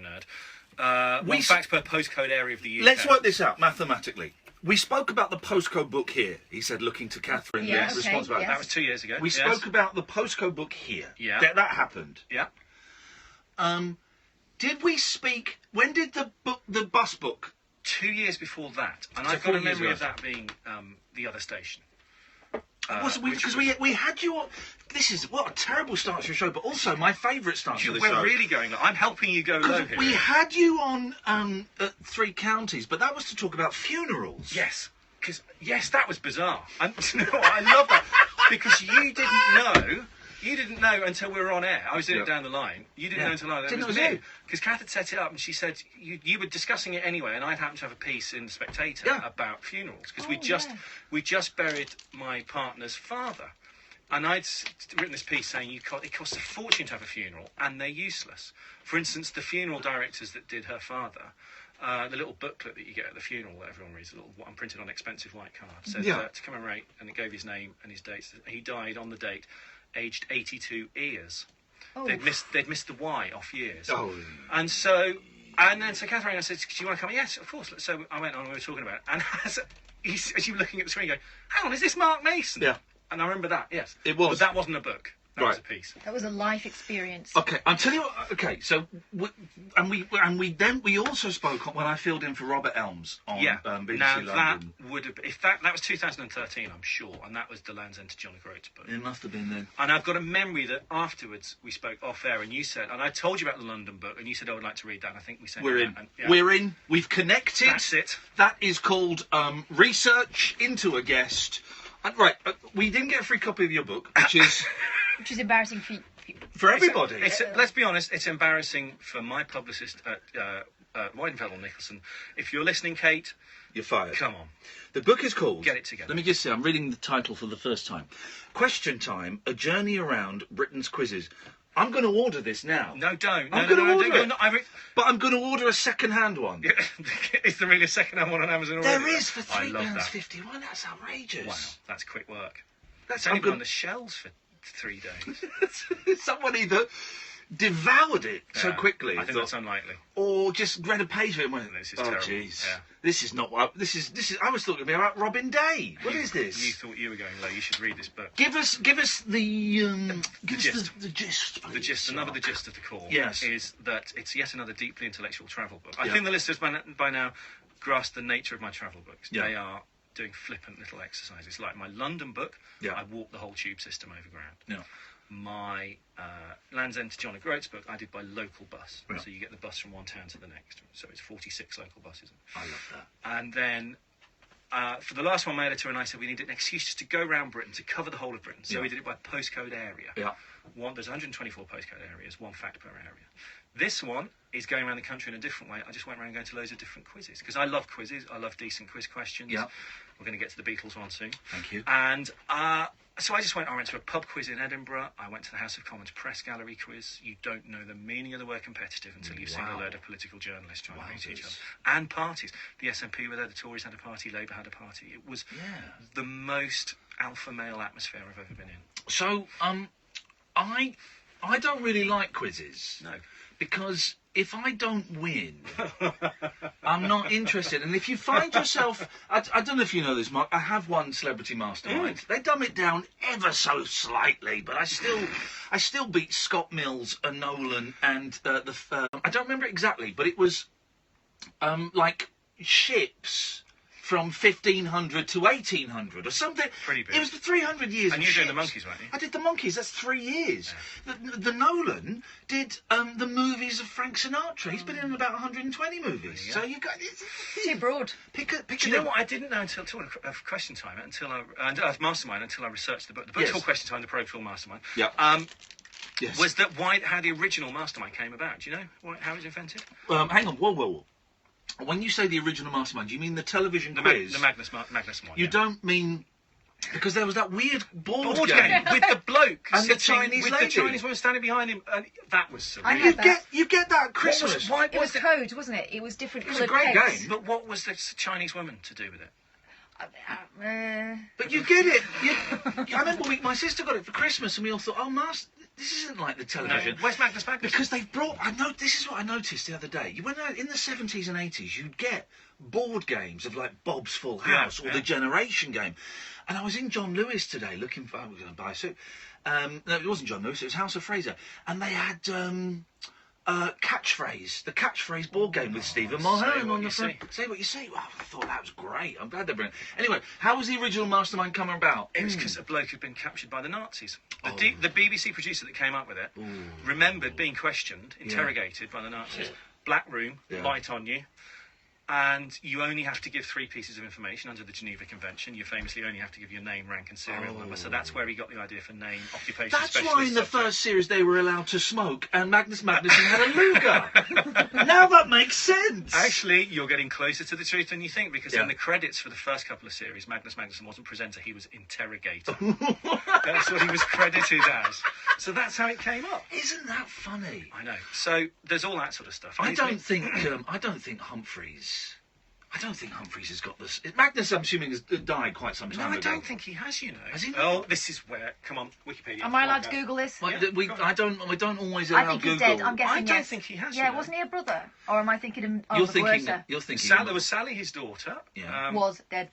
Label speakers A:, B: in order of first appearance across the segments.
A: nerd. One fact per postcode area of the UK.
B: Let's work this out mathematically. We spoke about the postcode book here. He said, looking to Catherine.
C: Yes.
B: Response about
A: That was 2 years ago.
B: We spoke about the postcode book here.
A: Yeah.
B: That happened.
A: Yeah.
B: Did we speak? When did the bus book?
A: 2 years before that, and
B: So
A: I've
B: 4
A: got a
B: years
A: memory
B: ago.
A: of that being the other station.
B: Because we had you on. This is what a terrible start to your show, but also my favourite start to the show.
A: We're really going low. I'm helping you go low here.
B: We had you on at Three Counties, but that was to talk about funerals.
A: Yes, because that was bizarre. And you know what? I love that because you didn't know until we were on air. I was doing it down the line. You didn't know until it was me. Because Kath had set it up and she said you were discussing it anyway, and I'd happened to have a piece in The Spectator about funerals because we just buried my partner's father, and I'd written this piece saying it costs a fortune to have a funeral and they're useless. For instance, the funeral directors that did her father. The little booklet that you get at the funeral that everyone reads, a little printed on expensive white card, said to commemorate, and it gave his name and his dates. He died on the date, aged 82 years. Oh. They'd missed the Y off years. Oh. And then Catherine and I said, "Do you want to come?" Yes, of course. So I went on and we were talking about it. And as you were looking at the screen, going, "Hang on, is this Mark Mason?" Yeah. And I remember that. Yes, it was. But that wasn't a book. That was a piece.
C: That was a life experience.
B: Okay, I'll tell you what. Okay, so we also spoke when I filled in for Robert Elms on BBC
A: now
B: London.
A: That would have that was 2013, I'm sure, and that was the Land's End to John O'Groats book.
B: It must have been then.
A: And I've got a memory that afterwards we spoke off air, and you said, and I told you about the London book, and you said, "I would like to read that." And I think we said
B: we're in. We're in. We've connected.
A: That's it.
B: That is called research into a guest. Right, we didn't get a free copy of your book, which is.
C: Which is embarrassing
B: for everybody.
A: Let's be honest, it's embarrassing for my publicist at Weidenfeld Nicholson. If you're listening, Kate,
B: you're fired.
A: Come on.
B: The book is called...
A: Get it together.
B: Let me just say, I'm reading the title for the first time. Question Time, A Journey Around Britain's Quizzes. I'm going to order this now.
A: No, don't.
B: I'm going to order it. But I'm going to order a second-hand one.
A: Is there really a second-hand one on Amazon already?
B: There is, for £3.51. That's outrageous.
A: Wow, that's quick work.
B: That's
A: only been on the shelves for 3 days.
B: Somebody that devoured it so quickly.
A: I think that's unlikely.
B: Or just read a page of it and went,
A: "This is terrible."
B: Jeez. Yeah. This is not what this is. I was talking about Robin Day. What is this?
A: You thought you were going low. You should read this book.
B: Give us the gist.
A: The
B: gist.
A: The gist of the call is that it's yet another deeply intellectual travel book. I think the listeners by now grasp the nature of my travel books. Yeah. They are doing flippant little exercises. Like my London book, I walked the whole tube system overground. Yeah. My Land's End to John O'Groats book, I did by local bus. Yeah. So you get the bus from one town to the next. So it's 46 local buses.
B: I love that.
A: And then for the last one, my editor and I said we needed an excuse just to go around Britain, to cover the whole of Britain. So we did it by postcode area. Yeah. There's 124 postcode areas, one fact per area. This one is going around the country in a different way. I just went around going to loads of different quizzes because I love quizzes. I love decent quiz questions. Yeah. We're going to get to the Beatles one soon.
B: Thank you.
A: And so I went to a pub quiz in Edinburgh. I went to the House of Commons press gallery quiz. You don't know the meaning of the word competitive until you've seen a load of political journalists trying to beat each other. And parties. The SNP were there, the Tories had a party, Labour had a party. It was the most alpha male atmosphere I've ever been in.
B: So, I don't really like quizzes.
A: No.
B: Because if I don't win, I'm not interested. And if you find yourself... I don't know if you know this, Mark. I have won Celebrity Mastermind. They dumb it down ever so slightly, but I still beat Scott Mills and Nolan and I don't remember exactly, but it was like ships from 1500 to 1800 or something.
A: Pretty big.
B: It was the 300 years.
A: And you were doing the Monkeys, weren't you?
B: I did the Monkeys. That's 3 years. Yeah. The Nolan did the movies of Frank Sinatra. He's been in about 120 movies. So you got it's
C: too broad.
B: Pick a.
A: Do you know what I didn't know until Question Time Mastermind until I researched the book. The book's called Question Time, the Pro Tool Mastermind. Yeah.
B: Yes.
A: Was that how the original Mastermind came about? Do you know how it was invented?
B: Hang on. Whoa. When you say the original Mastermind, do you mean the television quiz?
A: The Magnus one.
B: You don't mean... Because there was that weird board
A: game with the bloke
B: and the Chinese lady.
A: The Chinese woman standing behind him. And that was surreal.
C: I had that.
B: You get that at Christmas.
C: It was code, wasn't it? It was different.
B: It was a great game.
A: But what was the Chinese woman to do with it?
B: But you get it. I remember my sister got it for Christmas, and we all thought, this isn't like the television.
A: Where's Magnus?
B: Because they've brought. This is what I noticed the other day. When in the 70s and 80s, you'd get board games of like Bob's Full House or the Generation game, and I was in John Lewis today looking for. I was going to buy a suit. No, it wasn't John Lewis. It was House of Fraser, and they had catchphrase, the catchphrase board game with Stephen Mulhern on the front. Say what you see. Well, I thought that was great. I'm glad they're bringing it. Anyway, how was the original Mastermind coming about?
A: It was because a bloke had been captured by the Nazis. The BBC producer that came up with it remembered being questioned, interrogated by the Nazis. Black room, light on you. And you only have to give 3 pieces of information under the Geneva Convention. You famously only have to give your name, rank, and serial number. So that's where he got the idea for name, occupation,
B: That's
A: specialist,
B: why in the
A: subject.
B: first series they were allowed to smoke, and Magnus Magnuson had a Luger. Now that makes sense.
A: Actually, you're getting closer to the truth than you think, because in the credits for the first couple of series, Magnus Magnuson wasn't presenter, he was interrogator. That's what he was credited as. So that's how it came up.
B: Isn't that funny?
A: I know. So there's all that sort of stuff.
B: I don't think Humphreys. I don't think Humphreys has got this. Magnus, I'm assuming, has died quite some time
A: No, I
B: ago.
A: don't think he has, you know.
B: Has he not?
A: Oh, this is where... Come on, Wikipedia.
C: Am I allowed to Google this?
B: Well,
A: Yeah,
B: we don't always allow
C: I think
B: Google.
C: he's dead. I'm guessing
A: I don't
C: yes.
A: think he has,
C: Yeah,
A: you know.
C: wasn't he a brother? Or am I thinking of
B: You're
C: the
B: thinking.
C: Worser?
B: You're thinking.
A: There was Sally, his daughter.
B: Yeah.
C: Was dead.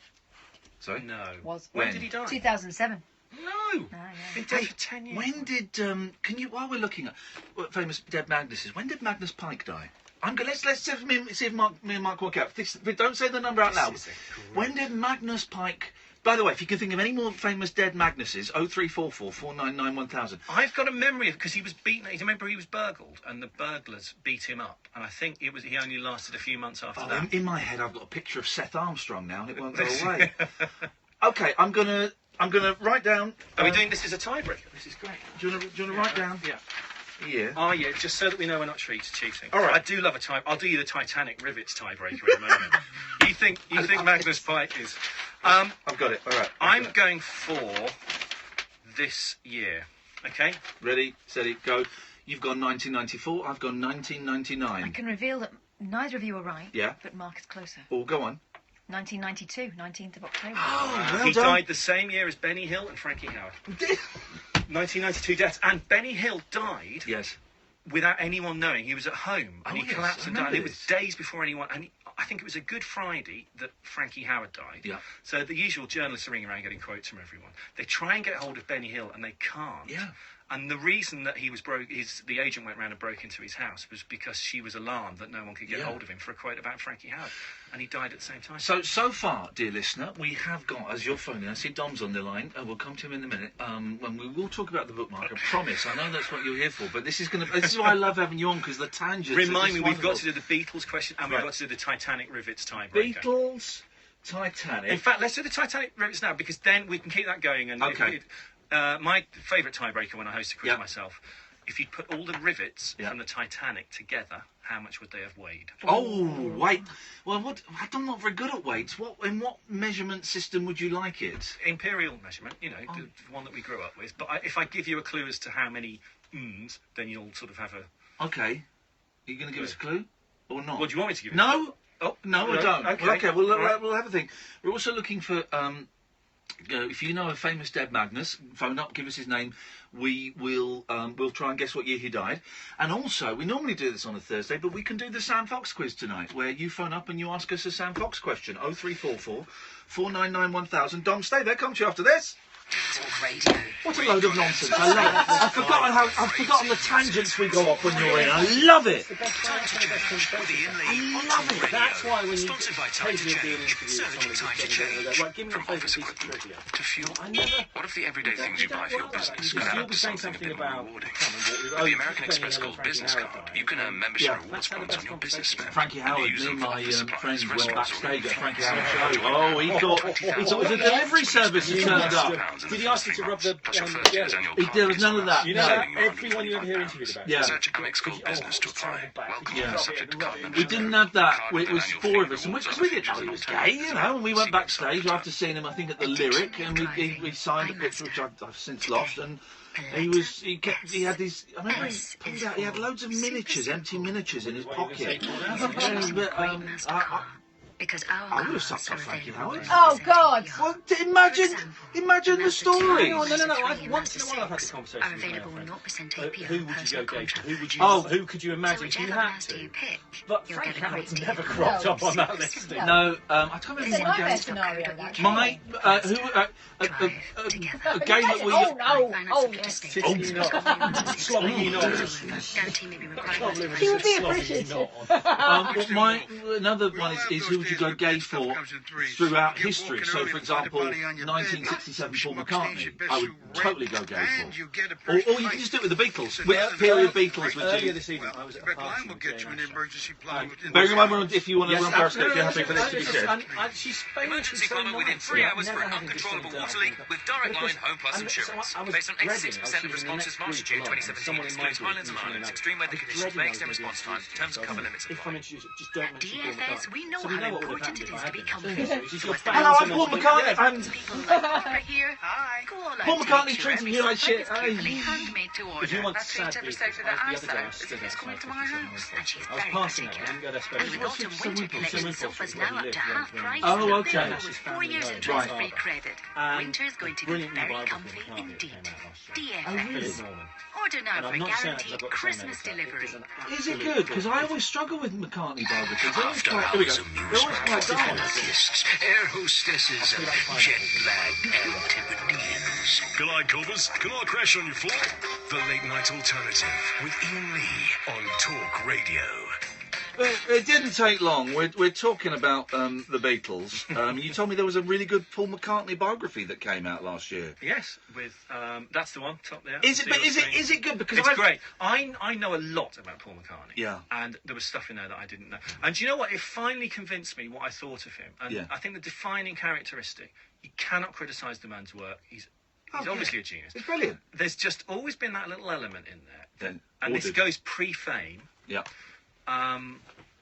B: Sorry.
A: No.
C: Was.
A: When did he die?
C: 2007.
A: No.
C: yeah.
A: Been dead for 10 years.
B: When did? Can you? While we're looking at what famous dead Magnuses, when did Magnus Pike die? Let's see if me and Mark work out. Don't say the number out loud. When did Magnus Pike? By the way, if you can think of any more famous dead Magnuses, 0344 499 1000.
A: I've got a memory of because he was beaten. You remember he was burgled, and the burglars beat him up, and I think he only lasted a few months after that.
B: In my head, I've got a picture of Seth Armstrong now, and it won't go away. Okay, I'm gonna write down.
A: Are we doing this as a tiebreaker? This is great.
B: Do you want to write down?
A: Yeah.
B: Yeah.
A: Oh, yeah, just so that we know we're not cheating.
B: All right.
A: I do love a tie. I'll do you the Titanic rivets tiebreaker in a moment. You think Magnus Pike is...
B: I've got it. All right.
A: I'm going for this year. Okay?
B: Ready, steady, go. You've gone 1994. I've gone 1999.
C: I can reveal that neither of you are right.
B: Yeah.
C: But Mark is closer.
B: Oh, go on.
C: 1992, 19th of October.
B: Oh, well
A: He
B: done.
A: died the same year as Benny Hill and Frankie Howard. 1992 deaths. And Benny Hill died
B: Yes.
A: without anyone knowing. He was at home and
B: Oh,
A: he
B: yes,
A: collapsed
B: I
A: and died.
B: remember
A: It was
B: this.
A: days before anyone... And I think it was a Good Friday that Frankie Howard died.
B: Yeah.
A: So the usual journalists are ringing around getting quotes from everyone. They try and get hold of Benny Hill and they can't.
B: Yeah.
A: And the reason that he was the agent went round and broke into his house was because she was alarmed that no one could get hold of him for a quote about Frankie Howard. And he died at the same time.
B: So far, dear listener, we have got, as you're phoning, I see Dom's on the line. We'll come to him in a minute. When we will talk about the bookmark, I promise. I know that's what you're here for, but this is why I love having you on, because the tangents.
A: Remind me,
B: are
A: we've got
B: wonderful.
A: to do the Beatles question and we've got to do the Titanic rivets tiebreaker.
B: Beatles, Titanic.
A: In fact, let's do the Titanic rivets now, because then we can keep that going. And
B: Okay.
A: My favourite tiebreaker when I host a quiz
B: Yep.
A: myself, if you'd put all the rivets from the Titanic together, how much would they have weighed?
B: Oh, wait. Well, I'm not very good at weights. In what measurement system would you like it?
A: Imperial measurement, you know, the one that we grew up with. But if I give you a clue as to how many then you'll sort of have a...
B: Okay. Are you going to give us a clue? Or not?
A: Well, do you want me to give you
B: No.
A: Oh,
B: No, I don't.
A: Okay.
B: Well, okay, we'll
A: Right.
B: have a think. We're also looking for... if you know a famous dead Magnus, phone up, give us his name. We will we'll try and guess what year he died. And also, we normally do this on a Thursday, but we can do the Sam Fox quiz tonight, where you phone up and you ask us a Sam Fox question. 0344 499 1000. Dom, stay there. Come to you after this.
D: Talk radio.
B: What a load of nonsense. I love it. I've forgotten the tangents we go off when you're in. I love it.
E: That's why when you
D: Sponsored by Time to
E: occasionally do an
D: Change.
E: interview with
D: Serving
E: somebody,
D: time to
E: just go,
D: change.
E: right, give me a
D: From
E: favourite
D: office
E: piece of
D: equipment
E: trivia.
D: to fuel.
E: I never...
D: What if the everyday things you buy for your business could
E: Because
D: add
E: you'll
D: up
E: be
D: to
E: saying
D: something a
E: something
D: bit more
E: about...
D: rewarding?
E: With
D: With the American Express Gold Business Card, you can earn membership rewards points on your business spend.
B: Frankie
D: And
B: Howard,
D: use
B: me and
D: them for
B: my
D: office supplies,
B: friends went
D: restaurants, or
B: backstage at
D: even
B: Frankie
D: flights.
B: Howard's show. Oh, he thought it was a delivery service that turned up.
E: Did he ask you to rub the...
D: Plus your first year's annual
B: There was none of that.
E: You know
B: No.
E: that everyone you ever hear interviewed about.
B: Yeah.
D: Search Amex Gold Business to apply. Welcome
B: Yeah.
D: subject to card
B: We
D: membership.
B: didn't have that.
D: Card
B: It was
D: and annual
B: four of
D: fee
B: us, and
D: rewards
B: we didn't know he was gay, you know. And we went backstage after seeing him, I think, at the Lyric, and we signed a picture which I've since lost. And he had these. I remember he pulled out. He had loads of miniatures, empty miniatures in his pocket.
F: Because our
B: I would have
F: cars
B: sucked
F: are
B: up Frankie
F: available
B: Howard.
C: Oh,
F: 1%
C: God.
F: APR.
B: Well,
F: For
B: imagine
F: example,
B: the stories.
E: No.
F: Mazda
E: Once in a while I've had the
F: 6
E: conversation
F: are
E: with my
F: available
E: friend.
F: 0%
E: Who
F: APR
E: would you
F: personal
E: go gay for?
F: contract
E: Who would you?
F: purchase.
E: Who could you
F: So
E: imagine if you
F: whichever
E: had
F: Mazda
E: to?
F: you pick,
E: But
F: you'll
E: Frank
F: get a great
E: Howard's
F: deal.
E: never cropped up on that list.
C: No.
B: I can't
C: It's a
B: remember
C: nightmare
B: one.
C: scenario, that.
B: My a game that we.
C: Oh, no.
F: Finance
C: Oh,
F: of
C: yes.
F: interstate.
E: Titting you not. Slobbing you not.
F: Guarantee may be
E: I
F: required.
E: can't believe
C: He would be
E: slobbing you
C: appreciated.
E: not on.
B: Another one is who would you go gay for throughout history? So, for example, 1967 Paul McCartney, I would totally go gay for. Or you can just do it with the Beatles. Period Beatles would
E: Earlier
B: you?
E: this evening, I was at a party with Jane Asher.
B: Bearing in mind, if you want to
E: Yes,
B: run Periscope, you're
E: absolutely.
B: happy for this to be said.
E: She's famous
D: Emergency
E: for so
D: cover within
E: nice.
D: 3
E: Yeah,
D: hours for
E: never
D: an
E: having to
D: uncontrollable
E: slow
D: water
E: down.
D: leak with Direct
E: But of
D: Line
E: course,
D: Home Plus
E: so
D: Insurance.
E: I was
D: Based on
E: dreading
D: 86%
E: how she
D: of
E: was in the
D: responses
E: next
D: March to
E: group
D: June
E: alone,
D: 2017
E: someone in my
D: excludes
E: group
D: Highlands and
E: was in
D: Islands.
E: that.
D: Extreme weather
E: I was
D: conditions
E: dreading
D: may
E: how
D: extend
E: it was
D: response
E: gonna
D: time.
E: be
D: Terms and cover
E: so
D: limits
E: if
D: apply.
E: I'm introduced, just don't
F: At
E: mention Paul
F: DFS,
E: McCartney.
F: we know
E: So
F: how
E: what would have
F: important
E: happened
F: it
E: if
F: is
E: I
F: to be
E: had
F: comfy.
E: been. She's got
B: Hello, I'm
E: fans
B: Paul
E: and everything.
B: McCartney.
E: Yeah.
B: I'm
F: People like Barbara here.
D: Hi.
F: Go all out
B: Paul
F: to
B: McCartney's
F: make sure
B: treating
F: every
B: you like
F: sofa
B: shit.
F: is carefully handmade to order.
E: If you want
F: That treat
E: sad
F: every
E: people,
F: sofa
E: the
F: that I
E: other day I
F: serve as
E: stood
F: if it's
E: outside
F: coming to my
E: 57
F: house.
E: Hillside.
F: And she's
E: I was
F: very
E: passing it, I
F: particular.
E: didn't go there
F: And
E: specially.
F: with
B: What's
F: autumn
B: your
F: winter
B: swimming pool?
F: collection
E: Swimming pool,
F: sofas
E: where
F: now
E: we
F: up
E: live,
F: to
E: where
F: half
E: we
F: price.
B: Oh,
F: and
B: okay.
F: available with 4 years
E: Right.
F: interest free credit.
E: And
F: Winter's going to be
E: brilliant new
F: very
E: biography
F: comfy
E: of McCartney
F: indeed.
E: came out last year.
F: DFS.
E: Philip Norman.
F: Order now
E: And
F: for
E: I'm not saying it 'cause
F: guaranteed
E: I've got the same
F: Christmas
E: editor.
F: delivery.
E: It is an
B: Is it
E: absolute
B: good? Because I
E: ball.
B: always struggle with McCartney biographies. They're always
D: After
B: quite, here we
D: hours
B: go. They're
D: amusement
B: always quite
D: for
B: dull.
D: anarchists, air hostesses, and jet-lagged Antipodeans.
G: Can I covers? Can I crash on your floor? The Late Night Alternative with Iain Lee on Talk Radio.
B: It didn't take long. We're talking about the Beatles. You told me there was a really good Paul McCartney biography that came out last year.
A: Yes, with that's the one top there.
B: Is it?
A: See
B: But
A: your screen.
B: is it good? Because
A: It's great. I know a lot about Paul McCartney.
B: Yeah.
A: And there was stuff in there that I didn't know. And do you know what? It finally convinced me what I thought of him. And
B: Yeah.
A: I think the defining characteristic, you cannot criticise the man's work. He's obviously a genius.
B: It's brilliant.
A: There's just always been that little element in there.
B: Then
A: And this
B: ordered.
A: goes pre-fame.
B: Yeah.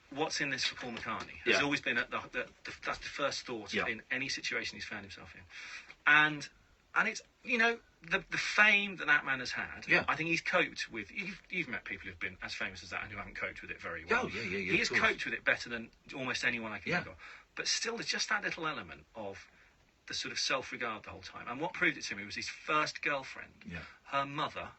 A: What's in this for Paul McCartney? Has
B: Yeah.
A: always been that's the first thought
B: Yeah.
A: in any situation he's found himself in. And it's, you know, the fame that man has had.
B: Yeah.
A: I think he's coped with. You've met people who've been as famous as that and who haven't coped with it very well.
B: Oh, yeah,
A: He
B: of
A: has
B: course.
A: coped with it better than almost anyone I can
B: Yeah.
A: think of. But still, there's just that little element of the sort of self-regard the whole time. And what proved it to me was his first girlfriend.
B: Yeah.
A: Her mother.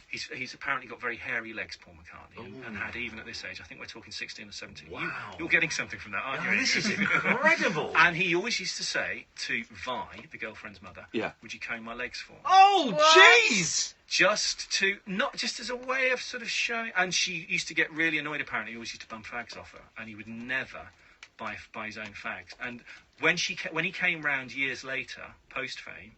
A: He's apparently got very hairy legs, Paul McCartney, and had even at this age. I think we're talking 16 or 17.
B: Wow.
A: You're getting something from that, aren't
B: Oh,
A: you?
B: this is incredible.
A: And he always used to say to Vi, the girlfriend's mother,
B: Yeah.
A: "Would you comb my legs for me?"
B: Oh, jeez!
A: Just to, not just as a way of sort of showing. And she used to get really annoyed, apparently. He always used to bum fags off her, and he would never buy his own fags. And when he came round years later, post-fame,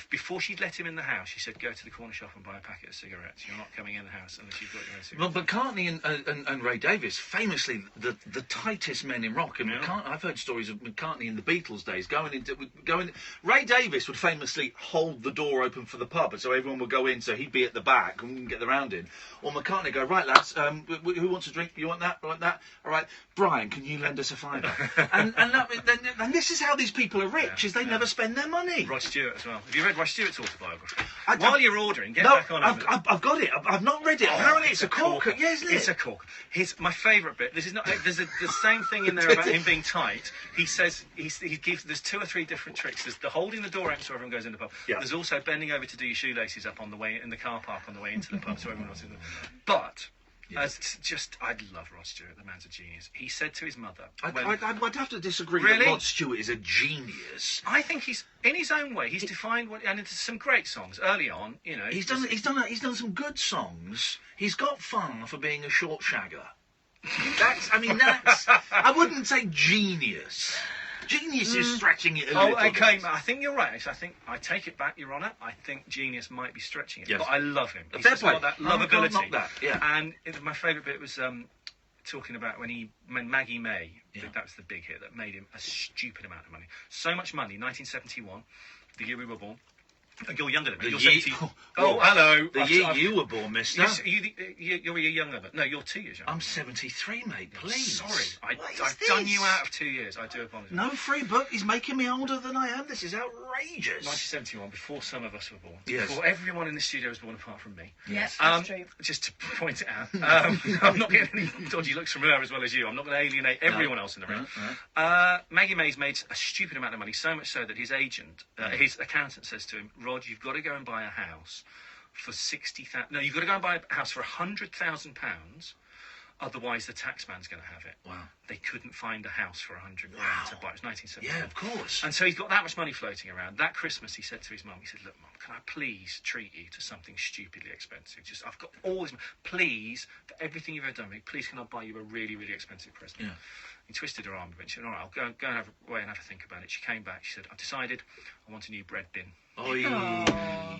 A: before she'd let him in the house, she said, "Go to the corner shop and buy a packet of cigarettes. You're not coming in the house unless you've got your own cigarettes."
B: Well, McCartney and Ray Davies, famously the tightest men in rock. And
A: Yeah.
B: I've heard stories of McCartney in the Beatles days going. Ray Davies would famously hold the door open for the pub, and so everyone would go in. So he'd be at the back and get the round in. Or McCartney would go, "Right, lads, who wants a drink? You want that? Like that? All right, Brian, can you lend us a fiver?" and this is how these people are rich: is they never spend their money.
A: Rod Stewart as well. Have you read Rod Stewart's autobiography?
B: I-
A: While you're ordering, get
B: No,
A: back on.
B: I've got it. I've not read it. Apparently, it's a corker. Yeah, isn't it?
A: It's a corker. My favourite bit. This is not. There's the same thing in there about him being tight. He says he gives. There's 2 or 3 different tricks. There's the holding the door open so everyone goes in the pub.
B: Yeah.
A: There's also bending over to do your shoelaces up on the way in the car park on the way into the pub so everyone else in the. But. I love Rod Stewart. The man's a genius. He said to his mother,
B: I'd have to disagree.
A: Really?
B: That Rod Stewart is a genius.
A: I think he's in his own way. He's defined and it's some great songs early on. You know,
B: He's done some good songs. He's got fun for being a short shagger. That's I wouldn't say genius. Genius is stretching it a little
A: okay.
B: bit.
A: I think you're right. Actually, I take it back, Your Honour. I think genius might be stretching it,
B: Yes.
A: but I love him. He's
B: Fair
A: just
B: play.
A: got that
B: I can't
A: lovability.
B: knock that, yeah.
A: And my favourite bit was talking about when Maggie May.
B: Yeah.
A: That was the big hit that made him a stupid amount of money. So much money. 1971, the year we were born. You're younger than me.
B: The
A: You're
B: year-
A: 70. Oh, hello.
B: The year you were born, mister.
A: You're a year younger. No, you're 2 years younger.
B: I'm 73, mate. Please.
A: Sorry.
B: What is
A: I've done
B: this?
A: you out of 2 years. I do apologise.
B: No free book. He's making me older than I am. This is outrageous.
A: 1971, before some of us were born.
B: Yes.
A: Before everyone in the studio was born apart from me.
C: Yes, that's true.
A: Just to point it out. I'm not getting any dodgy looks from her as well as you. I'm not going to alienate everyone else in the room.
B: No.
A: Maggie May's made a stupid amount of money, so much so that his agent, his accountant says to him, Rod, you've got to go and buy a house for 60,000... No, you've got to go and buy a house for £100,000, otherwise the taxman's going to have it.
B: Wow.
A: They couldn't find a house for 100 grand to buy. It was 1970.
B: Yeah, of course.
A: And so he's got that much money floating around. That Christmas, he said to his mum, he said, look, Mum, can I please treat you to something stupidly expensive? Just, I've got all this... Please, for everything you've ever done for me, please can I buy you a really, really expensive present?
B: Yeah.
A: He twisted her arm a bit. She said, all right, I'll go and have away and have a think about it. She came back. She said, I've decided I want a new bread bin.
B: Oi.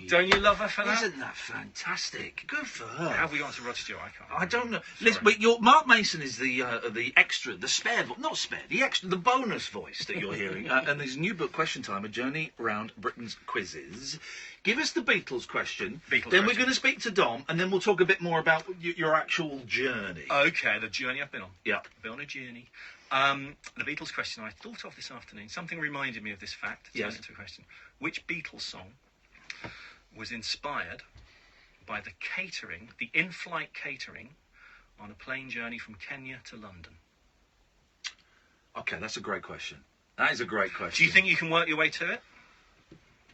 A: Don't you love her for that?
B: Isn't that fantastic? Good for her.
A: How have we got to Rod Stewart? I can't.
B: I don't know. Listen, but Mark Mason is the extra, the spare, not spare, the extra, the bonus voice that you're hearing. And his new book, Question Time, A Journey Round Britain's Quizzes. Give us the Beatles question. Then
A: question.
B: we're going to speak to Dom, and then we'll talk a bit more about your actual journey.
A: Okay, the journey I've been on.
B: Yeah.
A: I've been on a journey. The Beatles question I thought of this afternoon. Something reminded me of this fact.
B: Yes.
A: Into a question. Which Beatles song was inspired by the catering, the in-flight catering, on a plane journey from Kenya to London?
B: Okay, that's a great question. That is a great question.
A: Do you think you can work your way to it?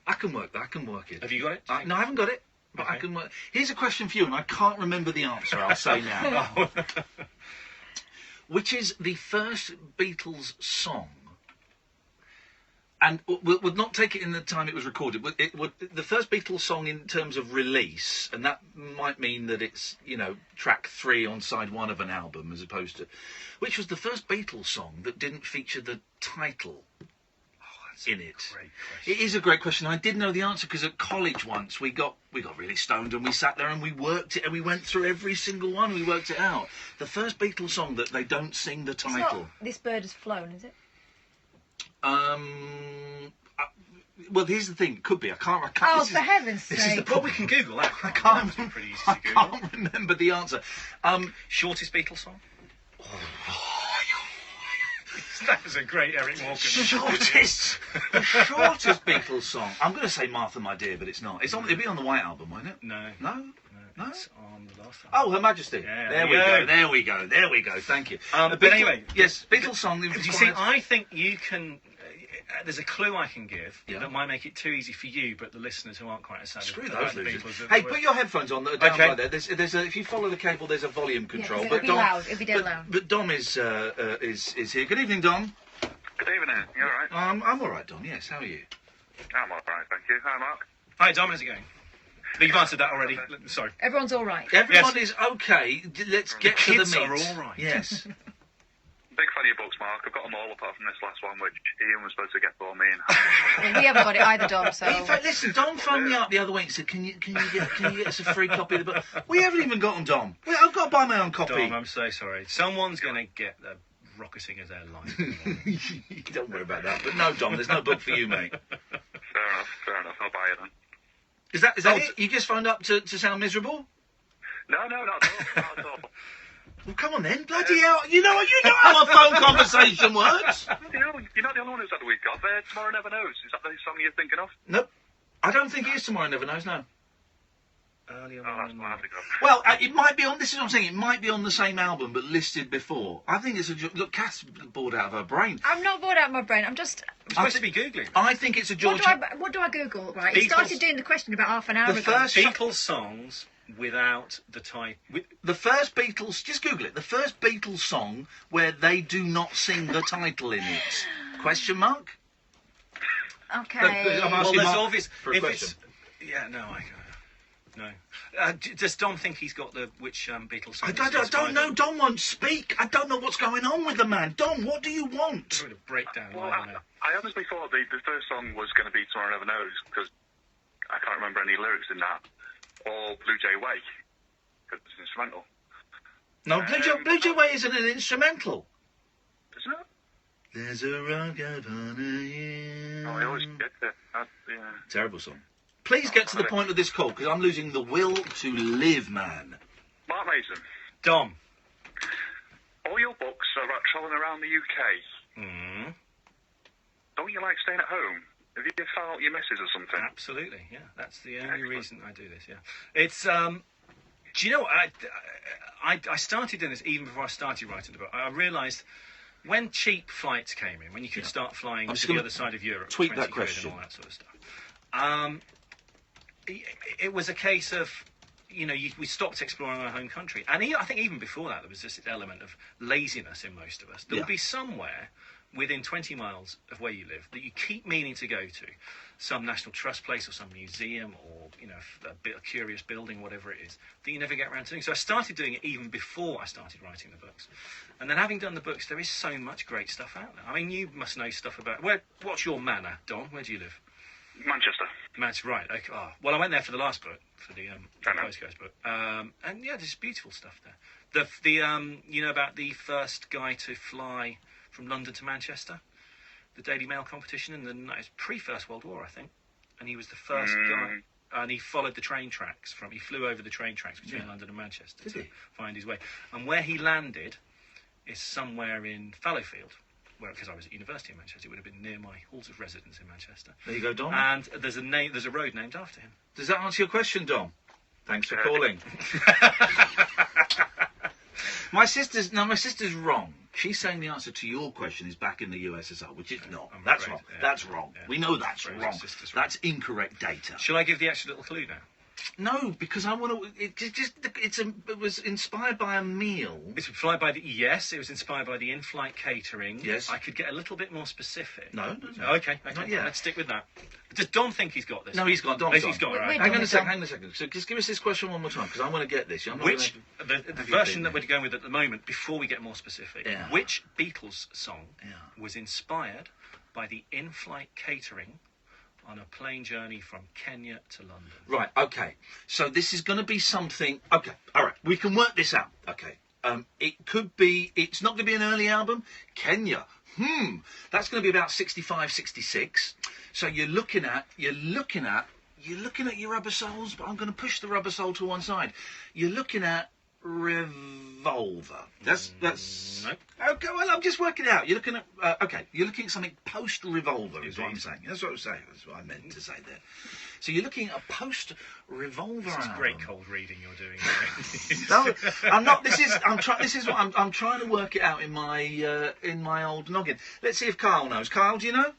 B: I can work that. I can work it.
A: Have you got it?
B: No, I haven't got it. But I
A: Okay.
B: can work. Here's a question for you, and I can't remember the answer. I'll say now. Which is the first Beatles song? And we'll not take it in the time it was recorded. The first Beatles song in terms of release, and that might mean that it's, track 3 on side 1 of an album, as opposed to, which was the first Beatles song that didn't feature the title in it.
A: Great question.
B: It is a great question. I did know the answer because at college once we got really stoned and we sat there and we worked it and we went through every single one. We worked it out. The first Beatles song that they don't sing the
C: It's
B: title.
C: not This Bird Has Flown, is it?
B: Well, here's the thing. It could be. I can't.
C: Oh,
B: this
C: for
B: is-
C: heaven's
B: this is the
C: sake.
A: Well, we can Google that.
B: I can't.
A: It's pretty easy
B: I
A: to Google.
B: can't remember the answer.
A: Shortest Beatles song? That was a great Eric Walker.
B: The shortest Beatles song. I'm going to say Martha, My Dear, but it's not. It'll be on the White Album, won't it?
A: No.
B: No. No?
A: It's on the last one.
B: Oh, Her Majesty.
A: Yeah,
B: there we go. There we go. There we go. Thank you.
A: But
B: Beatles-
A: anyway,
B: yes, Beatles song.
A: Do you see, I think you can... there's a clue I can give
B: Yeah.
A: that might make it too easy for you, but the listeners who aren't quite as savvy
B: Screw
A: about
B: those
A: the
B: losers.
A: Beatles...
B: Hey, put your headphones on. Down
A: Okay.
B: by there. There's a, if you follow the cable, there's a volume control.
C: it'll be loud. It'll be dead loud.
B: But Dom is here. Good evening, Dom.
H: Good evening. You all right?
B: I'm all right, Dom. Yes. How are you?
H: I'm all right, thank you. Hi, Mark.
A: Hi, Dom, how's it going? You've answered that already. Sorry.
C: Everyone's all right.
B: Everyone is okay. Let's get to the
A: Kids
B: meat.
A: are all right.
B: Yes.
H: Big fan of your books, Mark. I've got them all apart from this last one, which Ian was supposed to get for me.
C: Well, we haven't got it either, Dom, so...
B: In fact, listen, Dom phoned me up the other week and said, "Can you get us a free copy of the book?" We haven't even got them, Dom. I've got to buy my own copy.
A: Dom, I'm so sorry. Someone's going to get the rocketing as their line.
B: Don't worry about that. But no, Dom, there's no book for you, mate.
H: Fair enough. I'll buy it then.
B: Is that it? You just phoned up to sound miserable?
H: No, not at all.
B: Well, come on then, bloody hell! You know how a phone conversation works.
H: You're not the only one who's had a week off. Tomorrow Never Knows. Is that the song you're thinking of?
B: Nope, I don't think it is Tomorrow Never Knows. No.
A: Earlier
H: Oh,
A: on
H: that's
A: in
H: my
A: the...
H: to go.
B: Well, it might be on. This is what I'm saying. It might be on the same album, but listed before. I think it's a. Look, Kath's bored out of her brain.
C: I'm not bored out of my brain. I'm just...
A: I'm supposed to be Googling.
B: I think it's a George.
C: What do I Google? Right, he
A: Beatles.
C: started doing the question about half an hour
B: The
C: ago.
B: first
A: Beatles songs without the type...
B: The first Beatles, just Google it. The first Beatles song where they do not sing the title in it. Question mark?
C: Okay.
B: I'm
A: Well,
B: asking
A: there's
B: Mark
A: obvious...
B: for a
A: If
B: question.
A: it's... Yeah, no, no. Does Dom think he's got which Beatles song?
B: I don't know. Dom won't speak. I don't know what's going on with the man. Dom, what do you want?
A: Sort of breakdown.
H: Well,
A: I don't know.
H: I honestly thought the first song was going to be Tomorrow Never Knows, because I can't remember any lyrics in that. Or Blue Jay Way, because it's instrumental.
B: No, Blue Jay Way isn't an instrumental.
H: Isn't it?
B: There's a rock up on a hill.
H: Oh, I always get it. Yeah.
B: Terrible song. Please get to the point of this call, because I'm losing the will to live, man.
H: Mark Mason,
A: Dom.
H: all your books are about travelling around the UK.
A: Mm.
H: Don't you like staying at home? Have you found out your missus or something?
A: Absolutely, yeah. That's the only reason I do this, yeah. It's, do you know what? I started doing this even before I started writing the book. I realised when cheap flights came in, when you could start flying to the other side of Europe,
B: tweet
A: 20
B: that
A: quid
B: question.
A: and all that sort of stuff, it was a case of, we stopped exploring our home country. And I think even before that, there was this element of laziness in most of us. There will be somewhere within 20 miles of where you live that you keep meaning to go to, some National Trust place or some museum or, a curious building, whatever it is, that you never get around to doing. So I started doing it even before I started writing the books. And then having done the books, there is so much great stuff out there. I mean, you must know stuff about... What's your manor, Don? Where do you live?
H: Manchester.
A: Right. Okay. Oh, well, I went there for the last book, for the Coast Coast book. And yeah, there's beautiful stuff there. About the first guy to fly from London to Manchester, the Daily Mail competition, and then it was pre-First World War, I think. And he was the first guy, and he followed the train tracks he flew over the train tracks between London and Manchester to find his way. And where he landed is somewhere in Fallowfield, because I was at university in Manchester. It would have been near my halls of residence in Manchester.
B: There you go, Dom.
A: And there's a road named after him.
B: Does that answer your question, Dom? Thanks for calling. My sister's wrong. She's saying the answer to your question is back in the USSR, which is not. That's wrong. Yeah. That's wrong. Yeah. We know that's wrong. That's incorrect data.
A: Shall I give the extra little clue now?
B: No, because I want to. It was inspired by a meal.
A: It's inspired by yes. It was inspired by the in-flight catering.
B: Yes.
A: I could get a little bit more specific.
B: No.
A: Okay. Let's stick with that. Does Don think he's got this?
B: No, he's got. Dom's
A: he's got it. Right.
B: Hang on a second. So just give us this question one more time, because I want to get this.
A: The version that we're going with at the moment, before we get more specific, which Beatles song was inspired by the in-flight catering on a plane journey from Kenya to London?
B: Right, okay. So this is going to be something... Okay, all right. We can work this out. Okay. It could be... It's not going to be an early album. Kenya. That's going to be about 65, 66. So you're looking at your Rubber Souls, but I'm going to push the Rubber Soul to one side. You're looking at Revolver. That's
A: nope.
B: Okay. Well, I'm just working it out. You're looking at You're looking at something post-Revolver, is what I'm saying. That's what I was saying. That's what I meant to say there. So you're looking at a post-Revolver album.
A: This is great cold reading you're doing.
B: No, I'm not. This is what I'm trying to work it out in my old noggin. Let's see if Kyle knows. Kyle, do you know?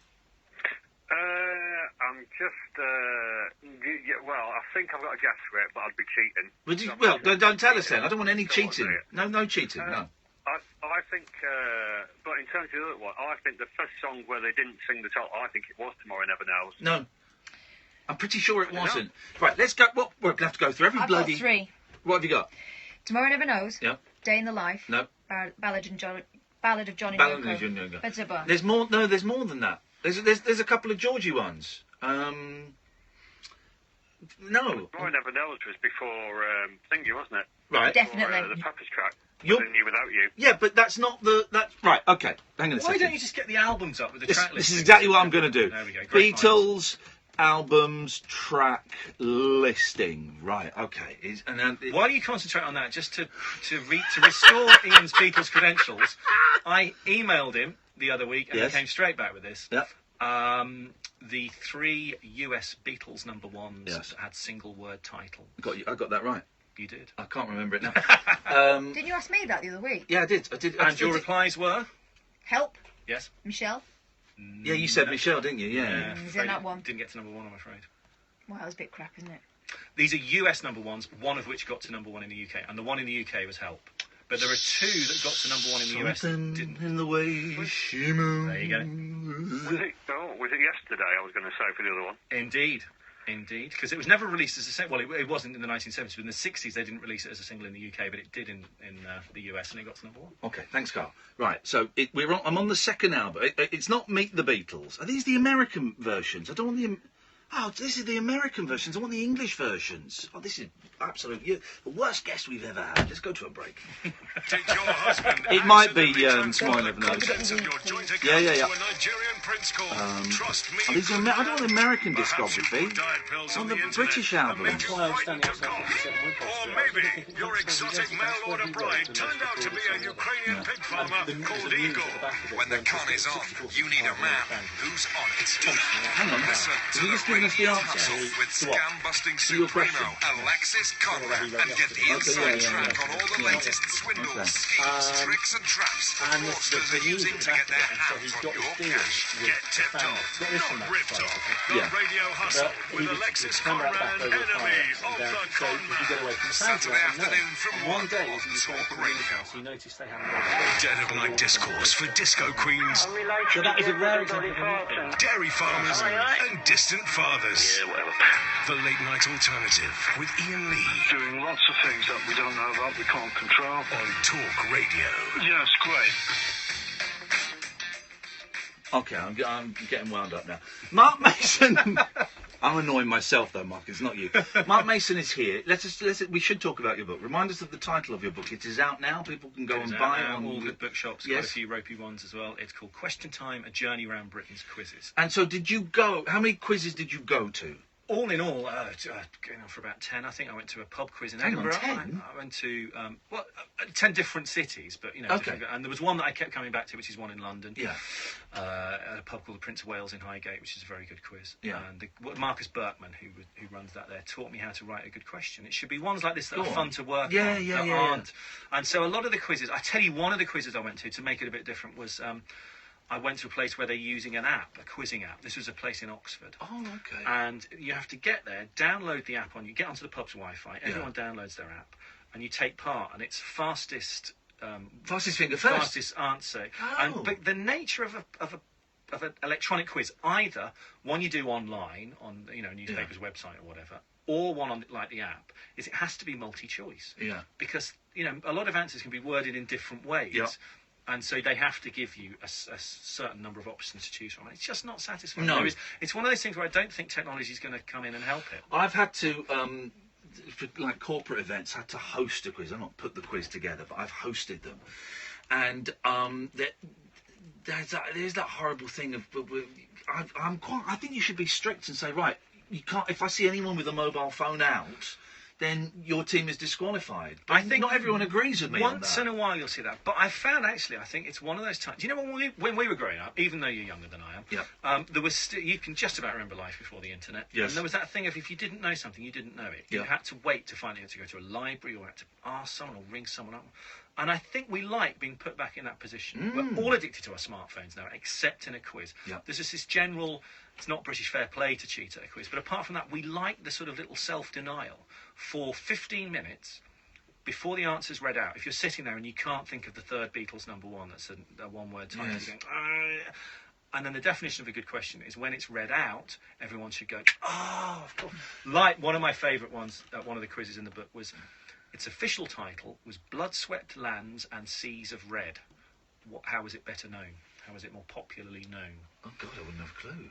H: I'm just, I think I've got a guess for it, but I'd be cheating.
B: Don't tell us then. I don't want any cheating. No cheating, no.
H: I think, but in terms of the other one, I think the first song where they didn't sing the title, I think it was Tomorrow Never Knows.
B: No. I'm pretty sure it wasn't. Right, let's go. Well, we're going to have to go through every
C: I've
B: bloody...
C: got 3.
B: What have you got?
C: Tomorrow Never Knows.
B: Yeah.
C: Day in the Life.
B: No.
C: Ballad of Johnny Yoko. That's a
B: There's more. No, there's more than that. There's a couple of Georgie ones. No.
H: Tomorrow Never Knows was before Thingy, wasn't it?
B: Right.
C: Definitely.
H: The Peppers track.
B: You're...
H: With You Without You.
B: Yeah, but that's not the... Right, okay. Hang on a second.
A: Why don't you just get the albums up with the track list?
B: This is exactly what I'm going to do.
A: There we go. Great
B: Beatles albums track listing. Right, okay.
A: While you concentrate on that, just to restore Ian's Beatles credentials, I emailed him the other week and he came straight back with this.
B: Yep.
A: The 3 US Beatles number ones that had single word title.
B: I got that right.
A: You did.
B: I can't remember it now.
C: Didn't you ask me that the other week?
B: Yeah, I did.
A: And your replies were?
C: Help.
A: Yes.
C: Michelle.
B: Yeah, you said Michelle, didn't you? Yeah.
C: He's in that one.
A: Didn't get to number 1, I'm afraid.
C: Well, that was a bit crap, isn't it?
A: These are US number 1s, one of which got to number 1 in the UK, and the one in the UK was Help. But there are 2 that got to number 1 in the US that didn't.
B: In the way she moves.
A: There you go.
H: Was it yesterday, I was going to say, for the other one?
A: Indeed, because it was never released as a single. Well, it wasn't in the 1970s, but in the 60s they didn't release it as a single in the UK, but it did in the US, and it got to number 1.
B: Okay, thanks, Carl. Right, so I'm on the second album. It's not Meet the Beatles. Are these the American versions? I don't want the... Oh, this is the American versions. I want the English versions. Oh, this is absolutely the worst guest we've ever had. Let's go to a break.
G: Did your husband
B: It might be
G: accidentally
B: Smile
G: transfer
B: Never Knows.
G: the contents of your joint account
B: Yeah.
G: to a Nigerian prince called Trust Me?
B: Oh, these are I don't want American
G: Perhaps you
B: discography.
G: put diet pills
B: On the
G: internet
B: British
G: and
B: album.
G: made
B: That's
G: you
A: why I was
G: frightened
A: standing
G: to
A: outside
G: cough.
A: 57
G: Or maybe your exotic mail order bride turned out to be a Ukrainian pig farmer called Igor.
E: When the con is on, you need a man who's on it.
B: Hang on.
E: Listen to
B: Have you
E: the
B: just given us the
E: radio
B: answer?
E: hustle with scam-busting
B: your question?
E: supremo Alexis Conrad and get the inside track on all the latest swindles, schemes, tricks and traps fraudsters are using to get their hands on your cash.
G: Get tipped off, not ripped off. The
B: Yeah.
G: radio hustle with Alexis Conrad, enemy of the con man.
E: Saturday afternoon from
A: One
E: 1
A: day,
E: on
A: as he was going
E: Talk
A: through the
E: Radio.
A: house, he noticed they hadn't got
G: Dead of night discourse for disco queens,
A: So that was a rare example of an
G: dairy farmers, and distant fathers. The Late Night Alternative with Iain Lee
H: Doing lots of things that we don't know about, we can't control.
G: on Talk Radio.
H: Yes, great.
B: Okay, I'm getting wound up now. Mark Mason. I'm annoying myself though, Mark. It's not you. Mark Mason is here. We should talk about your book. Remind us of the title of your book. It is out now. People can go
A: It's
B: and
A: out
B: buy it
A: now,
B: on
A: all good bookshops.
B: Yes.
A: Quite a few ropey ones as well. It's called Question Time: A Journey Around Britain's Quizzes.
B: And so, did you go? How many quizzes did you go to?
A: All in all, going on for about 10. I think I went to a pub quiz in
B: Hang on,
A: Edinburgh.
B: 10?
A: I went to 10 different cities, but
B: Okay.
A: different- and there was one that I kept coming back to, which is one in London.
B: Yeah.
A: At a pub called the Prince of Wales in Highgate, which is a very good quiz.
B: Yeah.
A: And Marcus Berkman, who runs that there, taught me how to write a good question. It should be ones like this that
B: Go
A: are
B: on.
A: fun to work
B: Yeah,
A: on.
B: yeah,
A: that
B: yeah,
A: aren't. And so a lot of the quizzes, I tell you, one of the quizzes I went to make it a bit different was. I went to a place where they're using an app, a quizzing app. This was a place in Oxford.
B: Oh, okay.
A: And you have to get there, download the app you get onto the pub's Wi-Fi, everyone downloads their app, and you take part, and it's fastest
B: Fastest finger first.
A: fastest answer.
B: Oh.
A: But the nature of an electronic quiz, either one you do online on newspaper's website or whatever, or one on like the app, is it has to be multi-choice.
B: Yeah.
A: Because a lot of answers can be worded in different ways.
B: Yeah.
A: And so they have to give you a certain number of options to choose from. And it's just not satisfying.
B: No.
A: It's one of those things where I don't think technology is going to come in and help it.
B: I've had to, for like corporate events, had to host a quiz. I've not put the quiz together, but I've hosted them. And there's that horrible thing of, I think you should be strict and say, right, you can't. If I see anyone with a mobile phone out, then your team is disqualified. But
A: I think
B: not everyone agrees with me on
A: Once
B: that.
A: in a while you'll see that. But I found actually, I think it's one of those times. You know, when we were growing up, even though you're younger than I am,
B: Yeah.
A: there was you can just about remember life before the internet.
B: Yes.
A: And there was that thing of if you didn't know something, you didn't know it. You
B: Yeah.
A: had to wait to find it. You had to go to a library or had to ask someone or ring someone up. And I think we like being put back in that position. We're all addicted to our smartphones now, except in a quiz.
B: Yeah.
A: There's just this general, it's not British fair play to cheat at a quiz, but apart from that, we like the sort of little self-denial for 15 minutes before the answer's read out. If you're sitting there and you can't think of the third Beatles number one, that's a one-word title,
B: Yes.
A: you're going, and then the definition of a good question is when it's read out, everyone should go, oh, of course. Like one of my favourite ones, one of the quizzes in the book was, its official title was Blood-Swept Lands and Seas of Red. How was it better known? How was it more popularly known?
B: Oh God, I wouldn't have a clue.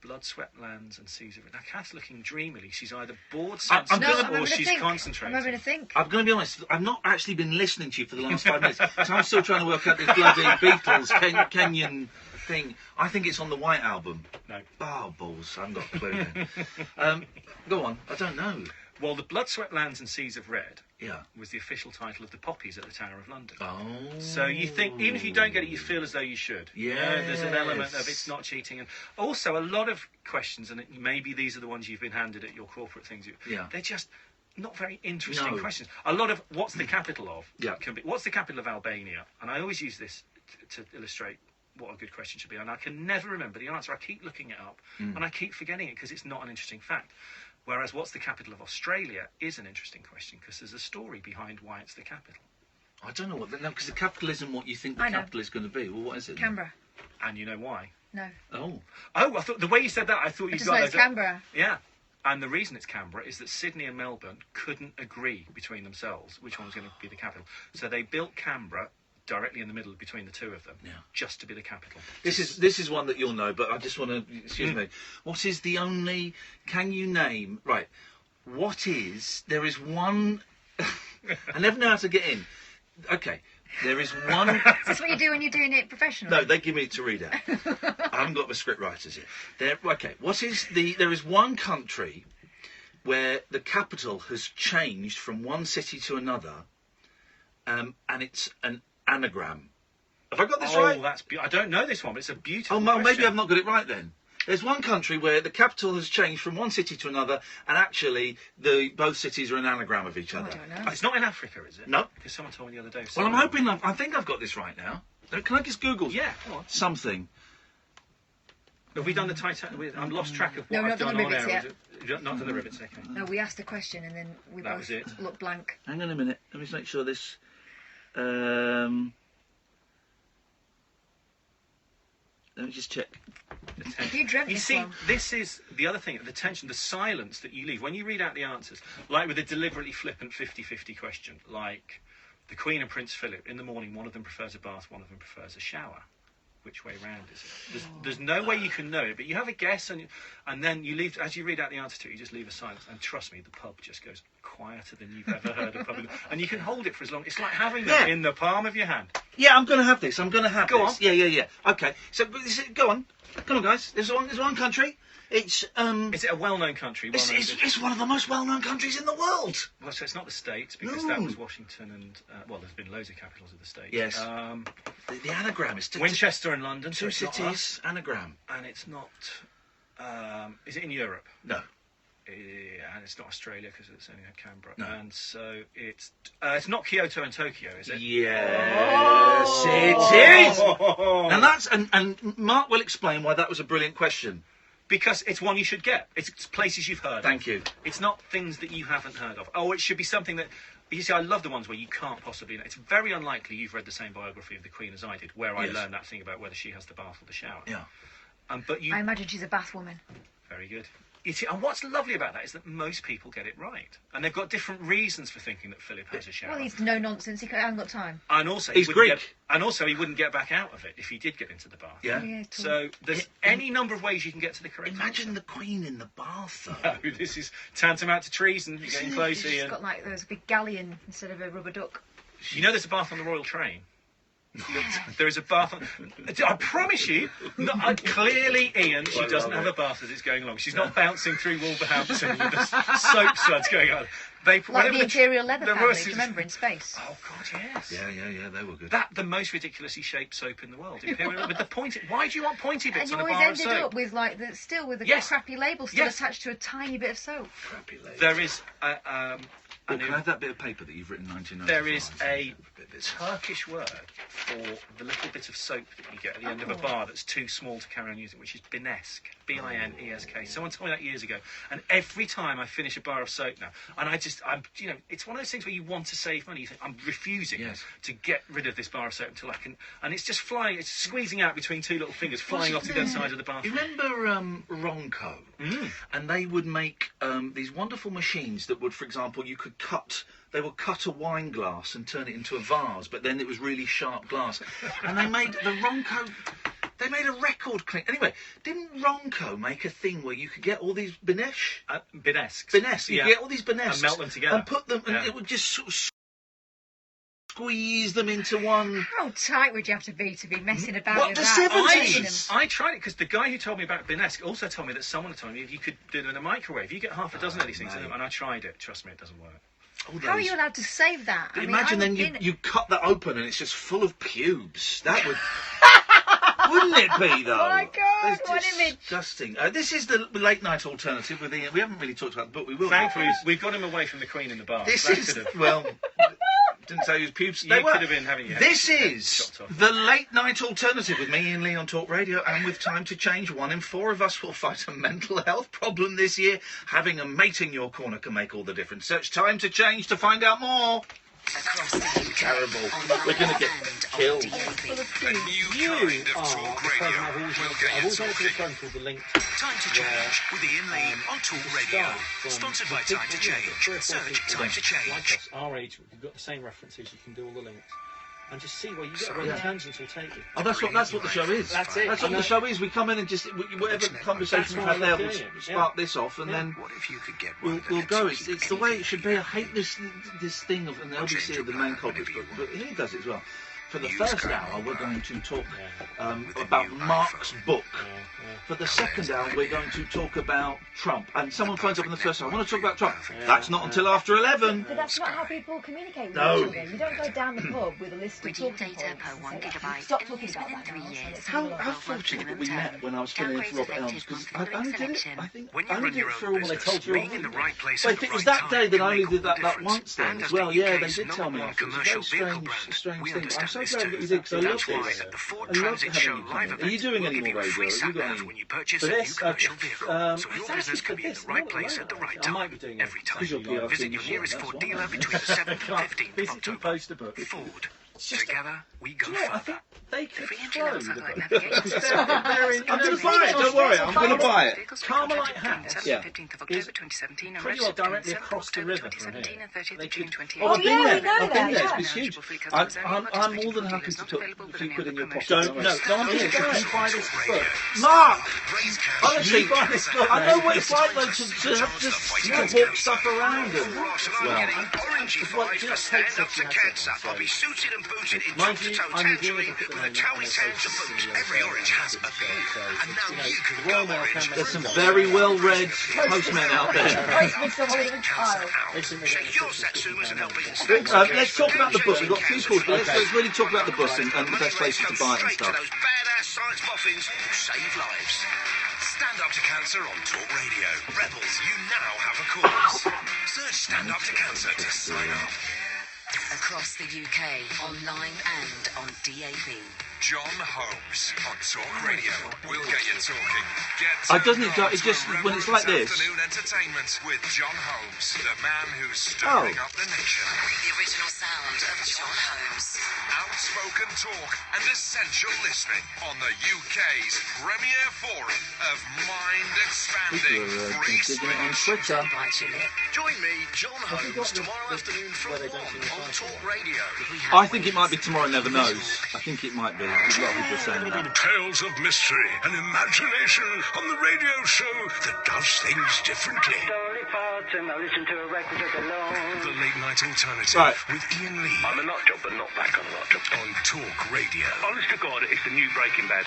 A: Blood-Swept Lands and Seas of Red. Now, Kath's looking dreamily. She's either bored,
B: I'm
A: sensitive,
B: gonna-
A: or she's concentrating.
C: I'm having to think.
B: I'm going to be honest, I've not actually been listening to you for the last 5 minutes, so I'm still trying to work out this bloody Beatles Kenyan thing. I think it's on the White Album.
A: No.
B: Oh, balls, I haven't got a clue then. Go on, I don't know.
A: Well, the Blood-Swept Lands and Seas of Red
B: Yeah.
A: was the official title of the Poppies at the Tower of London.
B: Oh.
A: So you think, even if you don't get it, you feel as though you should. You know, there's an element of it's not cheating. And also, a lot of questions, and maybe these are the ones you've been handed at your corporate things, they're just not very interesting
B: No.
A: questions. A lot of what's the capital of
B: Yeah.
A: can be, what's the capital of Albania? And I always use this to illustrate what a good question should be. And I can never remember the answer. I keep looking it up, and I keep forgetting it because it's not an interesting fact. Whereas what's the capital of Australia is an interesting question because there's a story behind why it's the capital.
B: I don't know what, because the capital isn't what you think the
C: I know.
B: capital is going to be. Well, what is it? then?
C: Canberra.
A: And you know why?
C: No.
B: Oh.
A: Oh, I thought the way you said that, I thought
C: I
A: you
C: just
A: got
C: know it's
A: those-
C: Canberra.
A: Yeah. And the reason it's Canberra is that Sydney and Melbourne couldn't agree between themselves which one was going to be the capital. So they built Canberra directly in the middle between the two of them, just to be the capital.
B: This is one that you'll know, but I just want to, excuse me. What is the only, can you name, right, there is one, I never know how to get in. Okay, there is one.
C: Is this what you do when you're doing it professionally?
B: No, they give me to read out. I haven't got the script writers yet. There is one country where the capital has changed from one city to another, and it's an anagram. Have I got this right?
A: I don't know this one, but it's a beautiful
B: well,
A: question.
B: maybe I've not got it right then. There's one country where the capital has changed from one city to another, and actually both cities are an anagram of each other.
C: I don't know.
A: It's not in Africa, is it?
B: No.
A: Because someone told me the other day.
B: Well, I'm hoping, I think I've got this right now. Can I just Google something?
A: Have we done the Titanic? I'm lost track of what
C: No,
A: I've
C: not
A: done
C: the
A: on
C: rivets
A: air.
C: yet.
A: Not done the rivets, okay.
C: No, we asked a question and then we
A: That
C: both
A: was it.
C: looked blank.
B: Hang on a minute. Let me just make sure this... let me just check.
C: You dreamt
A: You
C: this
A: see,
C: one.
A: this is the other thing, the tension, the silence that you leave when you read out the answers, like with a deliberately flippant 50-50 question, like the Queen and Prince Philip, in the morning one of them prefers a bath, one of them prefers a shower. Which way round is it? There's no way you can know it, but you have a guess, and then you leave, as you read out the answer to it, you just leave a silence, and trust me, the pub just goes quieter than you've ever heard a pub. And you can hold it for as long, it's like having them in the palm of your hand.
B: Yeah, I'm going to have this. Go
A: on.
B: Yeah. Okay, so go on. Come on, guys. There's one country. It's
A: Is it a well-known country?
B: It's one of the most well-known countries in the world.
A: Well, so it's not the States, because that was Washington and... there's been loads of capitals of the States.
B: Yes. The anagram is...
A: Winchester and London.
B: Two
A: so
B: cities, anagram.
A: And it's not... is it in Europe?
B: No.
A: And it's not Australia, because it's only had Canberra.
B: No.
A: And so it's not Kyoto and Tokyo, is it?
B: Yes, it is! And that's... And Mark will explain why that was a brilliant question.
A: Because it's one you should get. It's places you've heard of.
B: Thank you.
A: It's not things that you haven't heard of. Oh, it should be something that... You see, I love the ones where you can't possibly know. It's very unlikely you've read the same biography of the Queen as I did, where I learned that thing about whether she has the bath or the shower.
B: Yeah.
A: But you...
C: I imagine she's a bath woman.
A: Very good. You see, and what's lovely about that is that most people get it right. And they've got different reasons for thinking that Philip has a shower.
C: Well, he's no nonsense. He hasn't got time.
A: And also,
B: he's Greek.
A: He wouldn't get back out of it if he did get into the bath.
B: Yeah.
A: So there's any number of ways you can get to the correct
B: Imagine
A: answer.
B: the Queen in the bath, though.
A: No, this is tantamount to treason. You're getting closer.
C: She's got like there's a big galleon instead of a rubber duck.
A: You know there's a bath on the Royal Train? There is a bath on... I promise you, clearly, Iain, she doesn't have a bath as it's going along. She's not bouncing through Wolverhampton with the soap suds going on.
C: Like the Imperial Leather family, do you remember, in space?
A: Oh, God, yes.
B: Yeah, they were good.
A: The most ridiculously shaped soap in the world. Imperial, but the pointy... Why do you want pointy bits
C: and
A: on
C: you
A: a
C: always
A: bar of
C: ended
A: soap?
C: up with like with a crappy label attached to a tiny bit of soap.
B: Crappy label.
A: There is
B: can I have that bit of paper that you've written 1995?
A: There is a Turkish word for the little bit of soap that you get at the end of a bar that's too small to carry on using, which is binesk. B-I-N-E-S-K. Someone told me that years ago. And every time I finish a bar of soap now, and it's one of those things where you want to save money. You think, I'm refusing to get rid of this bar of soap until I can... And it's just flying, it's squeezing out between two little fingers, flying off to the other side of the bathroom.
B: You remember Ronco? And they would make these wonderful machines that would, for example, they would cut a wine glass and turn it into a vase, but then it was really sharp glass. And they made the Ronco... They made a record clean. Anyway, didn't Ronco make a thing where you could get all these binesks?
A: Binesks.
B: You get all these binesks.
A: And melt them together.
B: And put them, and it would just sort of squeeze them into one...
C: How tight would you have to be messing about
B: What,
C: with
B: the
C: that?
B: 70s?
A: I tried it because the guy who told me about binesk also told me that someone told me you could do them in a microwave. You get half a dozen of these things in them, and I tried it. Trust me, it doesn't work.
C: How are you allowed to save that?
B: Imagine then you cut that open and it's just full of pubes. That would... Wouldn't it be, though?
C: Oh my God,
B: It's
C: what image.
B: disgusting. This is the late night alternative with Iain. We haven't really talked about the book. We will.
A: Thankfully, we've got him away from the Queen in the bar.
B: This
A: That
B: is...
A: could have-
B: Well... Didn't say his pubes.
A: You could have been having your
B: This
A: head
B: is
A: chopped off.
B: the late night alternative with me, Iain Lee, on Talk Radio, and with time to change, 1 in 4 of us will fight a mental health problem this year. Having a mate in your corner can make all the difference. Search Time to Change to find out more.
F: Across the UK.
B: Terrible.
F: Online
B: We're going to get
F: and on
B: killed.
F: DAB.
E: A new kind of talk radio will get you talking. Time to Change with Iain Lee on Talk Radio. Sponsored by Time to Change. Search Time to Change.
A: Like us, our age, we've got the same references, you can do all the links.
I: and just see where you go, where the tangents will take you.
B: Oh, that's what the show is.
I: That's it.
B: That's what the show is. We come in and just whatever conversation we've had there, we'll spark this off, and then
G: What if you could get
B: we'll go. It's the way it should be. I hate this thing of an LBC of the main culprits, but he does it as well. For the first hour, we're going to talk about Mark's book. For the second hour, we're going to talk about Trump. And someone phones up in the first hour, I want to talk about Trump. That's not until after 11.
F: But that's not how people communicate with
B: No.
F: each other. You don't go down the pub with a list of talking points and say, stop talking about that now.
B: How fortunate that we met when I was filling in for Robert Elms, because I only did it, I think,
G: When
B: I
G: you
B: only
G: run
B: did
G: your
B: it
G: own
B: for all they
G: business,
B: told you.
G: being in the right place
B: Well,
G: at
B: if
G: the
B: it was
G: right
B: that day
G: time
B: that
G: can
B: I only
G: make
B: did
G: all
B: that
G: the
B: once then
G: difference.
B: as well.
G: And as
B: Yeah,
G: the
B: they
G: UK's
B: did tell me
G: #1
B: after. It was a
G: commercial
B: very
G: vehicle brand,
B: strange
G: we
B: thing. I'm so
G: understand this
B: glad
G: too.
B: that you did, because I love
G: That's why
B: this.
G: at the Ford
B: I love
G: Transit Show
B: having you
G: live
B: come in.
G: event,
B: Are you doing
G: we'll
B: any
G: give
B: more
G: you a
B: radio?
G: free
B: Are you
G: sat
B: got
G: nav
B: any?
G: when you purchase
I: For
G: a new
I: this,
G: commercial vehicle. So
I: it's
G: your
I: actually
G: business
I: for
G: can be in
I: this,
G: the right
I: not
G: place
I: alone,
G: at the right
I: I might
G: time,
I: be doing it
G: every time.
B: Because you're PRC
G: Visit your
B: machine,
G: nearest
B: that's
G: Ford
B: why.
G: dealer between the 7th and 15th of
I: Basically,
G: October.
I: poster book.
G: Ford.
I: just-
G: Together, we go
I: Do you know what? I
G: further.
I: think they could
C: Free entry
I: throw
C: level
I: the
C: satellite
I: book.
C: navigation.
B: I'm going to buy it, don't worry, I'm going to buy it.
I: Carmelite House
B: Yeah.
C: 15th of
I: is
C: October 2017 and
I: pretty well
C: registered between
I: directly
C: 7th
I: across the
C: October
I: river from
C: 2017
I: here.
C: and 30th
I: They
C: of June
I: could-
C: 2018.
F: Oh,
B: I've been
F: yeah,
B: there.
F: we go
B: I've been
F: there,
B: there.
F: yeah.
B: It's huge.
C: Eligible for customers only,
B: I'm
C: registered
B: more than
C: dealers
B: happy to
C: not
B: put
C: available
B: a
C: with
B: few
C: any
B: quid in
C: other
B: your pocket.
C: promotions.
I: Don't, no, I'm here to buy this book.
B: Mark!
G: Raise cash.
B: Honestly,
I: buy this book,
B: I know
I: mate.
B: what it's like though to have to walk stuff around and
G: Ross and I'm
B: well,
G: getting orangey
I: It's what
G: vibes
I: you
G: for
I: just
G: stand
I: take
G: up to
I: something
G: cancer.
I: like that,
G: I'll be suited and booted in
I: Mind
G: top-to-toe
I: you, I'm
G: tangerine
I: reviewing it
G: with a
I: at the
G: Towie
I: moment,
G: Towns of boots. Every orange has a bee. And now you can
I: Royal
G: go
I: Mail
G: orange.
I: can
B: there's some
I: make
B: very well-read postmen out there.
F: Postman someone with a child.
G: Shake your satsumas and help us
B: Let's talk about the book. We've got a few calls, but let's really talk about the book and the best places to buy it and
G: Straight to
B: stuff.
G: those badass science boffins who save lives. Stand Up to Cancer on Talk Radio. Rebels, you now have a cause. Search Stand Up to Cancer to sign up.
J: Across the UK, online and on DAB.
G: John Holmes on Talk Radio. We'll get you talking. Get
B: Doesn't it just when it's like this?
G: Afternoon entertainment with John Holmes, the man who's
B: Oh.
G: stirring up the nation.
J: The original sound of John Holmes.
G: Outspoken talk and essential listening on the UK's premier forum of mind-expanding
B: People are
G: free
B: digging it on
G: speech.
B: Twitter.
G: Join me, John Holmes, tomorrow afternoon from 1 on Talk Radio.
B: I think it might be Tomorrow Never Knows. I think it might be. A lot of people are saying that.
G: Tales of mystery and imagination on the radio show that does things differently. The Late Night Alternative
B: Right.
G: with Iain Lee.
H: I'm a nut job, but not that kind of nut job.
G: On Talk Radio.
H: Honest to God, it's the new Breaking Bad.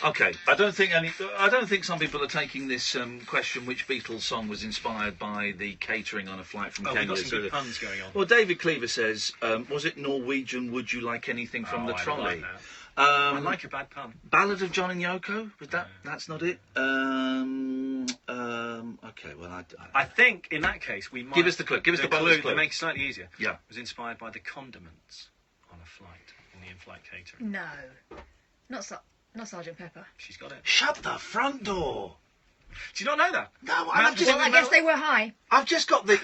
B: Okay, I don't think some people are taking this question: which Beatles song was inspired by the catering on a flight from
A: Oh,
B: Kenya?
A: we've got some good puns going on.
B: Well, David Cleaver says, "Was it Norwegian? Would you like anything from the
A: I
B: trolley?"
A: like that. I like a bad pun.
B: Ballad of John and Yoko. Was that? That's not it. Okay. Well,
A: I think in that case we might
B: Give us the clue. Give us the bonus clue.
A: to make it slightly easier.
B: Yeah.
A: It was inspired by the condiments on a flight in the in-flight catering.
F: No. Not Sergeant Pepper.
A: She's got it.
B: Shut the front door.
A: Do you not know that?
B: No,
A: Well,
F: I guess they were high.
B: I've just got the.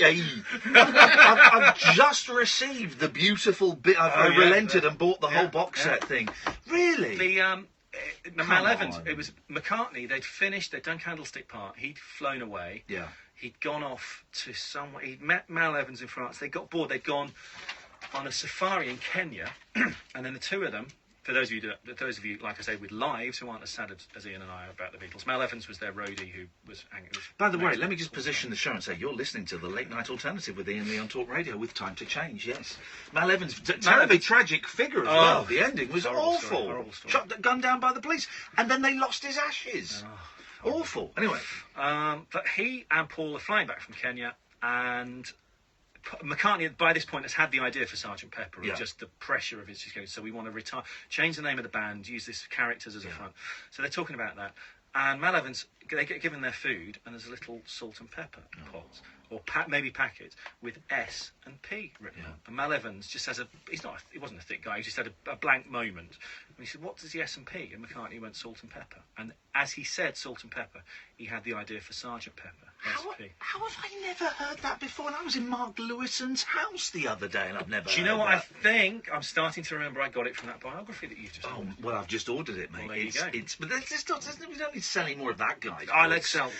B: I've just received the beautiful bit. I've relented and bought the whole box set thing. Really?
A: The Mal Evans.
B: on.
A: It was McCartney. They'd finished. They'd done Candlestick Park. He'd flown away.
B: Yeah.
A: He'd gone off to somewhere. He'd met Mal Evans in France. They got bored. They'd gone on a safari in Kenya, and then the two of them. For those of you, like I say, with lives who aren't as sad as Ian and I are about the Beatles, Mal Evans was their roadie who was angry.
B: By the way, let me just position the show and say you're listening to the Late Night Alternative with Ian Lee on Talk Radio with Time to Change. Yes, Mal Evans, terribly tragic figure as well. The ending was awful.
A: Horrible story.
B: Shot, gunned down by the police, and then they lost his ashes. Awful. Anyway,
A: but he and Paul are flying back from Kenya, and McCartney by this point has had the idea for Sergeant Pepper and just the pressure of his going, so we want to retire, change the name of the band, use this characters as a front. So they're talking about that, and Mal Evans, they get given their food and there's a little salt and pepper pots or maybe packets with S and P written on. And Mal Evans just has he wasn't a thick guy, he just had a blank moment, and he said, what does the S and P? And McCartney went salt and pepper, and as he said salt and pepper, he had the idea for Sergeant Pepper. recipe.
B: How have I never heard that before? And I was in Mark Lewison's house the other day, and I've never.
A: Do you know what I think? I'm starting to remember. I got it from that biography that you've just.
B: Oh well, I've just ordered it, mate.
A: Well, there you go.
B: But we don't need to sell any more of that guy.
A: Let's sell.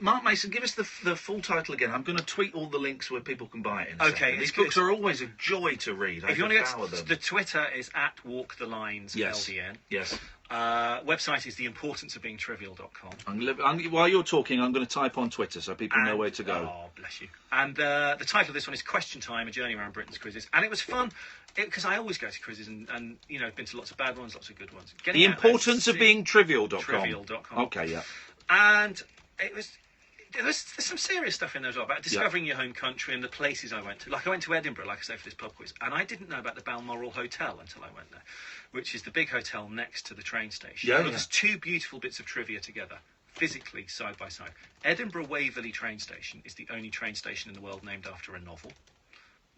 B: Mark Mason, give us the full title again. I'm going to tweet all the links where people can buy it. In a second. These books are always a joy to read.
A: If you want to get the Twitter is @WalkTheLines LDN.
B: Yes.
A: Website is theimportanceofbeingtrivial.com.
B: While you're talking, I'm going to type on Twitter so people know where to go.
A: Oh, bless you. And the title of this one is Question Time, A Journey Around Britain's Quizzes. And it was fun, because I always go to quizzes and you know, been to lots of bad ones, lots of good ones.
B: The importance of being trivial.com.
A: Trivial.com.
B: Okay, yeah.
A: And there's some serious stuff in there as well, about discovering your home country and the places I went to. Like, I went to Edinburgh, like I say, for this pub quiz, and I didn't know about the Balmoral Hotel until I went there, which is the big hotel next to the train station. There's two beautiful bits of trivia together, physically, side by side. Edinburgh Waverley train station is the only train station in the world named after a novel,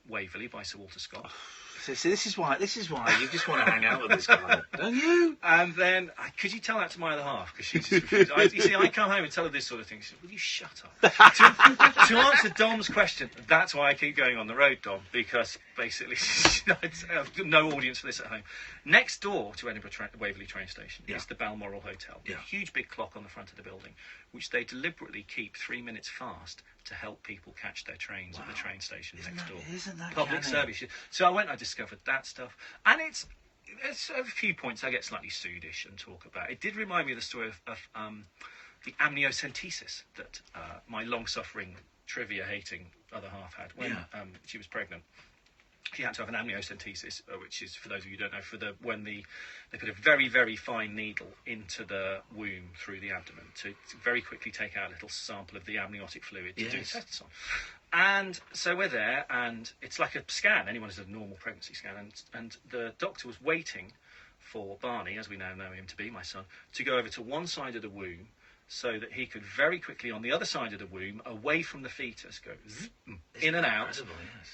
A: Waverley by Sir Walter Scott.
B: See, this is why you just want to hang out with this guy, don't you?
A: And then, could you tell that to my other half? Because she just refused. You see, I come home and tell her this sort of thing. She says, will you shut up? to answer Dom's question, that's why I keep going on the road, Dom, because basically no audience for this at home. Next door to Edinburgh Waverley train station is the Balmoral Hotel. A huge big clock on the front of the building, which they deliberately keep 3 minutes fast to help people catch their trains at the train station next door.
B: Isn't that
A: public service? So I went, I discovered that stuff, and it's a few points I get slightly Sudish and talk about. It did remind me of the story of the amniocentesis that my long-suffering, trivia-hating other half had when she was pregnant. She had to have an amniocentesis, which is, for those of you who don't know, when they put a very, very fine needle into the womb through the abdomen to very quickly take out a little sample of the amniotic fluid to do tests on. And so we're there, and it's like a scan. Anyone who's a normal pregnancy scan, and the doctor was waiting for Barney, as we now know him to be, my son, to go over to one side of the womb so that he could very quickly, on the other side of the womb, away from the fetus, go in and out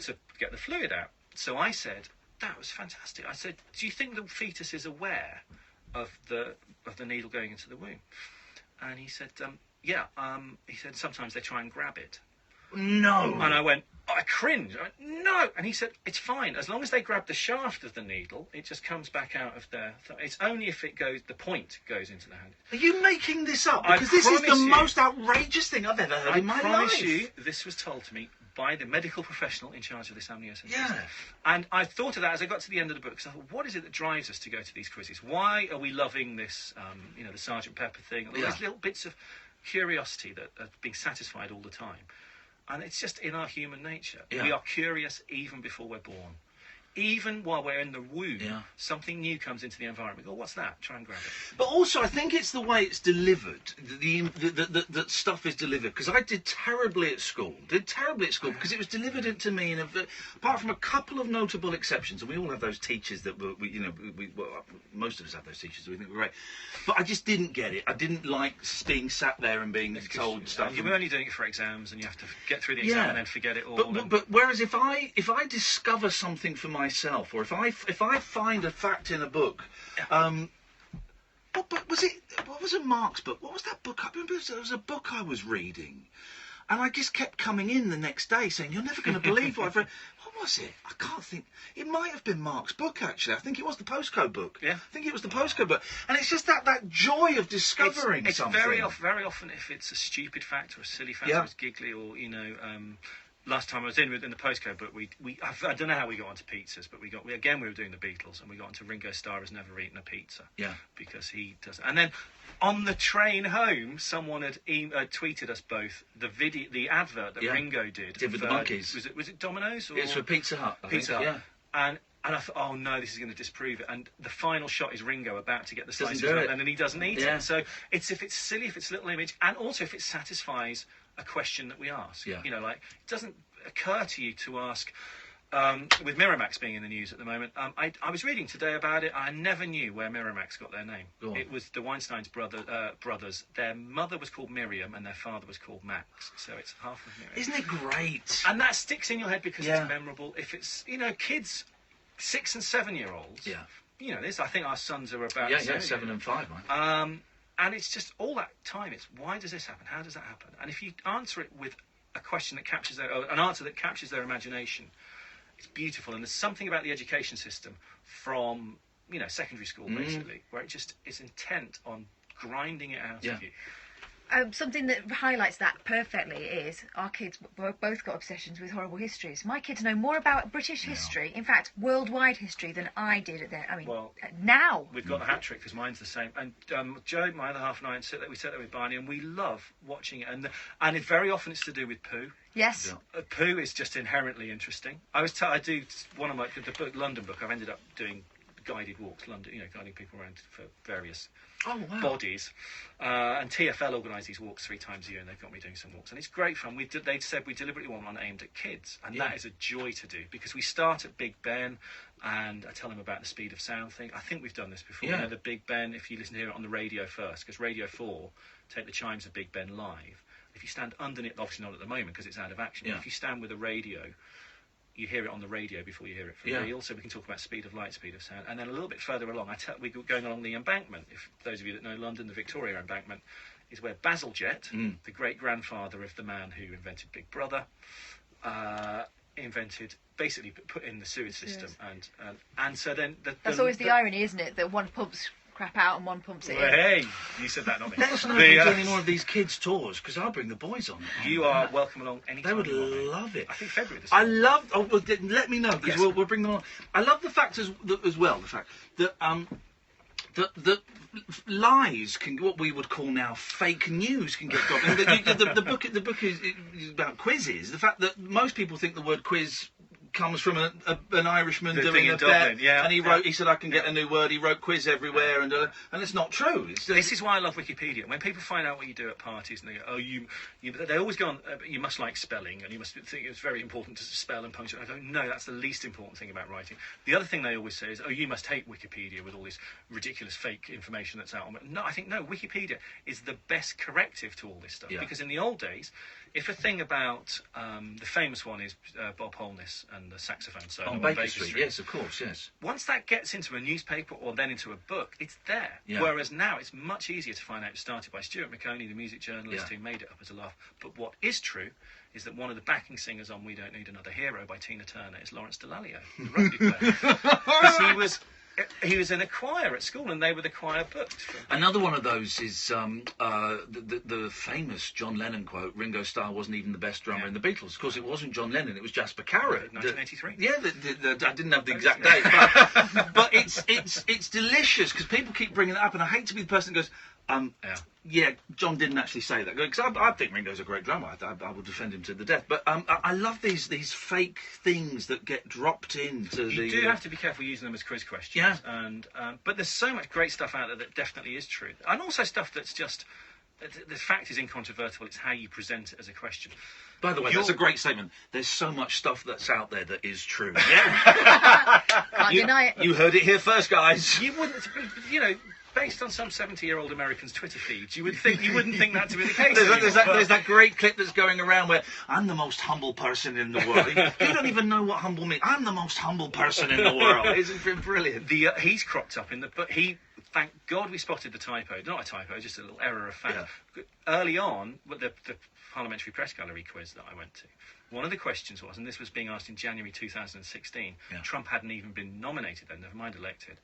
A: to get the fluid out. So I said, that was fantastic. I said, do you think the fetus is aware of the needle going into the womb? And he said, yeah. He said, sometimes they try and grab it.
B: No.
A: And I went, I cringed. I went, no. And he said, it's fine. As long as they grab the shaft of the needle, it just comes back out of their thumb. It's only if the point goes into the hand.
B: Are you making this up? Because this is the most outrageous thing I've ever heard in my life. I promise you,
A: this was told to me by the medical professional in charge of this amniocentesis.
B: Yeah.
A: And I thought of that as I got to the end of the book, because I thought, what is it that drives us to go to these quizzes? Why are we loving this, the Sergeant Pepper thing? All these little bits of curiosity that are being satisfied all the time. And it's just in our human nature. Yeah. We are curious even before we're born. Even while we're in the womb, something new comes into the environment. Oh, what's that? Try and grab it.
B: But also, I think it's the way it's delivered. That stuff is delivered. Because I did terribly at school. Because it was delivered to me apart from a couple of notable exceptions, and we all have those teachers that most of us have those teachers that we think were great. But I just didn't get it. I didn't like being sat there and being told stuff.
A: You were only doing it for exams, and you have to get through the exam and then forget it all.
B: But whereas if I discover something for myself, or if I find a fact in a book, what was a Mark's book? What was that book? I remember there was a book I was reading, and I just kept coming in the next day saying, "You're never going to believe what I've read." What was it? I can't think. It might have been Mark's book, actually. I think it was the postcode book.
A: Yeah.
B: I think it was the postcode book, and it's just that joy of discovering something.
A: It's very often if it's a stupid fact or a silly fact or it's giggly or last time I was in the postcode book, I don't know how we got onto pizzas, but we were doing the Beatles, and we got onto Ringo Starr has never eaten a pizza. Yeah. Because he doesn't. And then on the train home, someone had tweeted us both the advert that Ringo did
B: with the monkeys.
A: Was it Domino's? Or
B: it's for Pizza Hut.
A: Pizza Hut. Yeah. And I thought, oh no, this is going to disprove it. And the final shot is Ringo about to get the slices up, and then he doesn't eat it. So it's if it's silly, if it's a little image, and also if it satisfies a question that we ask. Yeah. Like, it doesn't occur to you to ask, with Miramax being in the news at the moment, I was reading today about it. I never knew where Miramax got their name. It was the Weinstein's brothers. Their mother was called Miriam and their father was called Max. So it's half of Miriam.
B: Isn't it great?
A: And that sticks in your head because it's memorable. If it's, kids, 6 and 7 year olds. Yeah. I think our sons are about
B: 7 and 5, right?
A: And it's just all that time. It's why does this happen? How does that happen? And if you answer it with a question that captures an answer that captures their imagination, it's beautiful. And there's something about the education system from secondary school basically, where it just is intent on grinding it out of you.
C: Something that highlights that perfectly is our kids both got obsessions with horrible histories. My kids know more about British history, in fact, worldwide history, than I did at their. Now
A: we've got the hat trick because mine's the same. And Joe, my other half, and I we sit there with Barney, and we love watching it. And very often it's to do with poo.
C: Yes.
A: Poo is just inherently interesting. I do one of the book, London book. I've ended up doing guided walks, London, guiding people around for various bodies. And TfL organise these walks 3 times a year, and they've got me doing some walks, and it's great fun. They said we deliberately want one aimed at kids, and that is a joy to do, because we start at Big Ben, and I tell them about the speed of sound thing. I think we've done this before.
B: Yeah.
A: The Big Ben, if you listen to hear it on the radio first, because Radio 4 take the chimes of Big Ben live. If you stand underneath, obviously not at the moment because it's out of action, but if you stand with a radio, you hear it on the radio before you hear it for real. So we can talk about speed of light, speed of sound. And then a little bit further along, we're going along the embankment. If those of you that know London, the Victoria Embankment is where Bazalgette, the great-grandfather of the man who invented Big Brother, basically put in the sewage system. And so then...
C: That's always the irony, isn't it? That one pumps crap out and one pumps it in.
A: Hey, you said that, not me.
B: Let us know if you do any more of these kids' tours, because I'll bring the boys on.
A: You are welcome along anytime.
B: They would love it.
A: I think February this
B: I
A: year.
B: love... Oh, well, let me know, because we'll bring them on. I love the fact as well, the fact that... that lies can, what we would call now fake news, can get got. The book is about quizzes. The fact that most people think the word quiz comes from an Irishman doing a bet, and he said I can get a new word. He wrote quiz everywhere, and it's not true.
A: This is why I love Wikipedia. When people find out what you do at parties, and they go, they always go on, you must like spelling, and you must think it's very important to spell and punctuate. I go, no, that's the least important thing about writing. The other thing they always say is, you must hate Wikipedia with all this ridiculous fake information that's out on it. No, I think Wikipedia is the best corrective to all this stuff, because in the old days, if a thing about the famous one is Bob Holness and the saxophone solo
B: on Baker Street, yes, of course, yes.
A: Once that gets into a newspaper or then into a book, it's there. Yeah. Whereas now it's much easier to find out it started by Stuart McConey, the music journalist who made it up as a laugh. But what is true is that one of the backing singers on We Don't Need Another Hero by Tina Turner is Lawrence Dallaglio, the rugby player. Because he was in a choir at school, and they were the choir booked.
B: Another one of those is the famous John Lennon quote: "Ringo Starr wasn't even the best drummer in the Beatles." Of course, it wasn't John Lennon; it was Jasper Carrot.
A: 1983.
B: I didn't have the exact date, but it's delicious because people keep bringing it up, and I hate to be the person that goes, John didn't actually say that, because I think Ringo's a great drummer. I will defend him to the death. But I love these fake things that get dropped into
A: You do have to be careful using them as quiz questions.
B: Yeah.
A: And but there's so much great stuff out there that definitely is true, and also stuff that's just the fact is incontrovertible. It's how you present it as a question.
B: By the way, that's a great statement. There's so much stuff that's out there that is true. Yeah.
C: Can't deny it.
B: You heard it here first, guys.
A: You wouldn't, based on some 70-year-old American's Twitter feeds, you wouldn't think that to be the case.
B: There's that great clip that's going around where I'm the most humble person in the world. You don't even know what humble means. I'm the most humble person in the world. Isn't it brilliant?
A: He's cropped up in the book. Thank God we spotted the typo. Not a typo, just a little error of fact. Yeah. Early on, with the Parliamentary Press Gallery quiz that I went to, one of the questions was, and this was being asked in January 2016, Trump hadn't even been nominated then, never mind elected,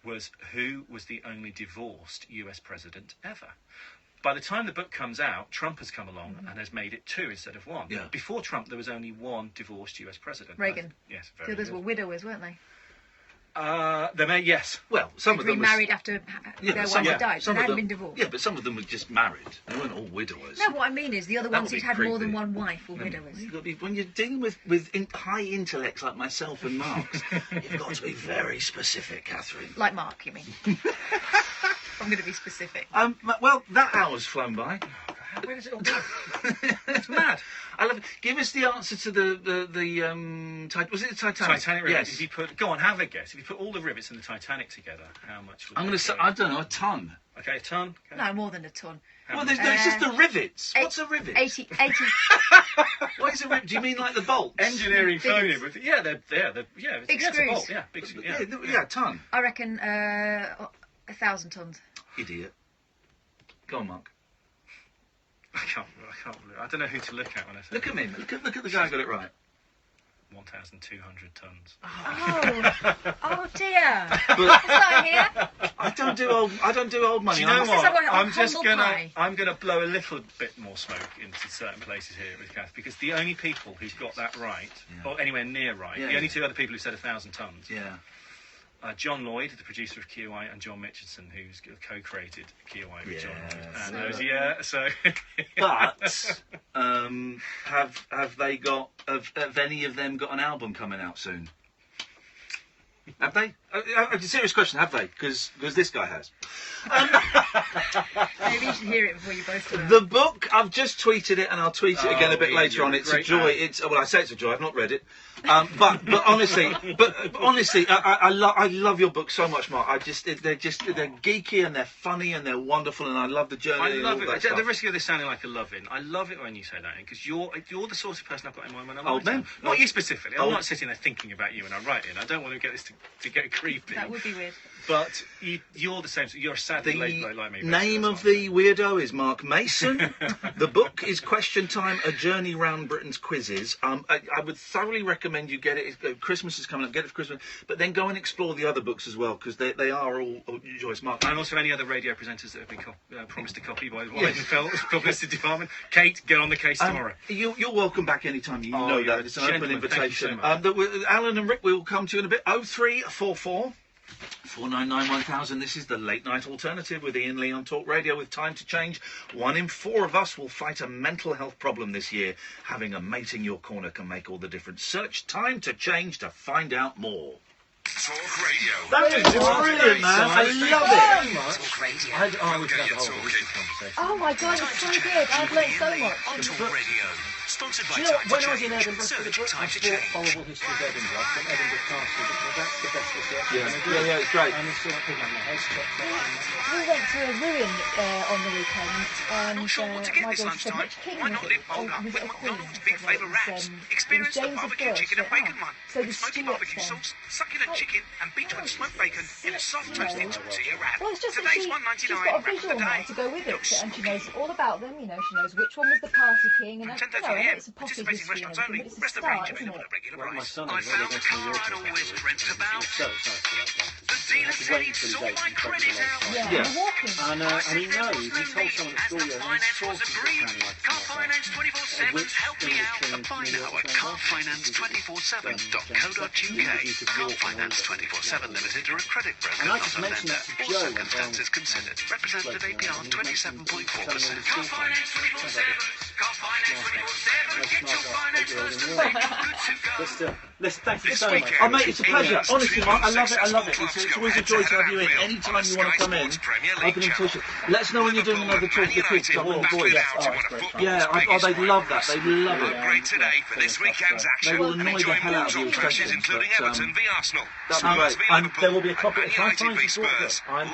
A: was who was the only divorced US president ever. By the time the book comes out, Trump has come along and has made it 2 instead of 1. Yeah. Before Trump, there was only 1 divorced US president.
C: Reagan.
A: Yes,
C: the others were widowers, weren't they?
A: Yes.
B: Well, some of them
C: remarried after their wives had died. They hadn't been divorced.
B: Yeah, but some of them were just married. They weren't all widowers.
C: No, what I mean is the other ones who'd had more than one wife were widowers.
B: When you're dealing with high intellects like myself and Mark's, you've got to be very specific, Catherine.
C: Like Mark, you mean? I'm going to be specific.
B: Well, that hour's flown by.
A: Where does it all go? It's mad.
B: I love it. Give us the answer to was it the Titanic?
A: Titanic rivets.
B: Yes.
A: Go on, have a guess. If you put all the rivets in the Titanic together, how much would
B: I'm going to say, I don't know, a ton.
A: Okay, a ton? Okay.
C: No, more than a ton.
B: Well, it's just the rivets. What's a rivet?
C: 80.
B: What is a rivet? Do you mean like the bolts?
A: Engineering phony. Big
C: screws.
A: A bolt. Yeah, big screws.
B: Yeah, a ton.
C: I reckon 1,000 tons.
B: Idiot. Go on, Mark.
A: I can't. I don't know who to look at when I say.
B: Look at me. Look at the guy who got it right.
A: 1,200 tons.
C: Oh dear. What's that here?
B: I don't do old money.
A: Do you know
C: what?
A: I'm gonna blow a little bit more smoke into certain places here with Kath, because the only people who's got that right, or anywhere near right, the only two other people who said 1,000 tons.
B: Yeah.
A: John Lloyd, the producer of QI, and John Mitchelson, who's co-created QI with John Lloyd.
B: But have any of them got an album coming out soon? Have they? A serious question. Have they? Because this guy has.
C: Maybe you should hear it before you both do it.
B: The book, I've just tweeted it, and I'll tweet it again a bit later on. It's a joy. I say it's a joy. I've not read it. But honestly, I love your book so much, Mark. They're geeky and they're funny and they're wonderful, and I love the journey.
A: I love
B: and
A: it.
B: all that
A: At the risk of this sounding like a love-in, I love it when you say that, because you're the sort of person I've got in mind when I write.
B: Old man?
A: Not you specifically. I'm not sitting there thinking about you when I write it. I don't want to get this to get creepy.
C: That would be weird.
A: But you're the same. You're a sad lady like me.
B: Name of the weirdo is Mark Mason. The book is Question Time: A Journey Round Britain's Quizzes. I would thoroughly recommend you get it. Christmas is coming up. Get it for Christmas, but then go and explore the other books as well, because they are all joyous. Mark,
A: and also any other radio presenters that have been promised a copy by the Weidenfeld Publicity Department. Kate, get on the case tomorrow.
B: You're welcome back anytime. You know that it's an open invitation. Alan and Rick, we will come to you in a bit. 0344 499 1000. This is the late night alternative with Iain Lee on Talk Radio with Time to Change. 1 in 4 of us will fight a mental health problem this year. Having a mate in your corner can make all the difference. Search Time to Change to find out more.
G: Talk Radio.
B: That was brilliant, man. I love it.
G: Talk Radio.
I: I would have a whole conversation.
F: Oh my god, it's so good. I've learned so much.
G: Talk Radio. Sponsored by
I: Do you know,
G: Time
I: when
G: to
I: I was in
G: Change.
I: Edinburgh for the
G: Search
I: book, I
G: Time to
I: taught
G: Change.
I: Horrible History of Edinburgh from Edinburgh Castle, because that's the best research.
B: Yeah, it's great.
I: And there's still a pig on my head.
F: We went to a ruin on the weekend, and
G: Not sure what to get
F: my
G: this
F: daughter said,
G: lunchtime?
F: which king
G: Why
F: was
G: not
F: it?
G: live bold up
F: Was
G: with
F: it a queen?
G: McDonald's
F: I
G: Big
F: said,
G: Flavour
F: well,
G: Wraps? Experience the
F: James
G: barbecue
F: I
G: chicken and
F: said,
G: bacon one.
F: So the
G: With smoky
F: Stuarts
G: barbecue
F: then.
G: sauce, succulent chicken, and beetroot smoked bacon in a soft toasted tortilla wrap.
F: Well, it's just that
G: Today's
F: she's
G: $1.99
F: got a
G: wrap of
F: visual
G: the
F: now
G: day.
F: to go with it,
G: Looks
F: and she knows all about them. You know, she knows which one was the party king, and
G: From 10:30
F: you know,
G: a.m.
F: it's a potted
G: Participating
F: history and
G: restaurants
F: everything,
G: only.
F: but it's a
G: Rest of
F: start,
G: range
F: isn't
G: available
F: it?
G: at regular
I: Well, my
G: price.
I: son
G: I
I: is
G: found a
I: really
G: car
I: going to
G: I'd
I: York
G: always
I: with
G: dreamt about.
I: so excited about that.
G: The dealer said he'd sort my credit out.
F: Yeah,
B: Yeah.
F: and walking.
I: And he knows, he told someone at school, and he's
G: Finance was
I: talking to
G: agreed.
I: Danny like
G: Car Finance 24/7's helped me out. Apply now at carfinance247.co.uk. Car Finance 24/7 Limited are a credit broker,
I: And I
G: not
I: just
G: a
I: mentioned
G: lender.
I: that to
G: All
I: Joe
G: circumstances considered. Representative APR 27.4%. Car Finance 24/7. Car Finance 24/7. Get your finance first and then you're good to go.
I: But still, listen, thank you
G: This
I: so much.
G: weekend,
B: Oh, mate, it's a pleasure.
G: England's
B: Honestly, Mark, I love it. I love it.
G: clubs
B: It's
G: go
B: always a joy to have you in.
G: head-to-head at
B: Anytime you
G: Anfield
B: want to come
G: on
B: in,
G: the Sky Sports Premier League
B: open invitation.
G: channel.
B: Let us know when you're doing another talk to the kids. Come on, boys. Yeah, they'd love that. They'd love it.
G: Upgrade today for this weekend's action.
B: They will annoy the
G: Enjoy
B: hell out of
G: more
B: you,
G: top matches,
B: especially,
G: including
B: but,
G: Everton v Arsenal,
B: that'd be
G: Spurs
B: great.
G: v
I: And
G: Liverpool,
I: there will be a copy
G: and
I: of
G: Man United v
I: Sometimes
G: Spurs.
I: Live
G: Only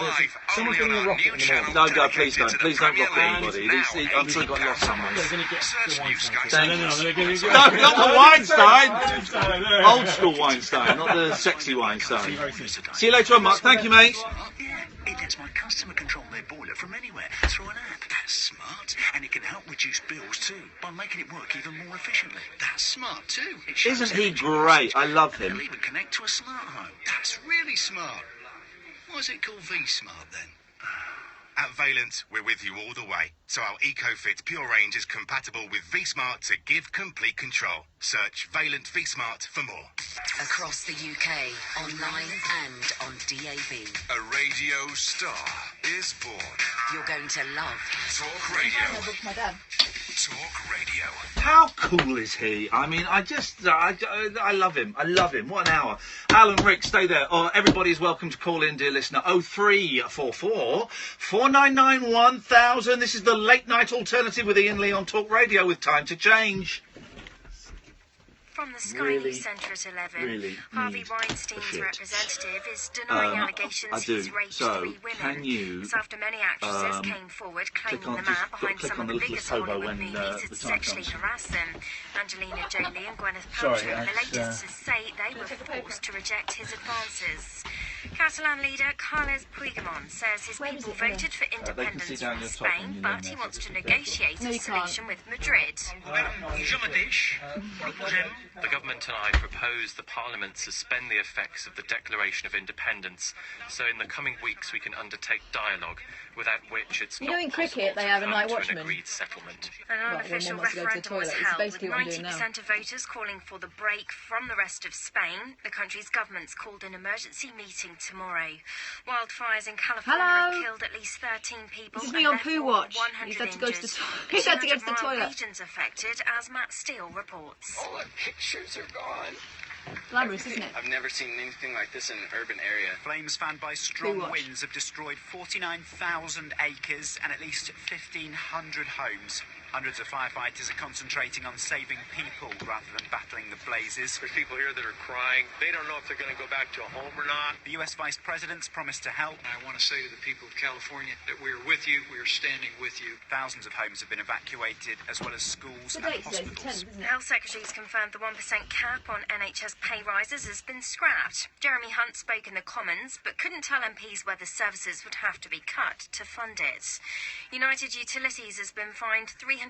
I: someone's
G: on
I: giving me a
G: our
I: rocket
G: new
I: in the
G: channel.
I: morning.
B: No, God, please don't.
G: dedicated to
B: Please
G: the
B: don't block
G: Premier
B: anybody.
G: League.
B: I'm sure he got lost somewhere.
I: They're going to get
G: Search
I: the
G: new Sky
B: Thank
I: No,
G: Sports.
I: they're going to
B: No, not the Weinstein.
I: Weinstein.
B: Old school Weinstein, not the sexy Weinstein. See you later on, Mark. Thank you, mate.
K: Yeah, it lets my customer control their boiler from anywhere through an app. That's smart. And it can help reduce bills too by making it work even more efficiently. That's smart too. It shows
B: Isn't he
K: energy
B: great? I love
K: It'll
B: him.
K: even connect to a smart home. That's really smart. Why is it called V-Smart then?
L: At Valent, we're with you all the way. So our EcoFit Pure range is compatible with V-Smart to give complete control. Search Valent V-Smart for more.
J: Across the UK, online and on DAB.
G: A radio star is born.
J: You're going to love
G: Talk
F: I
G: Radio.
F: booked my dad.
G: Talk Radio.
B: How cool is he? I mean, I love him. I love him. What an hour. Alan, Rick, stay there. Everybody's welcome to call in, dear listener. 0344 499 1000. This is the late night alternative with Iain Lee on Talk Radio with Time to Change.
M: From the Sky
B: Really,
M: News Centre at 11,
B: really
M: Harvey
B: need
M: Weinstein's
B: a shit.
M: representative is denying
B: I
M: allegations
B: do.
M: he's raped
B: So,
M: 3 women.
B: can you,
M: It's after many actresses came forward claiming the man behind
B: click
M: some
B: on
M: of
B: the
M: the
B: little
M: biggest
B: hobo
M: Hollywood
B: when
M: movies had
B: the time
M: sexually
B: comes.
M: harassed them. Angelina Jolie and Gwyneth
I: Sorry,
M: Paltrow, the
I: it's,
M: latest to say they were forced to reject his advances. Catalan leader Carles Puigdemont says his people voted for independence from Spain, but he wants to negotiate a solution with Madrid.
N: The government and I propose the Parliament suspend the effects of the Declaration of Independence, so in the coming weeks we can undertake dialogue, without which it's not
F: in
N: possible
F: cricket, they
N: to
F: have a
N: come
F: night
N: to
F: watchman.
N: an agreed settlement.
M: An unofficial referendum was held, with 90% of voters calling for the break from the rest of Spain. The country's government's called an emergency meeting tomorrow. Wildfires in California have killed at least 13 people.
F: This is me on Poo Watch.
M: 100
F: He's had to go to the
M: injured.
F: He's had to go to the
M: 200
F: toilet.
M: regions affected, as Matt Steele reports.
O: All the pictures are gone.
F: Glamorous, isn't it?
O: I've never seen anything like this in an urban area.
K: Flames fanned by strong winds have destroyed 49,000 acres and at least 1,500 homes. Hundreds of firefighters are concentrating on saving people rather than battling the blazes.
P: There's people here that are crying. They don't know if they're going to go back to a home or not.
K: The US Vice President's promised to help.
Q: I want to say to the people of California that we are with you, we are standing with you.
K: Thousands of homes have been evacuated, as well as schools and hospitals.
M: The Health Secretary's confirmed the 1% cap on NHS pay rises has been scrapped. Jeremy Hunt spoke in the Commons, but couldn't tell MPs whether services would have to be cut to fund it. United Utilities has been fined £300,000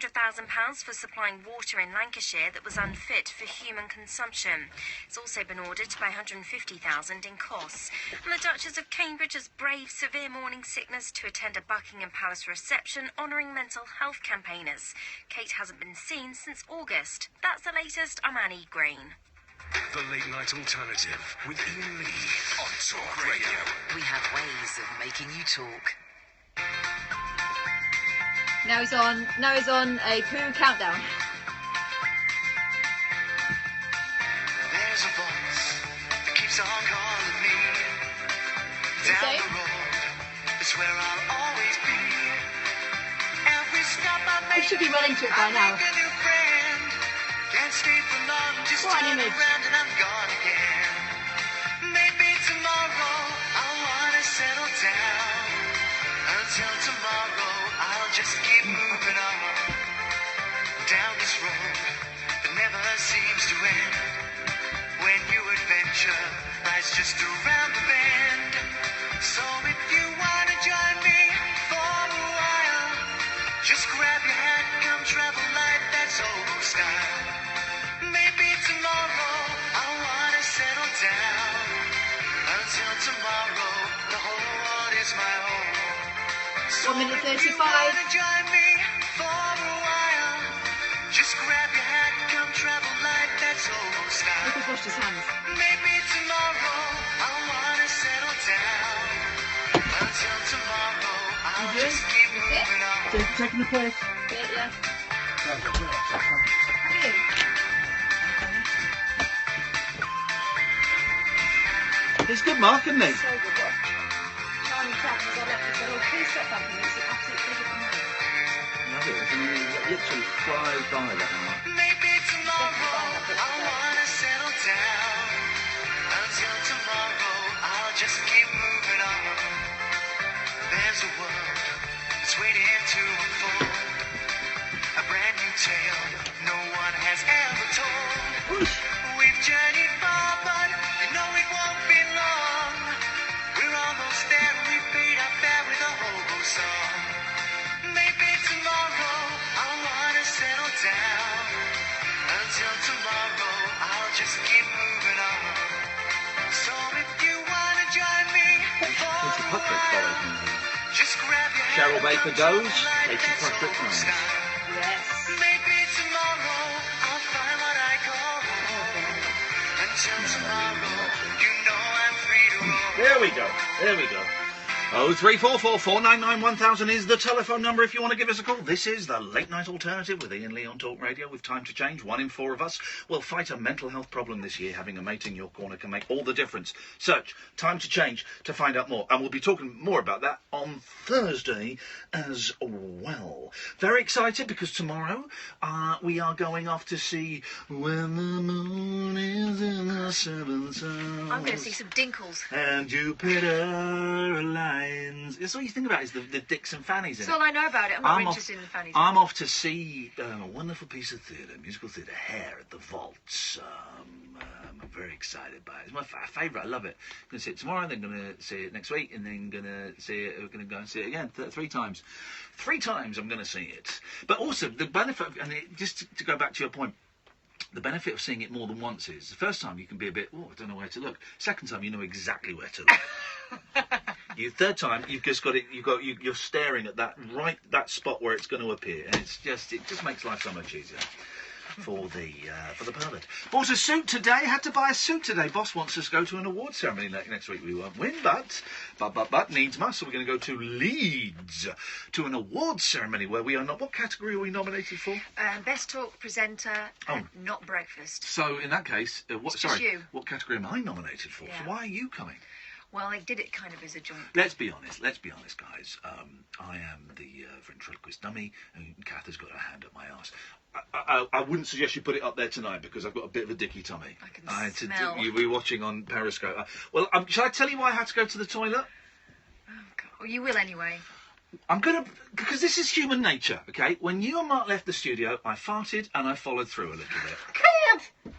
M: for supplying water in Lancashire that was unfit for human consumption. It's also been ordered to pay £150,000 in costs. And the Duchess of Cambridge has braved severe morning sickness to attend a Buckingham Palace reception honouring mental health campaigners. Kate hasn't been seen since August. That's the latest. I'm Annie Green.
G: The Late Night Alternative with Iain Lee on Talk Radio.
J: We have ways of making you talk.
F: Now he's on a poo countdown.
K: There's a voice that keeps on calling me. Down the road, it's where I'll always be. Every stop I make,
F: We should be running to it by now.
K: a new friend. Can't stay for long, just
F: What an
K: turn
F: image.
K: around and I'm gone again. Maybe tomorrow I'll wanna settle down. Until tomorrow I'll just keep moving on. Down this road that never seems to end. When new adventure lies just around the bend. So if you wanna join me for a while, just grab your hat, come travel light, that's old style. Maybe tomorrow I'll wanna settle down. Until tomorrow, the whole world is my home.
F: 1 minute 35.
K: Join me for a while. Just grab your hat, come travel light, that's old style.
F: Look who's washed his hands.
K: Maybe tomorrow I'll wanna settle down. Until tomorrow I'll just keep moving on.
B: Taking the piss.
F: Yeah.
B: It's good, Mark, isn't he?
F: So good. Charlie Chaplin was on left and said, oh, please stop that. It's an absolute pleasure for me.
B: Love it. I mean, it literally flies by that hour.
K: Maybe tomorrow I'll wanna settle down. Until tomorrow I'll just keep moving on. There's a world that's waiting to unfold. A brand new tale no one has ever told. We've journeyed far, but you know it won't be long. We're almost there, we paid our fare with a hobo song. Maybe tomorrow I'll wanna settle down. Until tomorrow I'll just keep moving on. So if you wanna join me for a while, just grab your hand.
B: Cheryl Baker goes. Katie Patrick comes.
F: Yes.
K: Maybe tomorrow I'll find what I call home. Until tomorrow, you know I'm free to roam.
B: There we go. There we go. 0344 499 1000 is the telephone number if you want to give us a call. This is the Late Night Alternative with Iain Lee on Talk Radio. With time to change, 1 in 4 of us will fight a mental health problem this year. Having a mate in your corner can make all the difference. Search Time to Change to find out more. And we'll be talking more about that on Thursday as well. Very excited because tomorrow we are going off to see When the Moon is in the Seventh House.
C: I'm going to see some dinkles.
B: And Jupiter aligns. lines. That's all you think about is the dicks and fannies in
C: That's all I know about it. I'm not interested in the fannies.
B: I'm off to see a wonderful piece of theatre, musical theatre, Hair at the Vaults. I'm very excited by it. It's my favourite. I love it. I'm going to see it tomorrow, then going to see it next week, and then we're going to go and see it again 3 times. 3 times I'm going to see it. But also, the benefit, just to go back to your point, the benefit of seeing it more than once is, the first time you can be a bit, I don't know where to look. Second time, you know exactly where to look. Third time, you've just got it. You're staring at that spot where it's going to appear, and it just makes life so much easier for the pervert. Bought a suit today. Had to buy a suit today. Boss wants us to go to an award ceremony next week. We won't win, but needs must. So we're going to go to Leeds to an award ceremony where we are not. What category are we nominated for?
C: Best talk presenter. Not breakfast.
B: So in that case, what category am I nominated for?
C: Yeah.
B: So why are you coming?
C: Well, I did it kind of as a joint.
B: Let's be honest, guys. I am the ventriloquist dummy, and Kath has got her hand up my arse. I wouldn't suggest you put it up there tonight because I've got a bit of a dicky tummy.
C: I can smell.
B: You'll be watching on Periscope. Shall I tell you why I had to go to the toilet?
C: Oh, God. Well, you will anyway.
B: Because this is human nature, okay? When you and Mark left the studio, I farted and I followed through a little bit.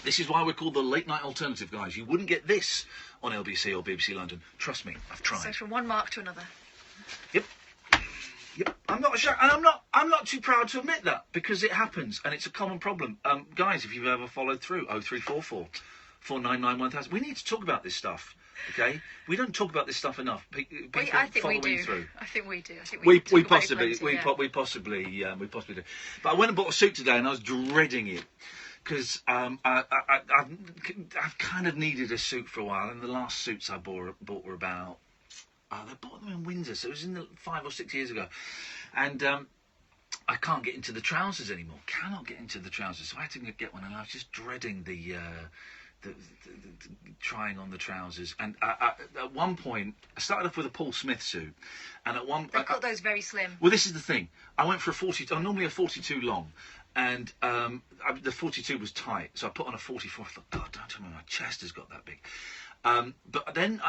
B: This is why we're called the Late Night Alternative, guys. You wouldn't get this on LBC or BBC London. Trust me, I've tried.
C: So from one Mark to another.
B: Yep. I'm not ashamed, and I'm not too proud to admit that because it happens and it's a common problem. Guys, if you've ever followed through, 0344 499 1000. We need to talk about this stuff. Okay, we don't talk about this stuff enough.
C: I think we do.
B: Through.
C: I think we do.
B: We possibly do. But I went and bought a suit today, and I was dreading it because I've kind of needed a suit for a while, and the last suits I bought were about. They bought them in Windsor, so it was 5 or 6 years ago, and I can't get into the trousers anymore. Cannot get into the trousers, so I had to get one, and I was just dreading the trying on the trousers. And at one point, I started off with a Paul Smith suit, and at one
C: they've got those very slim.
B: Well, this is the thing. I went for a 42. I'm normally a 42 long, and the 42 was tight, so I put on a 44. I thought, God, don't tell me my chest has got that big. But then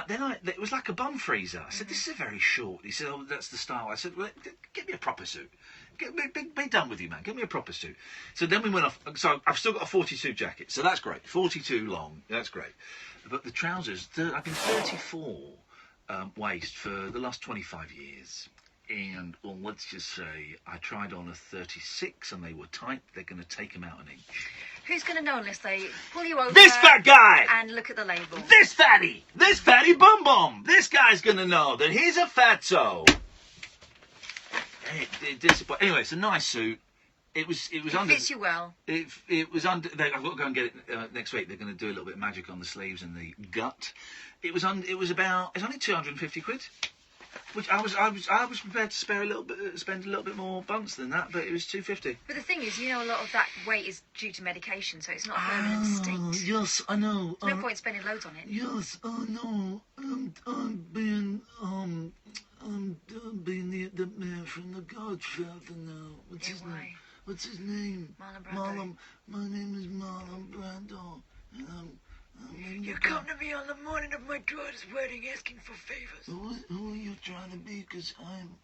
B: it was like a bum freezer. I said, this is very short. He said, oh, that's the style. I said, well, get me a proper suit. Be done with you, man. Get me a proper suit. So then we went off. So I've still got a 42 jacket. So that's great. 42 long. That's great. But the trousers, I've been 34 waist for the last 25 years. And, well, let's just say I tried on a 36 and they were tight. They're going to take them out an inch.
C: Who's going to know unless they pull you over?
B: This fat guy!
C: And look at the label.
B: This fatty bum bum! This guy's going to know that he's a fatso. Anyway, it's a nice suit. It fits
C: you well.
B: It was under. I've got to go and get it next week. They're going to do a little bit of magic on the sleeves and the gut. It's only 250 quid. Which I was prepared to spend a little bit more bunts than that, but it was 250.
C: But the thing is, a lot of that weight is due to medication, so it's not a permanent state.
B: Yes, I know.
C: There's no point spending loads on it.
B: Yes, I know. I'm being the man from the Godfather now. What's his name?
C: Marlon Brando.
B: My name is Marlon Brando, and
Q: You come to me on the morning of my daughter's wedding asking for favors.
B: Who are you trying to be? Because I am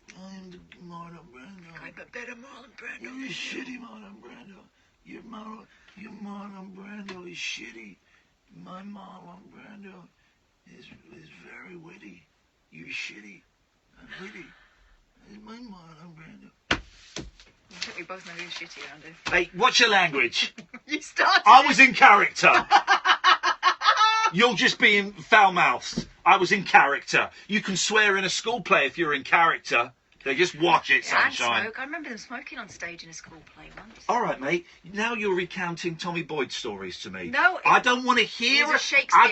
B: the Marlon Brando.
Q: I'm a better Marlon Brando.
B: You're shitty Marlon Brando. Your Marlon Brando is shitty. My Marlon Brando is very witty. You're shitty. I'm witty. It's my Marlon Brando.
C: I think we both know who's shitty, Andy.
B: Hey, watch your language.
C: You started.
B: I was in character. You're just being foul-mouthed. I was in character. You can swear in a school play if you're in character. They just watch it, sunshine.
C: And smoke. I remember them smoking on stage in a school play once.
B: All right, mate. Now you're recounting Tommy Boyd stories to me.
C: No,
B: I don't want to hear
C: it. I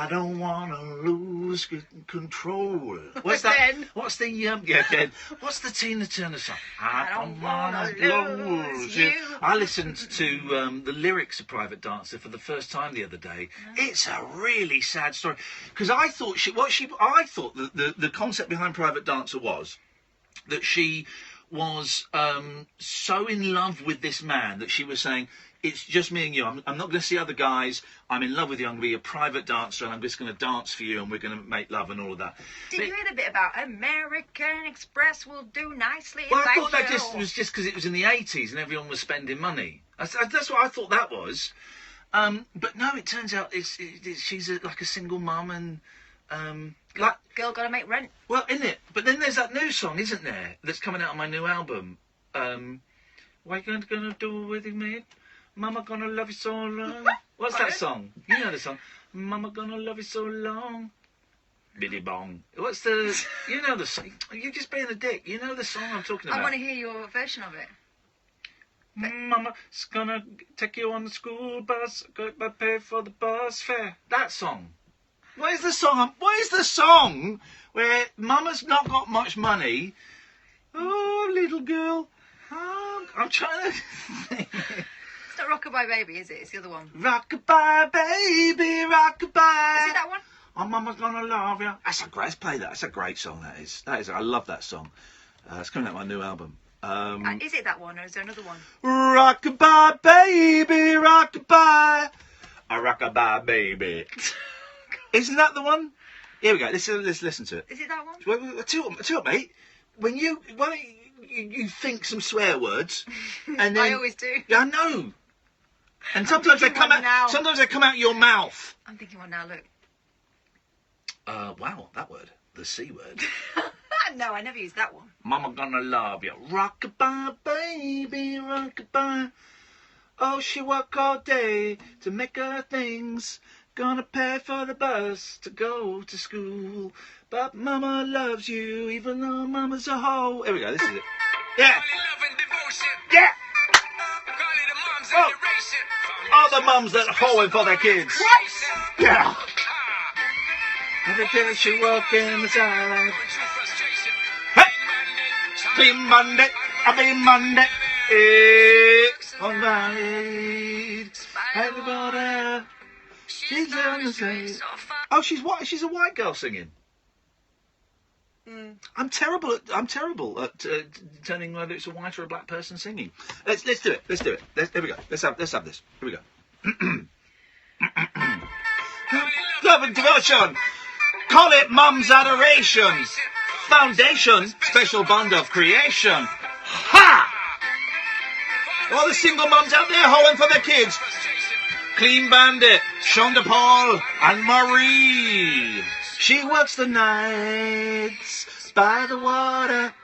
B: don't want to lose control. What's that? What's the What's the Tina Turner song? I don't want to lose you. I listened to the lyrics of Private Dancer for the first time the other day. It's a really sad story because I thought the concept behind Private Dancer was that she was so in love with this man that she was saying, It's just me and you. I'm not going to see other guys. I'm in love with you. I'm going to be a private dancer, and I'm just going to dance for you, and we're going to make love and all of that.
C: Did you hear the bit about American Express will do nicely?
B: Well, I thought that was just because it was in the 80s and everyone was spending money. That's what I thought that was. But no, it turns out she's like a single mum and...
C: Girl gotta make rent.
B: Well, isn't it? But then there's that new song, isn't there? That's coming out on my new album. What you gonna do with me? Mama gonna love you so long. What's that song? You know the song. Mama gonna love you so long. Biddy bong. What's the... You know the song. You're just being a dick. You know the song I'm talking about.
C: I want to hear your version of it.
B: Mama's gonna take you on the school bus. Gotta pay for the bus fare. That song. What is the song? What is the song where Mama's not got much money? Oh, little girl. I'm trying to think.
C: It's not Rockabye Baby, is it? It's the other one.
B: Rockabye Baby, Rockabye.
C: Is it that one?
B: Oh, Mama's gonna love you. That's a great. Let's play that. That's a great song. That is. I love that song. It's coming out my new album.
C: Is it that one, or is there another one?
B: Rockabye Baby, Rockabye. A Rockabye Baby. Isn't that the one? Here we go. Let's listen to it.
C: Is it that one?
B: Well, tell you what, mate. Why don't you think some swear words, and then
C: I always do.
B: Yeah, I know. And sometimes they come out.
C: Now.
B: Sometimes they come out your mouth.
C: I'm thinking one now. Look.
B: Wow, that word, the C word.
C: No, I never used that one.
B: Mama gonna love you. Rockabye, baby, rockabye. Oh, she work all day to make her things. Gonna pay for the bus to go to school. But Mama loves you, even though Mama's a hoe. Here we go, this is it. Yeah. Yeah. Oh. All the mums that are hoeing for their kids.
C: What?
B: Yeah. Every day she walk in the side. Be Monday, I'll be Monday. On my everybody, she's on the stage. Oh, she's what? She's a white girl singing. I'm terrible at turning whether it's a white or a black person singing. Let's do it. Here we go. Let's have this. Here we go. Love and devotion. Call it Mum's adoration. Foundation, special bond of creation. Ha! All the single mums out there hoeing for their kids. Clean Bandit, Shonda Paul, and Marie. She works the nights by the water.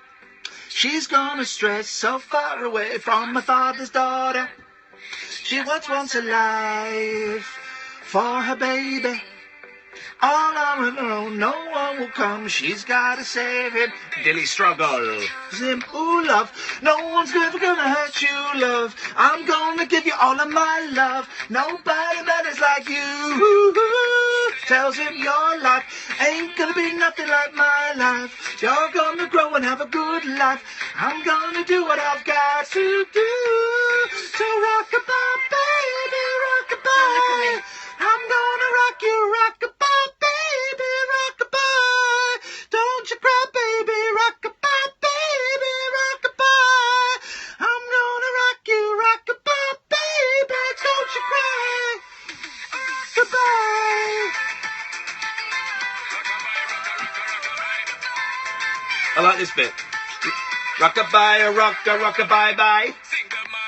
B: She's gonna stress so far away from my father's daughter. She wants once a life for her baby. All on her own, no one will come, she's gotta save him. Dilly struggles him, ooh love, no one's ever gonna hurt you, love. I'm gonna give you all of my love, nobody matters like you. Tells him your life ain't gonna be nothing like my life. You're gonna grow and have a good life. I'm gonna do what I've got to do. So rockabye, baby, rockabye. I'm gonna rock you, rockabye, baby, rockabye. Don't you cry, baby, rockabye, baby, rockabye. I'm gonna rock you, rockabye, baby. Don't you cry. Goodbye. I like this bit. Rockabye, rockabye, bye.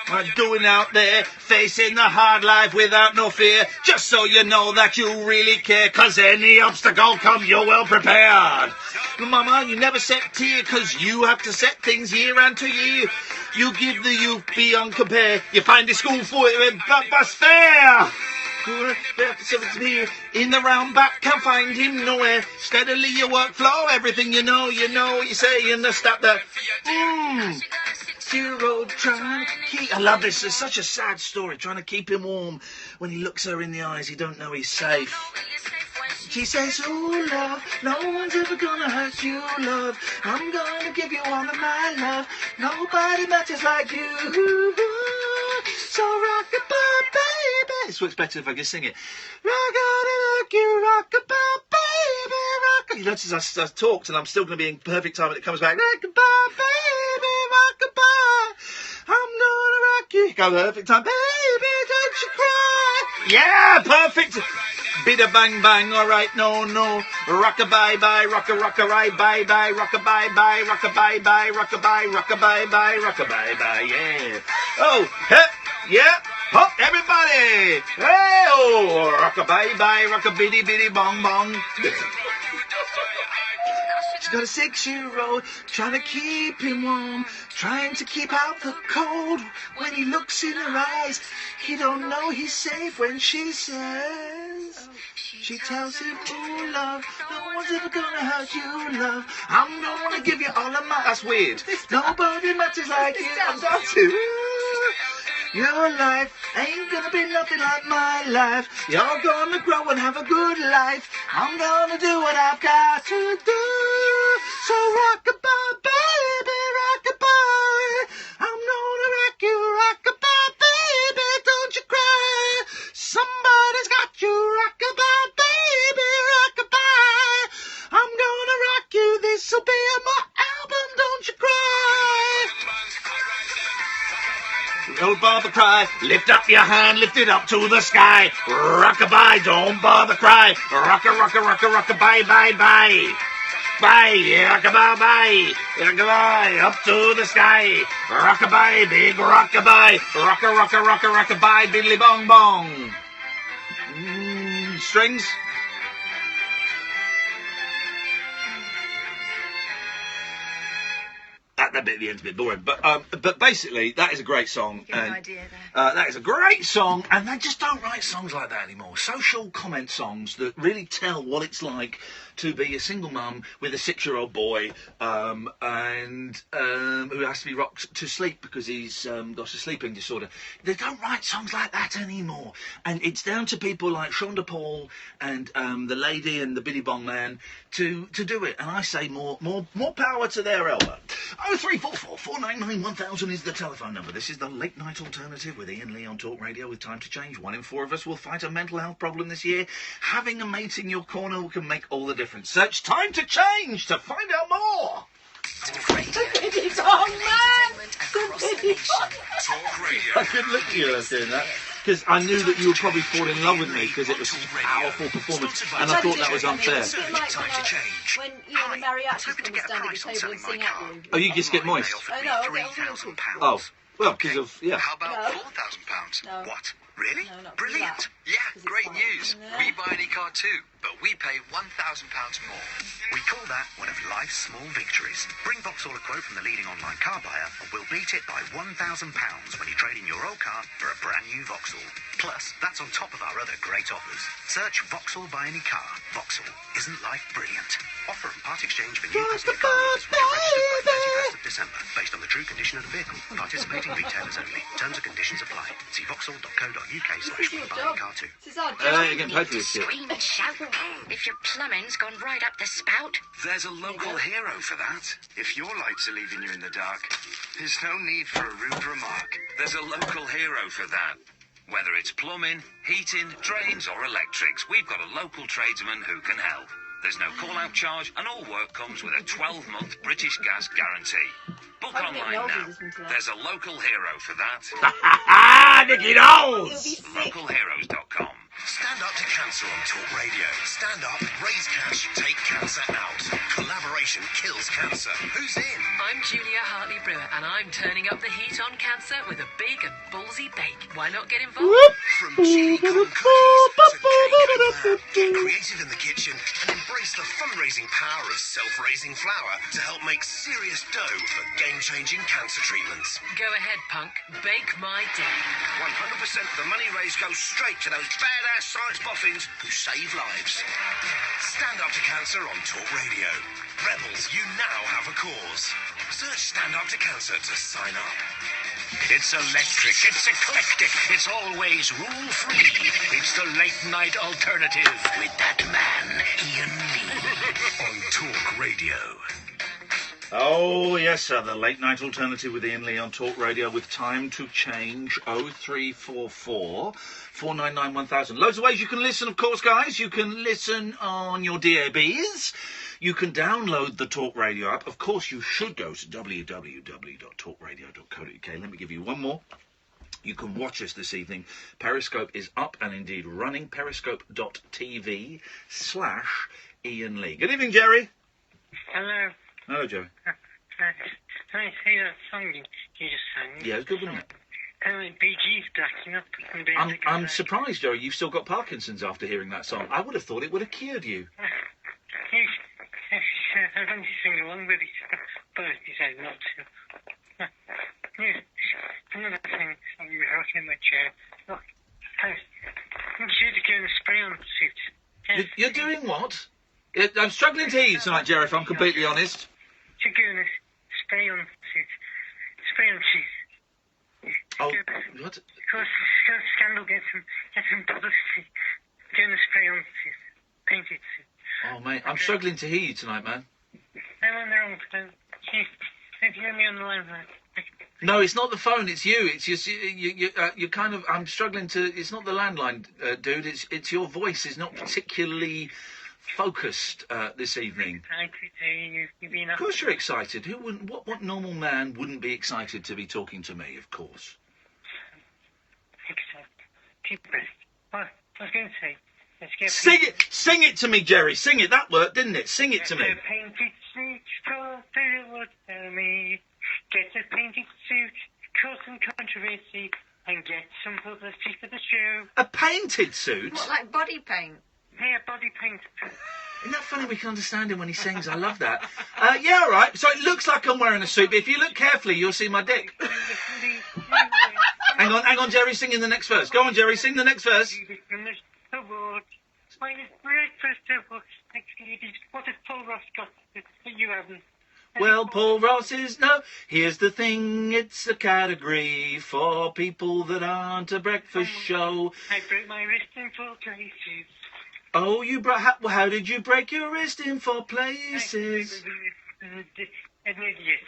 B: What you doing out there, facing the hard life without no fear, just so you know that you really care, 'cause any obstacle come, you're well prepared. Mama, you never set tier, 'cause you have to set things year after year. You give the youth beyond compare, you find the school for it, bus fare. In the round back, can't find him nowhere. Steadily your workflow, everything you know what you say in the stop that. Zero trying to keep... I love this. It's such a sad story. Trying to keep him warm. When he looks her in the eyes, he don't know he's safe. She says, ooh, love, no one's ever gonna hurt you, love. I'm gonna give you all of my love. Nobody matters like you. So rockabye, baby. This works better if I can sing it. I gotta rock you, rockabye, baby, rockabye. You notice I talked and I'm still gonna be in perfect time when it comes back. Rockabye, baby, rockabye. I'm gonna rock you. Go perfect time, baby. Yeah, perfect. Bida bang bang, alright, no. Rocka bye bye, rocka right bye bye, rocka bye bye, rocka bye bye, rocka bye bye, rocka bye bye, yeah. Oh, hep, yeah, hop, everybody. Hey, oh, rocka bye bye, rocka bitty bong bong. She's got a 6-year-old, trying to keep him warm, trying to keep out the cold. When he looks in her eyes, he don't know he's safe when she says, she tells him, ooh, love, no one's ever gonna hurt you, love. I'm gonna give you all of my... That's weird. Nobody matters like you. I'm going to. Your life ain't gonna be nothing like my life. You're gonna grow and have a good life. I'm gonna do what I've got to do. So rock-a-bye, baby, rock-a-bye. I'm gonna rock you, rock-a-bye, baby, don't you cry. Somebody's got you, rock-a-bye, baby, rock-a-bye. I'm gonna rock you, this'll be my album, don't you cry. Don't bother cry, lift up your hand, lift it up to the sky. Rock-a-bye, don't bother cry. Rock-a-bye, bye. Bye, rock-a-bye, bye. Rock-a-bye, up to the sky. Rock-a-bye, big rock-a-bye. Rock-a-bye, biddly bong bong. Strings. That bit at the end's a bit boring, but basically that is a great song.
C: Give an idea there.
B: That is a great song, and they just don't write songs like that anymore. Social comment songs that really tell what it's like to be a single mum with a 6-year-old boy, and who has to be rocked to sleep because he's got a sleeping disorder. They don't write songs like that anymore, and it's down to people like Shonda Paul and the lady and the Biddy Bong Man to do it. And I say more power to their elbow. 0344 499 1000 is the telephone number. This is the Late Night Alternative with Iain Lee on Talk Radio with Time to Change. 1 in 4 of us will fight a mental health problem this year. Having a mate in your corner can make all the difference. Search Time to Change to find out more.
J: Talk Radio.
C: It's on, man!
J: Across the nation.
G: Talk Radio.
B: I couldn't look at you when I was doing that, because I knew that you would probably fall in love with me because it was such a powerful performance, and I thought that was unfair.
K: It's a bit like when the mariachi's come and stand at the table and sing at you.
B: Oh, you just get moist?
K: Oh, no, I'll get on
B: Oh, well, because of, yeah.
G: How about £4,000?
K: No.
G: What? Really?
K: No, not
G: Brilliant.
K: that.
G: Yeah,
K: 'Cause it's
G: great
K: fine.
G: news.
K: No.
G: We buy any car too, but we pay £1,000 more.
L: We call that one of life's small victories. Bring Vauxhall a quote from the leading online car buyer and we'll beat it by £1,000 when you trade in your old car for a brand new Vauxhall. Plus, that's on top of our other great offers. Search Vauxhall Buy Any Car. Vauxhall, isn't life brilliant? Offer and part exchange for new customer car orders when you're registered by 31st of December, based on the true condition of the vehicle. Participating retailers only. Terms and conditions apply. See vauxhall.co.uk/buy-any-car too.
K: This is our
B: You get paid for this shit.
J: Scream and shout if your plumbing's gone right up the spout.
L: There's a local hero for that. If your lights are leaving you in the dark, there's no need for a rude remark.
G: There's a local hero for that. Whether it's plumbing, heating, drains or electrics, we've got a local tradesman who can help. There's no call-out charge and all work comes with a 12-month British Gas guarantee. Book online now. There's a local hero for that.
B: Nicky knows!
G: Localheroes.com.
L: Stand up to cancer on Talk Radio. Stand up, raise cash, take cancer out. Collaboration kills cancer. Who's in?
R: I'm Julia Hartley Brewer, and I'm turning up the heat on cancer with a big and ballsy bake. Why not get involved?
L: From chili corn cookies to cake and lamb. Get creative in the kitchen and embrace the fundraising power of self-raising flour to help make serious dough for game-changing cancer treatments.
R: Go ahead, punk. Bake my day.
L: 100% of the money raised goes straight to those badass science boffins who save lives. Stand up to cancer on Talk Radio. Rebels, you now have a cause. Search Stand Up to Cancer to sign up.
S: It's electric, it's eclectic, it's always rule-free. It's the late-night alternative with that man, Iain Lee, on Talk Radio.
B: Oh, yes, sir, the Late Night Alternative with Iain Lee on Talk Radio with Time to Change, 0344 499 1000. Loads of ways you can listen, of course, guys. You can listen on your DABs. You can download the Talk Radio app. Of course, you should go to www.talkradio.co.uk. Let me give you one more. You can watch us this evening. Periscope is up and indeed running. Periscope.tv/Iain Lee. Good evening, Jerry.
T: Hello.
B: Hello, Jerry.
T: Can I say that song you just sang?
B: Yeah, it's good, wasn't it?
T: Bee Gees backing up.
B: I'm surprised, Jerry, you've still got Parkinson's after hearing that song. I would have thought it would have cured you.
T: I want to sing along with it, but I decided not to. Another thing, I'm rocking in my chair. Look, I'm due to go in a spray-on suit.
B: You're doing what? I'm struggling to hear you tonight, Jerry, if I'm completely honest.
T: To go in a spray-on suit. Spray-on suit.
B: Oh, what?
T: Because Scandal gets some publicity. Go in a spray-on suit. Painted suit.
B: Oh, mate, I'm struggling to hear you tonight, man.
T: I'm on the wrong phone. If you hear me on the line, right?
B: No, it's not the phone. It's you. It's just you're kind of. I'm struggling to. It's not the landline, dude. It's your voice is not particularly focused this evening. Of course, you're excited. Who wouldn't? What normal man wouldn't be excited to be talking to me? Of course.
T: Keep breath. What I was going to say.
B: Sing it to me, Jerry. Sing it. That worked, didn't it? Sing it to me.
T: Painted suit, would tell me. Get a painted suit, cause some controversy, and get some publicity for the show.
B: A painted suit?
C: What, like body paint?
T: Yeah, body paint.
B: Isn't that funny? We can understand him when he sings. I love that. Yeah, all right. So it looks like I'm wearing a suit, but if you look carefully, you'll see my dick. Hang on, Jerry. Sing in the next verse. Go on, Jerry. Sing the next verse.
T: What has Paul Ross got that you haven't?
B: Well, Paul Ross is here's the thing, it's a category for people that aren't a breakfast show.
T: I broke my wrist in 4 places.
B: Oh, how did you break your wrist in 4 places?
T: An idiot.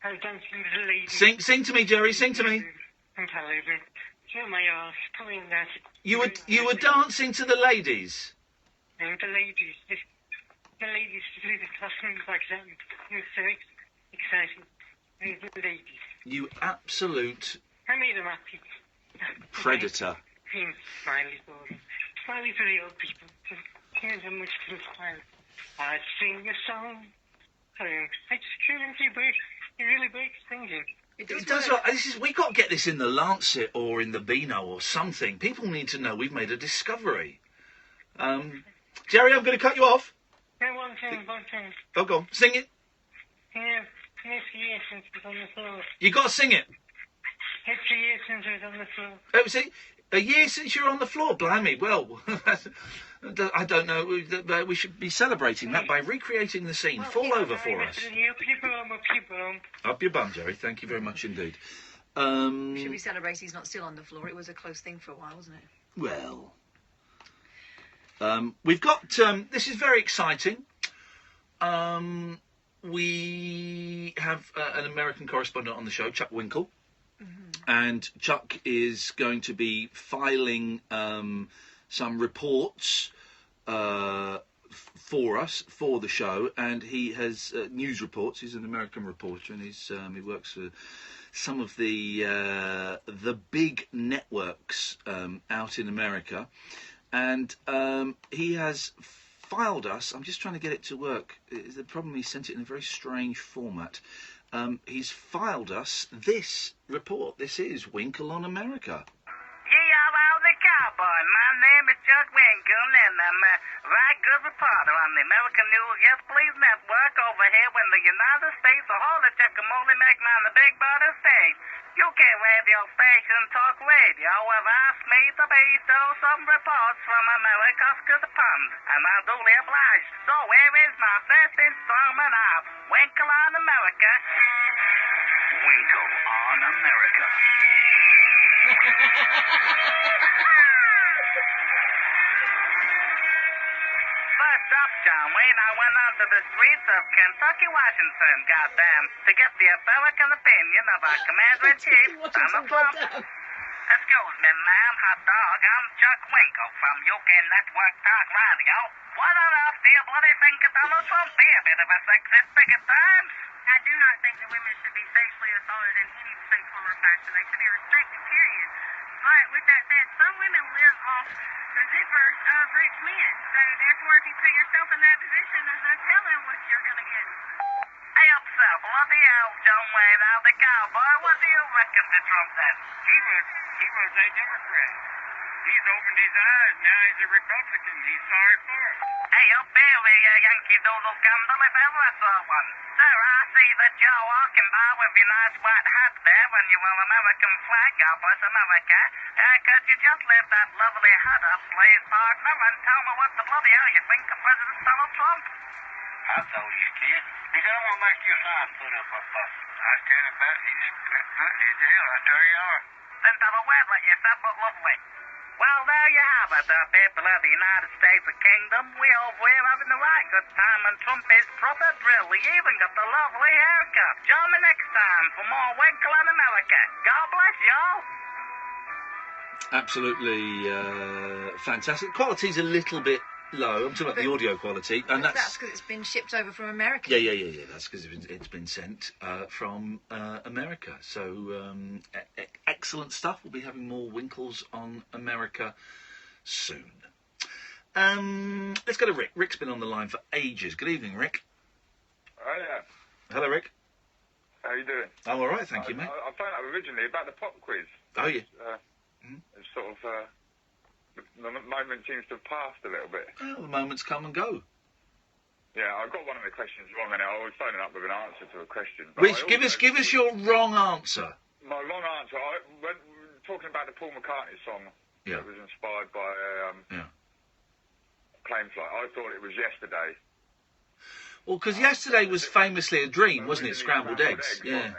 T: I was dancing with a lady.
B: Sing to me, Jerry, sing to me.
T: I'm tired. Show my arse, pulling that.
B: You were dancing to the ladies?
T: And the ladies through the classrooms like that. It was so exciting. The ladies.
B: You absolute...
T: I made them happy.
B: Predator.
T: Smiley for them. Smiley for the old people. Here's how much to smile. I'd sing a song. I just couldn't see break. It really breaks things in.
B: It does. We've got to get this in the Lancet or in the Beano or something. People need to know we've made a discovery. Jerry, I'm going to cut you off.
T: Yeah, one thing.
B: Oh, go on. Sing it.
T: Yeah, it's a year since it was on the floor.
B: You got to sing it.
T: It's a year since it was on the floor.
B: Oh, see? A year since you were on the floor. Blimey. Well, I don't know. We should be celebrating that by recreating the scene. Fall over for us.
T: Up your bum.
B: Up your bum, Jerry. Thank you very much indeed.
C: Should we celebrate he's not still on the floor? It was a close thing for a while, wasn't it?
B: Well... we've got, this is very exciting. We have an American correspondent on the show, Chuck Winkle. Mm-hmm. And Chuck is going to be filing some reports for us, for the show. And he has news reports. He's an American reporter, and he works for some of the big networks out in America. And he has filed us. I'm just trying to get it to work. The problem, he sent it in a very strange format. He's filed us this report. This is Winkle on America.
U: I'm the cowboy. My name is Chuck Winkle, and I'm a right good reporter on the American News Yes Please Network over here when the United States of all the Chickamauga making on the big border stage. UK radio station talk radio have asked me to bestow some reports from America's good pond, and I'm duly obliged. So here is my first installment of Winkle on America.
S: Winkle on America.
U: First up, John Wayne, I went onto the streets of Kentucky, Washington, goddamn, to get the American opinion of our Commander-in-Chief, Donald Trump. Excuse me, ma'am, hot dog, I'm Chuck Winkle from UK Network Talk Radio. What on earth do you bloody think of Donald Trump? Be a bit of a sexist pig at times. do not think that women should be sexually assaulted in any shape, form, or fashion. They should be respected, period. But with that said, some women live off the zippers of rich men. So therefore, if you put yourself in that position, there's no telling what you're going to get. Hey up, sir, bloody hell, John Wayne, now the cowboy, what do you reckon to Trump then?
P: He was a Democrat. He's opened his eyes. Now he's a Republican. He's sorry for it.
U: Hey up here, the Yankee Doodle candle, if ever I saw one. Sir, I see that you're walking by with your nice white hat there when you will American flag, God bless America. Could you just lift that lovely hat up, please, partner, and tell me what the bloody hell you think of President Donald Trump?
P: I thought he's kid. He don't want to make you sign put up a fuss. I stand about he's good. He's ill. I tell you are.
U: Then have a word like yourself, but lovely. Well, there you have it, people of the United States of Kingdom. We over here having the right good time, and Trump is proper drill. He even got the lovely haircut. Join me next time for more Winkle in America. God bless y'all.
B: Absolutely fantastic. Quality's a little bit low. I'm talking about the audio quality, and
C: that's because it's been shipped over from America.
B: Yeah. That's because it's been sent from America. So excellent stuff. We'll be having more Winkles on America soon. Let's go to Rick. Rick's been on the line for ages. Good evening, Rick.
D: Oh yeah.
B: Hello, Rick.
D: How you doing?
B: I'm all right, thank you, mate.
D: I found out originally about the pop quiz.
B: Oh yeah.
D: It's sort of the moment seems to have passed a little bit.
B: Well, the moments come and go.
D: Yeah, I got one of the questions wrong, and I was phoning up with an answer to a question.
B: Which give us your wrong answer.
D: My wrong answer. When talking about the Paul McCartney song that was inspired by Plane Flight, I thought it was Yesterday.
B: Well, because Yesterday was famously a dream, wasn't it? Scrambled eggs. Yeah.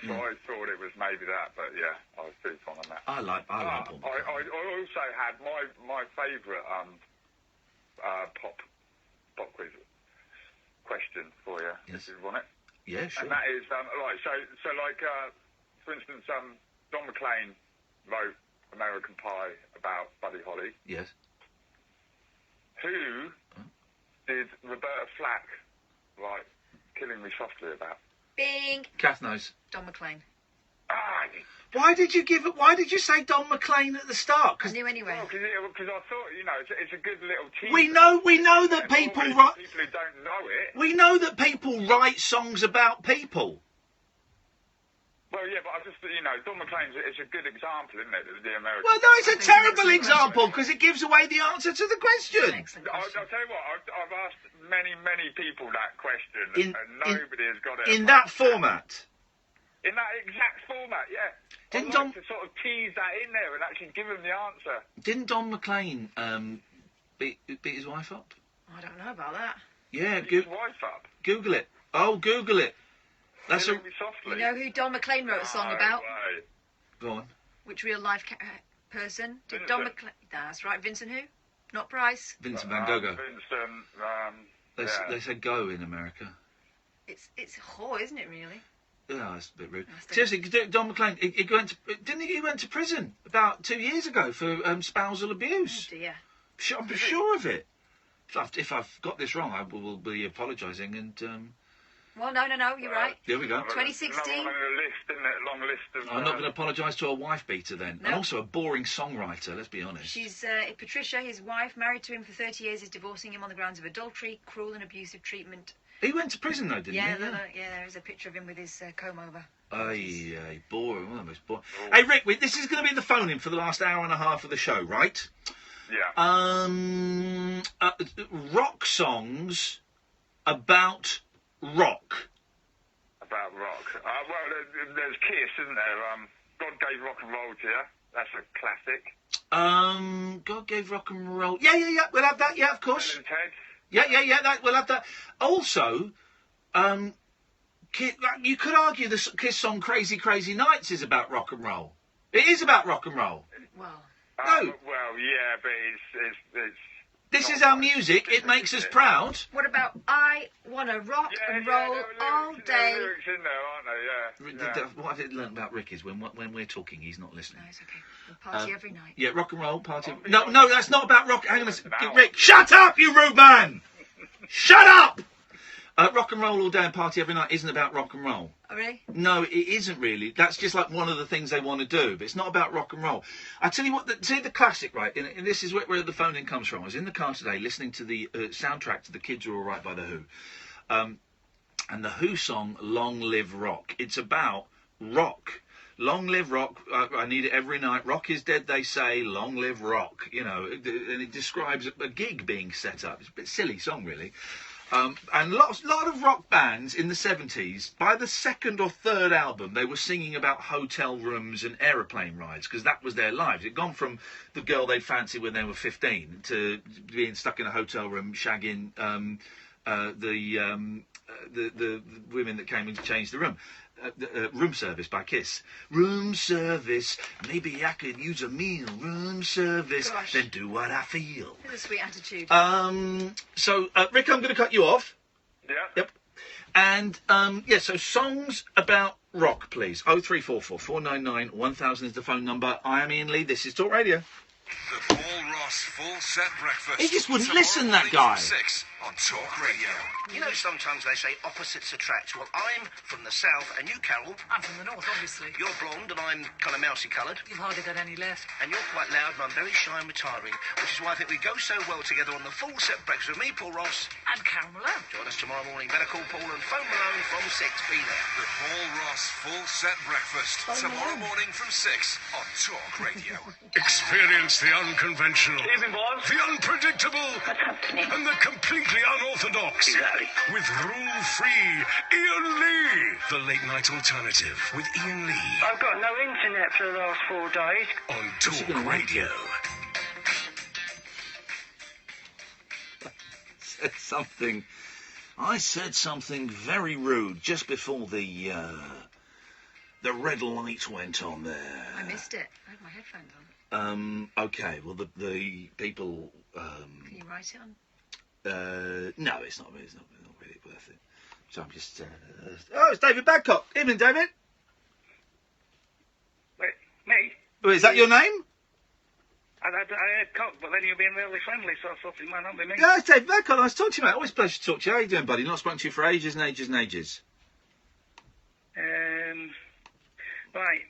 D: So I thought it was maybe that, but yeah, I was deep on that.
B: I like Paul McCartney.
D: I also had my favourite pop quiz question for you.
B: Yes.
D: If you want it.
B: Yeah, sure.
D: And that is right. So like for instance, Don McLean wrote American Pie about Buddy Holly.
B: Yes.
D: Who did Roberta Flack write Killing Me Softly about?
C: Bing.
B: Kath knows.
C: Don McLean.
B: Why did you say Don McLean at the start?
C: I knew anyway.
D: Well, because I thought, it's a good little teaser.
B: We know that people write.
D: People who don't know it.
B: We know that people write songs about people.
D: Well, yeah, but I just, Don McLean's it's a good example, isn't it? The American.
B: Well, no, it's a terrible example because it gives away the answer to the question.
D: I'll tell you what, I've asked many people that question, and nobody has got it.
B: In that format.
D: In that exact format, yeah. I'd like to sort of tease that in there and actually give him the answer.
B: Didn't Don McLean beat his wife up?
C: I don't know about that.
D: Beat
B: Yeah,
D: his wife up.
B: Google it. Oh, Google it. That's
D: Killing Me Softly.
C: You know who Don McLean wrote a song about?
D: Way.
B: Go on.
C: Which real life person? Did Don McLean? That's right. Vincent who? Not Price.
B: Vincent Van Gogh.
D: Vincent.
B: They said go in America.
C: It's whore, isn't it? Really?
B: Yeah, that's a bit rude. Seriously, Don McLean, he went to prison about 2 years ago for spousal abuse.
C: Oh dear.
B: I'm sure of it. If I've got this wrong, I will be apologising and.
C: Well, no, you're right.
B: There we go.
C: 2016.
D: Long list of.
B: I'm not going to apologise to a wife beater then, and also a boring songwriter. Let's be honest.
C: She's Patricia, his wife, married to him for 30 years, is divorcing him on the grounds of adultery, cruel and abusive treatment.
B: He went to prison though, didn't he?
C: Yeah, there is a picture of him with his comb over.
B: Aye, boring, one of the most boring. Hey, Rick, this is going to be the phone-in for the last hour and a half of the show, right?
D: Yeah.
B: Rock songs about rock.
D: About rock. Well, there's Kiss, isn't there? God Gave Rock and Roll to You. That's a classic.
B: God Gave Rock and Roll. Yeah. We'll have that. Yeah, of course.
D: Bill and Ted.
B: Yeah. We'll have that. Also, you could argue the Kiss song "Crazy Crazy Nights" is about rock and roll. It is about rock and roll.
C: Well.
D: No. Well, yeah, but it's.
B: This is our music. It makes us proud.
C: What about I Wanna Rock and Roll all day?
D: There are lyrics in there, aren't there? Yeah.
B: What I've learned about Rick is when we're talking, he's not listening.
C: No, it's okay. We'll party every night.
B: Yeah, rock and roll, party. No, that's not about rock. Hang on a second. Rick, shut up, you rude man! Shut up! Rock and Roll All Day and Party Every Night isn't about rock and roll.
C: Oh, really?
B: No, it isn't really. That's just like one of the things they want to do, but it's not about rock and roll. I tell you what, the classic, right, and this is where the phone-in comes from. I was in the car today listening to the soundtrack to The Kids Are All Right by The Who. And the Who song, Long Live Rock. It's about rock. Long live rock, I need it every night. Rock is dead, they say, long live rock. You know, and it describes a gig being set up. It's a bit silly song, really. And lot of rock bands in the 70s, by the second or third album, they were singing about hotel rooms and aeroplane rides, because that was their lives. It'd gone from the girl they'd fancied when they were 15 to being stuck in a hotel room shagging the women that came in to change the room. Room Service by Kiss. Room service, maybe I could use a meal. Room service,
C: Gosh.
B: then do what I feel.
C: What a sweet attitude.
B: So, Rick, I'm going to cut you off.
D: Yeah.
B: Yep. And, so songs about rock, please. 0344 499 1000 is the phone number. I am Iain Lee. This is Talk Radio.
E: The Paul Ross Full Set Breakfast.
B: He just wouldn't
E: Tomorrow
B: listen, that
E: morning
B: guy.
E: from 6 on Talk Radio.
L: You know, sometimes they say opposites attract. Well, I'm from the south, and you, Carol?
R: I'm from the north, obviously.
L: You're blonde, and I'm kind of mousy-coloured.
R: You've hardly got any left.
L: And you're quite loud, and I'm very shy and retiring, which is why I think we go so well together on the Full Set Breakfast with me, Paul Ross.
R: And Carol Malone.
L: Join us tomorrow morning. Better call Paul and phone Malone from 6. Be there.
E: The Paul Ross Full Set Breakfast. Tomorrow morning from 6 on Talk Radio. Experience the unconventional, the unpredictable, and the completely unorthodox.
P: Exactly.
E: With rule-free Iain Lee. The late night alternative with Iain Lee.
T: I've got no internet for the last 4 days.
E: On Talk Radio.
B: I said something very rude just before the red light went on there.
C: I missed it. I had my headphones on.
B: Okay, well, the people...
C: Can you write it on?
B: No, it's not really worth it. So I'm just... it's David Badcock. Evening, David.
T: Wait, me?
B: Oh, is that your name?
T: I heard cock, but then you're being really friendly, so I thought it might not be me.
B: Yeah, it's David Badcock. Nice to talk to you, mate. Always a pleasure to talk to you. How you doing, buddy? Not spoken to you for ages and ages and ages.
T: Right.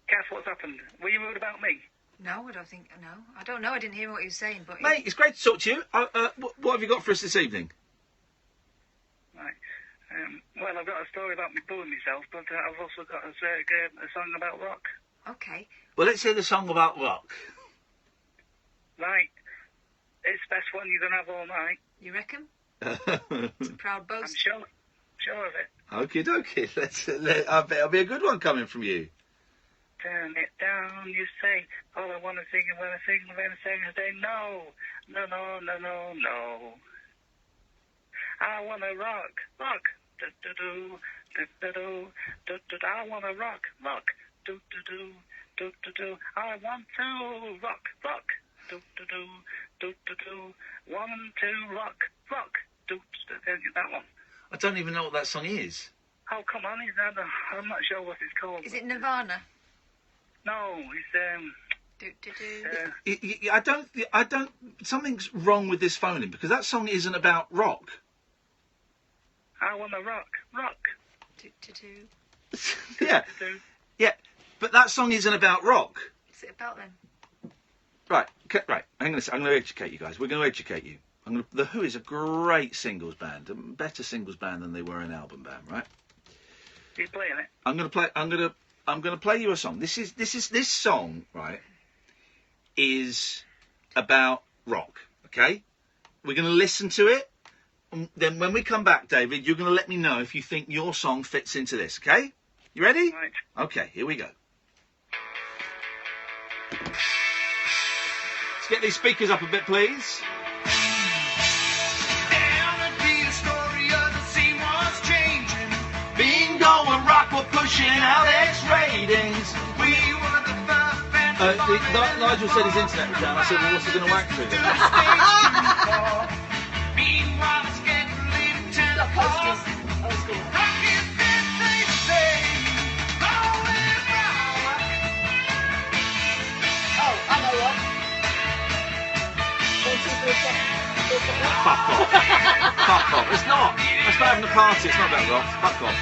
T: Kath, what's happened? Were you rude about me?
C: No, I don't think... No. I don't know. I didn't hear what he was saying, but...
B: Mate, it's great to talk to you. What have you got for us this evening?
T: Right. Well, I've got a story about me pulling myself, but I've also got a song about rock.
C: Okay.
B: Well, let's hear the song about rock.
T: Right. It's the best one you're going to have all night.
C: You reckon? It's a proud boast.
T: I'm sure of it.
B: Okie dokie. I bet it'll be a good one coming from you.
T: Turn it down, you say. All I want to sing is when I sing, when I sing, I say no. No, no, no, no, no. I want to rock. Do-do-do, do-do-do, do-do-do. I want to rock. Do-do-do, do-do-do. I want to rock. Do-do-do, do-do-do. 1, 2, rock. Do-do-do. That one.
B: I don't even know what that song is.
T: Oh, come on, I'm not sure what it's called.
C: Is it Nirvana?
T: No, it's,
B: I don't, something's wrong with this phoning, because that song isn't about rock.
T: I want to rock.
B: Yeah. Yeah, but that song isn't about rock.
C: What's it about then?
B: Right, hang on a second. I'm going to educate you guys. We're going to educate you. The Who is a great singles band, a better singles band than they were an album band, right?
T: You're playing it.
B: I'm going to play you a song. This song, right, is about rock. Okay, we're going to listen to it. And then when we come back, David, you're going to let me know if you think your song fits into this. Okay, you ready?
T: Right.
B: Okay, here we go. Let's get these speakers up a bit, please. Going rock, we're pushing out X ratings. We were the first band. Nigel said his internet was down. I said, well, what's he going to whack through then?
K: Meanwhile, it's getting late to the pause. Rock is this they say. Going round.
F: Oh, I know what. 1, 2, 3, 4.
B: Fuck off. Fuck off. It's not. It's about having a party. It's not about rock. Fuck off.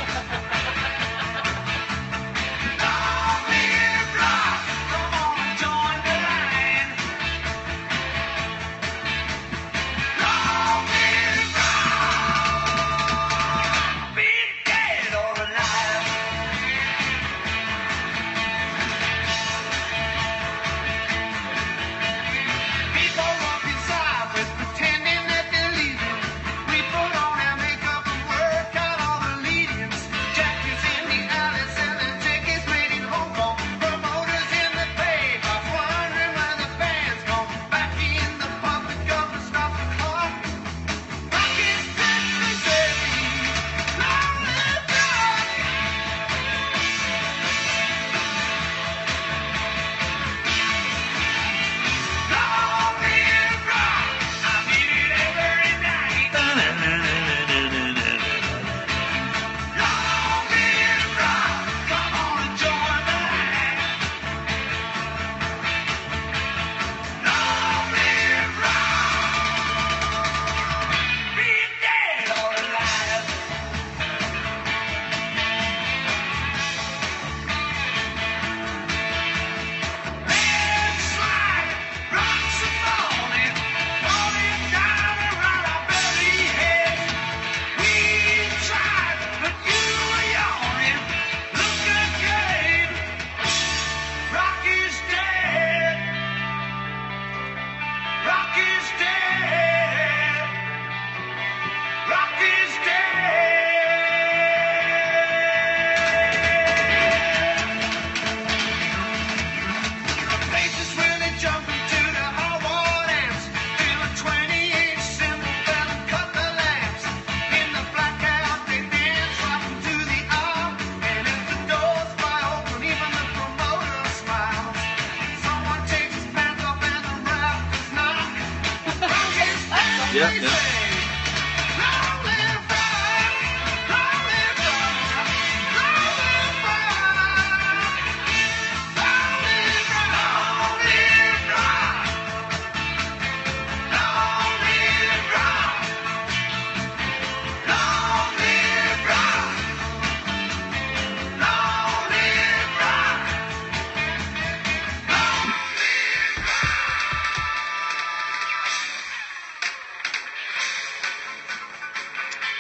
B: Yeah, yeah.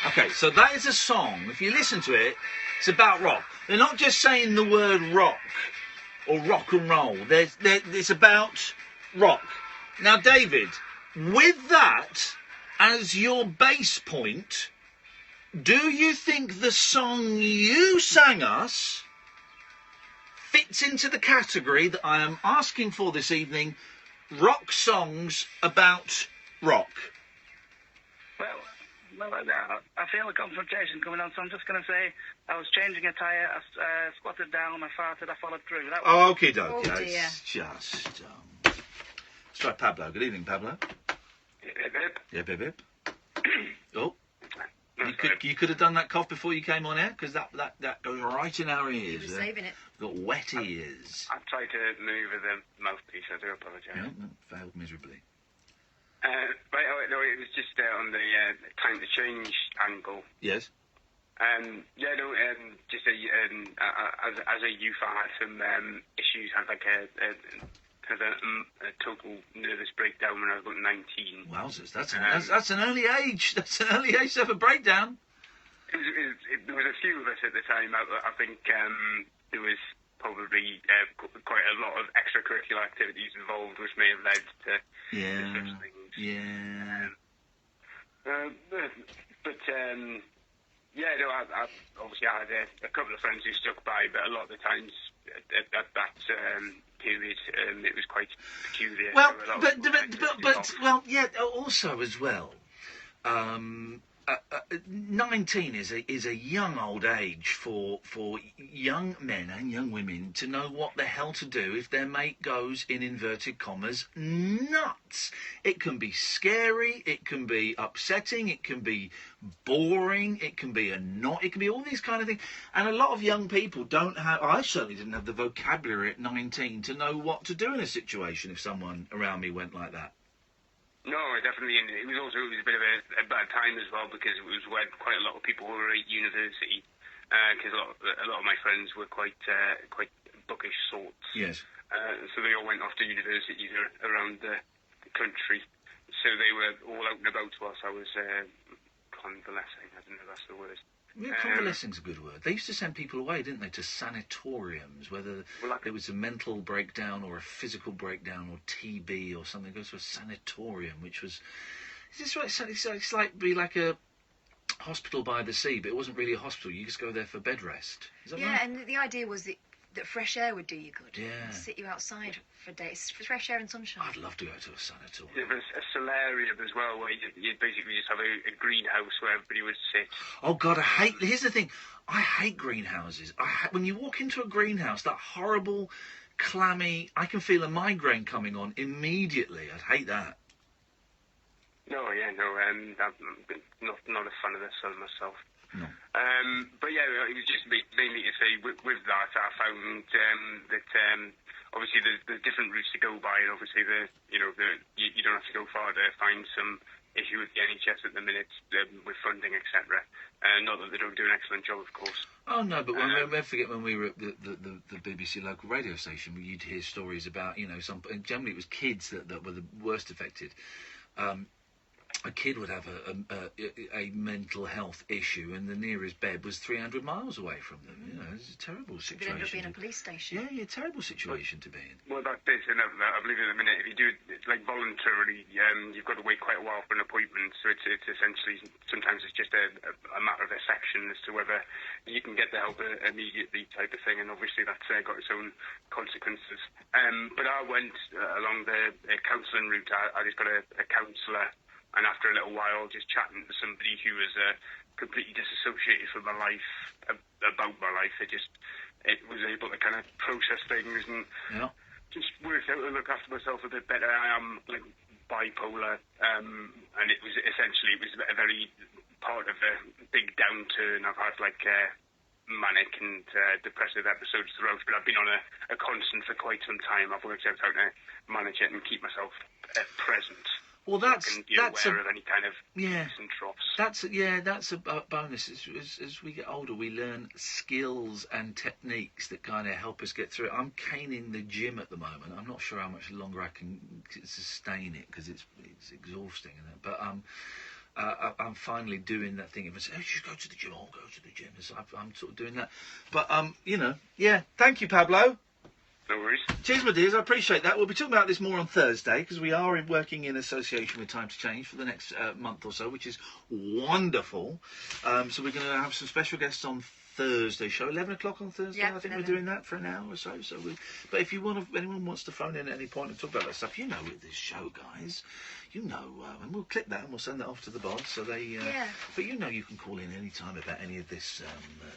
B: Okay, so that is a song. If you listen to it, it's about rock. They're not just saying the word rock or rock and roll. It's about rock. Now, David, with that as your base point, do you think the song you sang us fits into the category that I am asking for this evening, rock songs about rock?
T: Well, I feel a confrontation coming on, so I'm just going to say I was changing a tyre, I squatted down, I farted, I followed through. That was
B: Okay, dokie.
T: Oh, dear.
B: It's just... Let's try Pablo. Good evening, Pablo. Yeah, bip, bip. Oh. You could have done that cough before you came on air, because that goes right in our ears.
C: You were saving it.
B: We've got wet ears.
P: I tried to manoeuvre the mouthpiece, I do apologise.
B: Yeah, no, failed miserably.
P: Right, no, it was just on the time to change angle.
B: Yes.
P: Just as a youth, I had some issues. I had like a total nervous breakdown when I was about 19.
B: Wowzers, that's an early age. That's an early age to have a breakdown.
P: There was a few of us at the time. I think there was probably quite a lot of extracurricular activities involved, which may have led to such things.
B: Yeah.
P: I obviously I had a couple of friends who stuck by, but a lot of the times at that period, it was quite peculiar.
B: Well, also as well, 19 is a young old age for young men and young women to know what the hell to do if their mate goes, in inverted commas, nuts. It can be scary, it can be upsetting, it can be boring, it can be it can be all these kind of things. And a lot of young people I certainly didn't have the vocabulary at 19 to know what to do in a situation if someone around me went like that.
P: No, definitely, and it was a bit of a bad time as well because it was when quite a lot of people were at university. Because a lot of my friends were quite bookish sorts.
B: Yes.
P: So they all went off to universities around the country. So they were all out and about whilst I was convalescing. I don't know if that's the word.
B: Yeah, convalescing's a good word. They used to send people away, didn't they, to sanatoriums, whether it was a mental breakdown or a physical breakdown or TB or something. Go to a sanatorium, which was it's like a hospital by the sea, but it wasn't really a hospital. You just go there for bed rest. Is that right?
C: Yeah, and the idea was that fresh air would do you good.
B: Yeah.
C: Sit you outside for days, for fresh air and sunshine.
B: I'd love to go to a sanatorium.
P: There was a solarium as well, where you'd basically just have a greenhouse where everybody would sit.
B: Oh, God, here's the thing. I hate greenhouses. When you walk into a greenhouse, that horrible, clammy... I can feel a migraine coming on immediately. I'd hate that.
P: No, I'm not a fan of the sun myself.
B: No.
P: But yeah, it was just mainly to say with that, I found that obviously there's different routes to go by, and obviously you don't have to go far to find some issue with the NHS at the minute with funding, etc. Not that they don't do an excellent job, of course.
B: Oh no, but never forget when we were at the BBC local radio station, you'd hear stories about generally it was kids that were the worst affected. A kid would have a mental health issue, and the nearest bed was 300 miles away from them. It's a terrible situation.
C: They'd end up being a police station.
B: Yeah, terrible situation to be in.
P: Well, that's it, and I believe in a minute, if you do it like voluntarily, you've got to wait quite a while for an appointment, so it's essentially, sometimes it's just a matter of a section as to whether you can get the help immediately type of thing, and obviously that's got its own consequences. But I went along the counselling route. I just got a counsellor. And after a little while, just chatting to somebody who was completely disassociated from my life, about my life, it was able to kind of process things and just work out and look after myself a bit better. I am like bipolar, and it was a very part of a big downturn. I've had like manic and depressive episodes throughout, but I've been on a constant for quite some time. I've worked out how to manage it and keep myself present.
B: Well, that's
P: aware of any kind of peaks and troughs.
B: That's a bonus. As we get older, we learn skills and techniques that kind of help us get through it. I'm caning the gym at the moment. I'm not sure how much longer I can sustain it because it's exhausting, isn't it? But I'm finally doing that thing. If I say, "Hey, just go to the gym," I'll go to the gym. So I'm sort of doing that. But thank you, Pablo.
P: No worries.
B: Cheers, my dears. I appreciate that. We'll be talking about this more on Thursday because we are working in association with Time to Change for the next month or so, which is wonderful. So we're going to have some special guests on Thursday show, 11 o'clock on Thursday.
C: Yeah,
B: I think we're doing that for an hour or so. But if anyone wants to phone in at any point and talk about that stuff, with this show, guys. And we'll clip that and we'll send that off to the boss. So they. But you can call in any time about any of this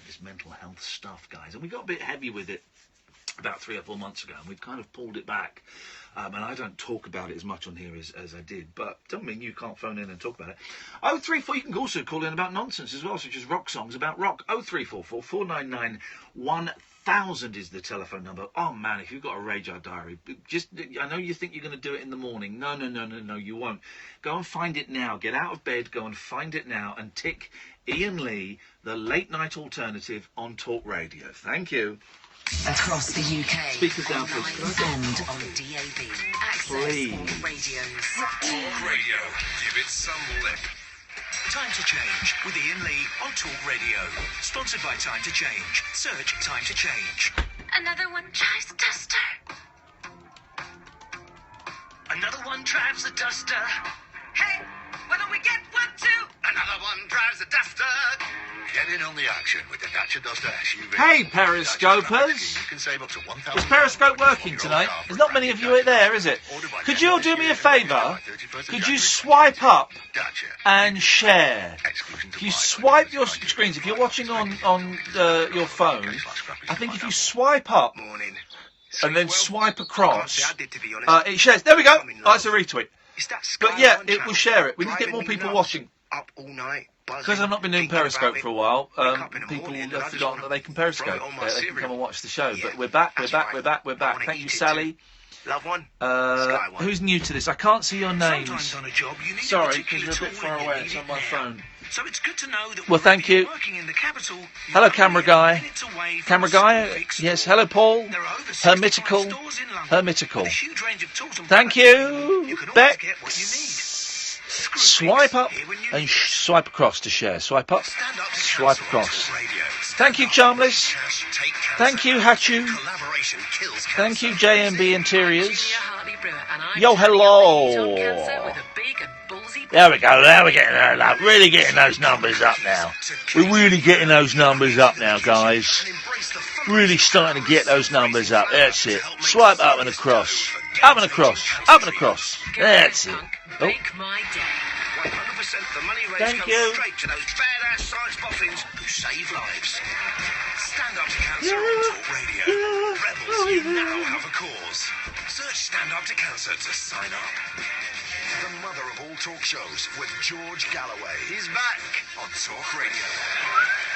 B: this mental health stuff, guys. And we got a bit heavy with it about 3 or 4 months ago, and we've kind of pulled it back. And I don't talk about it as much on here as I did, but don't mean you can't phone in and talk about it. 0344, you can also call in about nonsense as well, such as rock songs about rock. 0344 499 1000 is the telephone number. Oh man, if you've got a Rage Hour Diary, I know you think you're going to do it in the morning. No, you won't. Go and find it now. Get out of bed, go and find it now, and tick Iain Lee, the late night alternative on Talk Radio. Thank you.
J: Across the UK.
B: Speakers down, please.
J: And on DAB. Access
B: Please.
J: all radios.
E: Talk Radio. Give it some lip.
L: Time to Change with Iain Lee on Talk Radio. Sponsored by Time to Change. Search Time to Change.
M: Another one drives the duster.
S: Another one drives the duster.
Q: Hey, why don't we get one too?
S: Another one drives the duster. Get in on the action with the Dacia Duster SUV.
B: Hey, Periscopers!
S: You can save up to £1,000.
B: Is Periscope working tonight? There's not many of you there, is it? Could you all do me a favour? Could you swipe up and share? If you swipe your screens, if you're watching on your phone, I think if you swipe up and then swipe across, it shares. There we go. That's a retweet. But yeah, it will share it. We need to get more people watching.
S: Up all night.
B: Because I've not been doing Periscope for a while, people have forgotten that they can Periscope. They can come and watch the show. But we're back. Thank you, Sally.
L: Love one?
B: Who's new to this? I can't see your names.
L: Sometimes on a job, you need
B: Sorry,
L: a
B: because you're a
L: particular
B: bit
L: tool
B: far
L: when you
B: away.
L: need
B: It's on
L: it
B: my
L: now.
B: phone.
L: So it's good to know that
B: Well, thank you.
L: working in the capital,
B: Hello, camera guy. Camera guy. Yes, hello, Paul. Hermitical. Hermitical. Thank you, Bex. Swipe up and swipe across to share. Swipe up, swipe across. Thank you, Charmless. Thank you, Hachu. Thank you, JMB Interiors. Yo, hello. There we go. There we're getting there. Like, really getting those numbers up now. We're really getting those numbers up now, guys. Really starting to get those numbers up. That's it. Swipe up and across. Up and across. Up and across. That's it. Oh. Thank you.
L: Straight to those badass science boffins who save lives. Stand Up to Cancer on Talk Radio. Rebels, you now have a cause. Search Stand Up to Cancer to sign up. The mother of all talk shows with George Galloway. He's back on Talk Radio.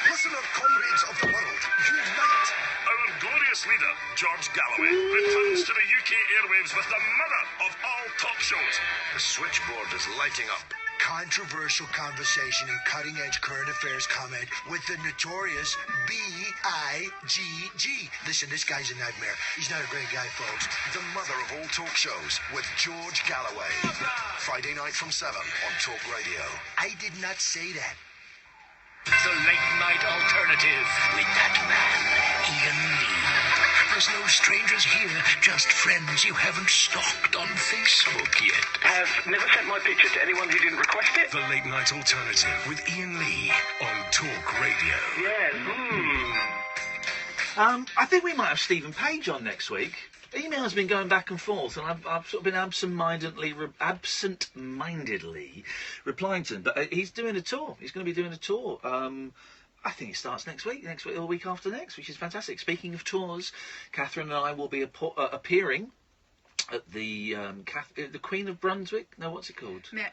L: Listen up, comrades of the world. Unite.
E: Our glorious leader, George Galloway, returns to the UK airwaves with the mother of all talk shows.
L: The switchboard is lighting up. Controversial conversation and cutting-edge current affairs comment with the notorious B.I.G.G. Listen, this guy's a nightmare. He's not a great guy, folks.
E: The mother of all talk shows with George Galloway. Friday night from 7 on Talk Radio.
L: I did not say that.
S: The late night alternative with that man, Iain Lee. There's no strangers here, just friends you haven't stalked on Facebook yet.
U: Have never sent my picture to anyone who didn't request it.
E: The late night alternative with Iain Lee on Talk Radio.
U: Yeah.
B: I think we might have Stephen Page on next week. Email's been going back and forth, and I've sort of been absent-mindedly replying to him. But he's doing a tour. He's going to be doing a tour. I think it starts next week or the week after next, which is fantastic. Speaking of tours, Catherine and I will be appearing at the Queen of Brunswick. No, what's it called?
C: Yeah.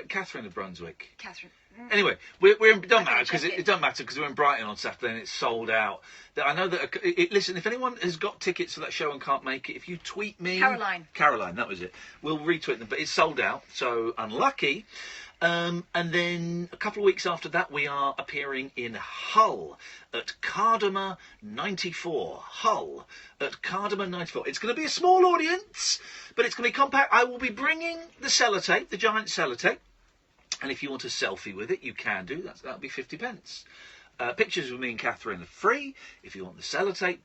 B: Catherine of Brunswick.
C: Catherine.
B: Anyway, it doesn't matter because it doesn't matter because we're in Brighton on Saturday and it's sold out. I know that. Listen, if anyone has got tickets for that show and can't make it, if you tweet me, Caroline, that was it. We'll retweet them, but it's sold out, so unlucky. And then a couple of weeks after that, we are appearing in Hull at Cardamom 94. Hull at Cardamom 94. It's going to be a small audience, but it's going to be compact. I will be bringing the sellotape, the giant sellotape. And if you want a selfie with it, you can do. That'll be 50 pence. Pictures of me and Catherine are free. If you want the sellotape,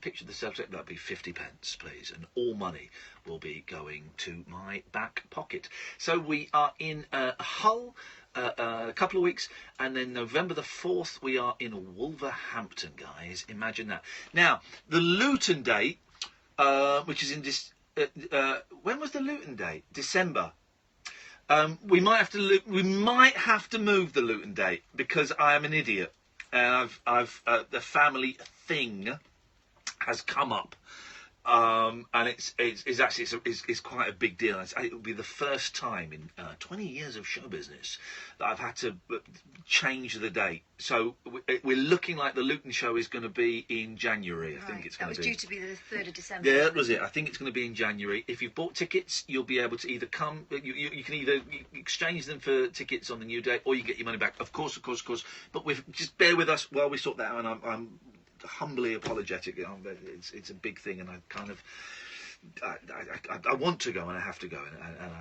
B: picture of the sellotape, that'll be 50 pence, please. And all money will be going to my back pocket. So we are in Hull a couple of weeks, and then November the 4th, we are in Wolverhampton, guys. Imagine that. Now, the Luton date, which is in this... when was the Luton date? December. We might have to move the Luton date because I am an idiot, and the family thing has come up, and it's actually quite a big deal. It will be the first time in 20 years of show business that I've had to change the date. So we're looking like the Luton show is going to be in January. I think it's going to be.
C: That was due to be the 3rd of December.
B: Yeah, that was it. I think it's going to be in January. If you've bought tickets, you'll be able to either come. You can either exchange them for tickets on the new date, or you get your money back. Of course. But just bear with us while we sort that out. And I'm humbly apologetic. It's a big thing, and I kind of. I want to go and I have to go, and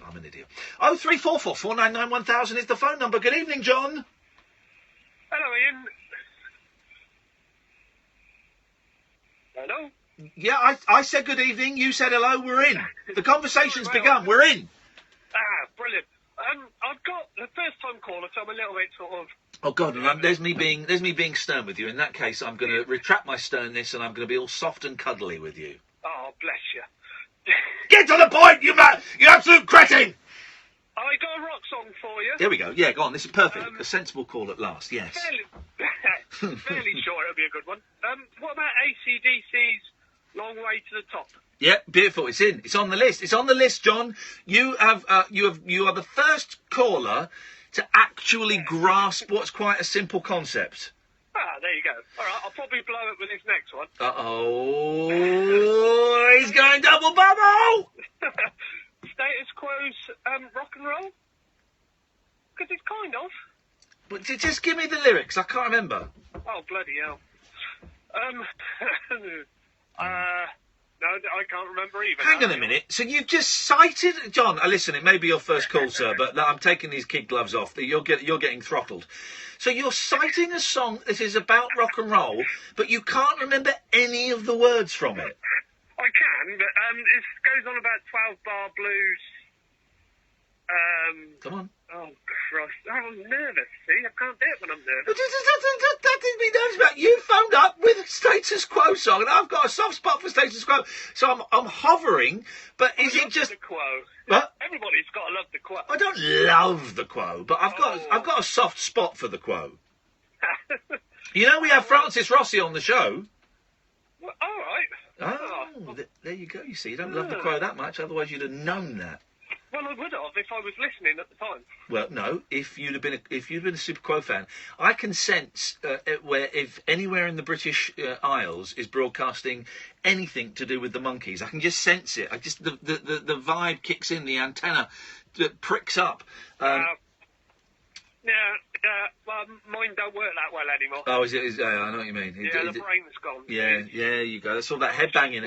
B: I'm an idiot. 0344 499 1000 is the phone number. Good evening, John.
U: Hello, Iain. Hello?
B: Yeah, I said good evening, you said hello, we're in. The conversation's begun, we're in.
U: Brilliant. I've got the first time caller, so I'm a little bit sort of...
B: Oh God, and there's me being stern with you. In that case, I'm going to retract my sternness and I'm going to be all soft and cuddly with you.
U: Oh, bless you.
B: Get to the point, you absolute cretin!
U: I got a rock song for you.
B: Here we go. Yeah, go on. This is perfect. A sensible call at last. Yes.
U: Fairly sure it'll be a good one. What about AC/DC's Long Way to the Top?
B: Yeah, beautiful. It's in. It's on the list. It's on the list, John. You are the first caller to actually grasp what's quite a simple concept.
H: Ah, there you go. All right, I'll probably blow it with this next one.
B: Uh-oh. He's going double bubble!
H: Status Quo's rock and roll? Because it's kind of.
B: But just give me the lyrics. I can't remember.
H: Oh, bloody hell. No, I can't remember either.
B: Hang on a minute. So you've just cited... John, listen, it may be your first call, sir, but I'm taking these kid gloves off. You're getting throttled. So you're citing a song that is about rock and roll, but you can't remember any of the words from it.
H: I can, but it goes on about 12-bar blues.
B: Come on.
H: Oh, Christ. I'm nervous, see? I can't do it when I'm nervous.
B: That didn't be nervous about. You phoned up with a Status Quo song, and I've got a soft spot for Status Quo, so I'm hovering, but is it just...
H: The Quo.
B: What?
H: Everybody's got to love the Quo.
B: I don't love the Quo, but I've got a soft spot for the Quo. You know we have Francis Rossi on the show.
H: Well, all right.
B: Oh, there you go, you see. You don't love the Quo that much, otherwise you'd have known that.
H: Well, I would have if I was listening at the time.
B: Well, no. If you'd been a Super Quo fan, I can sense where if anywhere in the British Isles is broadcasting anything to do with the Monkees, I can just sense it. The vibe kicks in, the antenna pricks up.
H: Well, mine don't work that well anymore.
B: Oh, is it? I know what you mean.
H: The brain's gone.
B: Yeah, you go. That's all that headbanging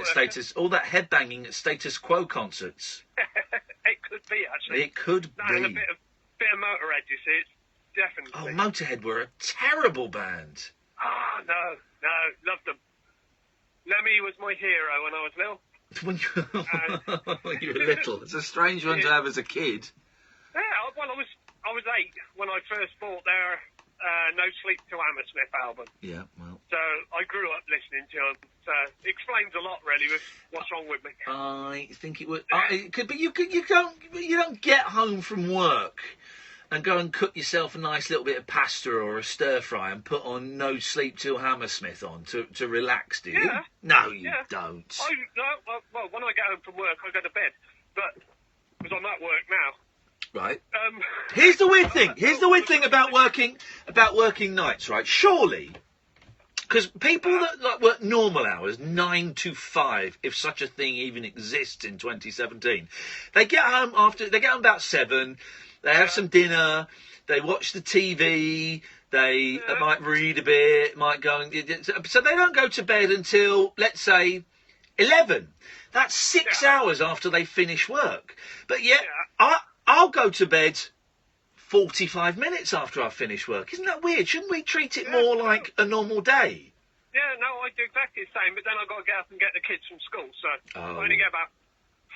B: at Status Quo concerts.
H: It could be, actually.
B: It could be.
H: And a bit of Motorhead, you see. It's definitely.
B: Oh, Motorhead were a terrible band.
H: Oh, no, loved them. Lemmy was my hero when I was little.
B: When you were little. It's a strange one to have as a kid.
H: Yeah, well, I was 8 when I first bought their No Sleep Till Hammersmith album.
B: Yeah, well.
H: So I grew up listening to them. So it explains a lot, really, with what's wrong with me.
B: I think it would. It could, but you don't get home from work and go and cook yourself a nice little bit of pasta or a stir fry and put on No Sleep Till Hammersmith on to relax, do you?
H: Yeah.
B: No, you don't.
H: Well, when I get home from work, I go to bed. But because I'm at work now.
B: Right. Here's the weird thing. Here's the weird thing about working nights, right? Surely, because people that work normal hours, 9 to 5, if such a thing even exists in 2017, they get home about 7. They have some dinner. They watch the TV. They might read a bit. Might go and so they don't go to bed until, let's say, 11. That's 6 hours after they finish work. But yet, I'll go to bed 45 minutes after I've finished work. Isn't that weird? Shouldn't we treat it more like a normal day?
H: Yeah, no, I do exactly the same, but then I've got to get up and get the kids from school, so I only get about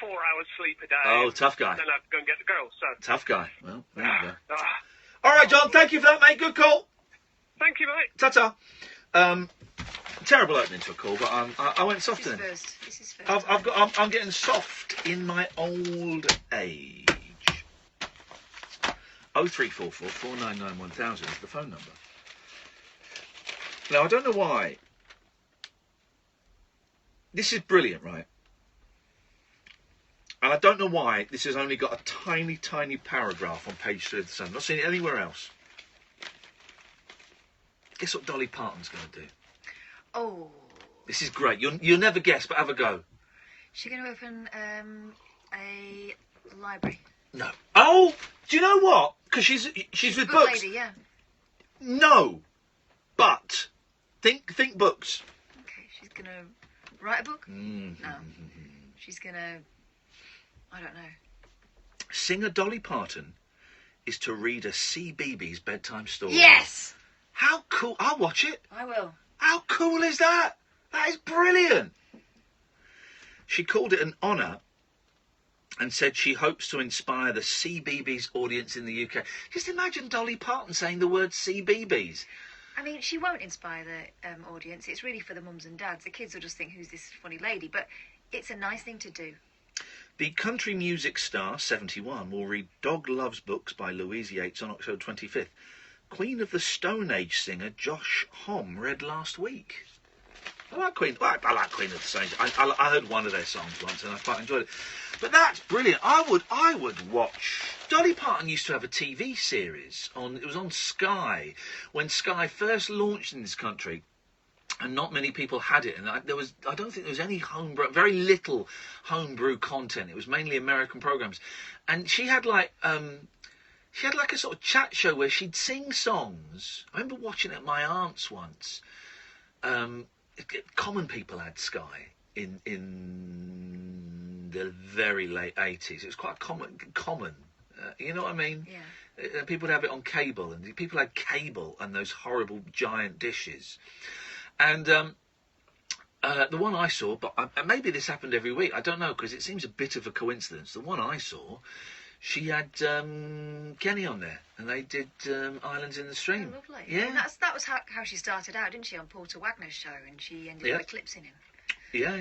H: 4 hours sleep a day.
B: Oh, tough guy.
H: Then I have to go and get the girls, so...
B: Tough guy. Well, there you go. All right, John, thank you for that, mate. Good call.
H: Thank you, mate.
B: Ta-ta. Terrible opening to a call, but I went soft to him.
C: This is first.
B: I'm getting soft in my old age. 0344 499 1000 is the phone number. Now, I don't know why. This is brilliant, right? And I don't know why this has only got a tiny, tiny paragraph on page 3 of the Sun. I've not seen it anywhere else. Guess what Dolly Parton's going to do?
C: Oh.
B: This is great. You'll never guess, but have a go.
C: She's going to open a library.
B: No. Oh, do you know what? Because she's with books.
C: Lady, yeah.
B: No, but think books.
C: Okay, she's going to write a book?
B: Mm-hmm.
C: No. She's going to... I don't know.
B: Singer Dolly Parton is to read a CBeebies bedtime story.
C: Yes!
B: How cool. I'll watch it.
C: I will.
B: How cool is that? That is brilliant. She called it an honour and said she hopes to inspire the CBeebies audience in the UK. Just imagine Dolly Parton saying the word CBeebies.
C: I mean, she won't inspire the audience. It's really for the mums and dads. The kids will just think, who's this funny lady? But it's a nice thing to do.
B: The country music star, 71, will read Dog Loves Books by Louise Yates on October 25th. Queen of the Stone Age singer Josh Homme read last week. I like Queen of the Stone Age. I heard one of their songs once and I quite enjoyed it. But that's brilliant. I would watch. Dolly Parton used to have a TV series it was on Sky when Sky first launched in this country. And not many people had it, and I don't think there was any very little homebrew content. It was mainly American programs, and she had like a sort of chat show where she'd sing songs. I remember watching it at my aunt's once. Common People had Sky in the very late 80s. It was quite common. You know what I mean? Yeah. People would have it on cable, and people had cable and those horrible giant dishes. And the one I saw, but maybe this happened every week, I don't know, because it seems a bit of a coincidence. The one I saw, she had Kenny on there, and they did Islands in the Stream.
C: Oh, lovely.
B: Yeah.
C: And that was how she started out, didn't she, on Porter Wagner's show, and she ended up eclipsing him.
B: Yeah.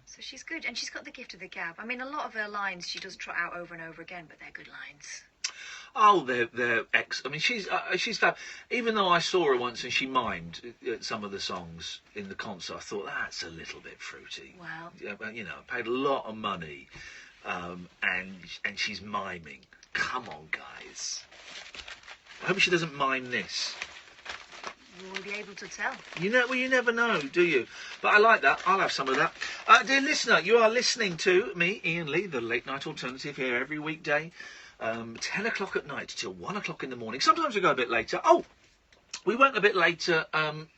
C: So she's good, and she's got the gift of the gab. I mean, a lot of her lines she does trot out over and over again, but they're good lines.
B: Oh, they're I mean, she's fab. Even though I saw her once and she mimed some of the songs in the concert, I thought that's a little bit fruity.
C: Well,
B: you know, I paid a lot of money, and she's miming. Come on, guys. I hope she doesn't mime this.
C: You will be able to tell.
B: You never know, do you? But I like that. I'll have some of that. Dear listener, you are listening to me, Iain Lee, the Late Night Alternative, here every weekday. 10 o'clock at night till 1 o'clock in the morning. Sometimes we go a bit later. Oh, we went a bit later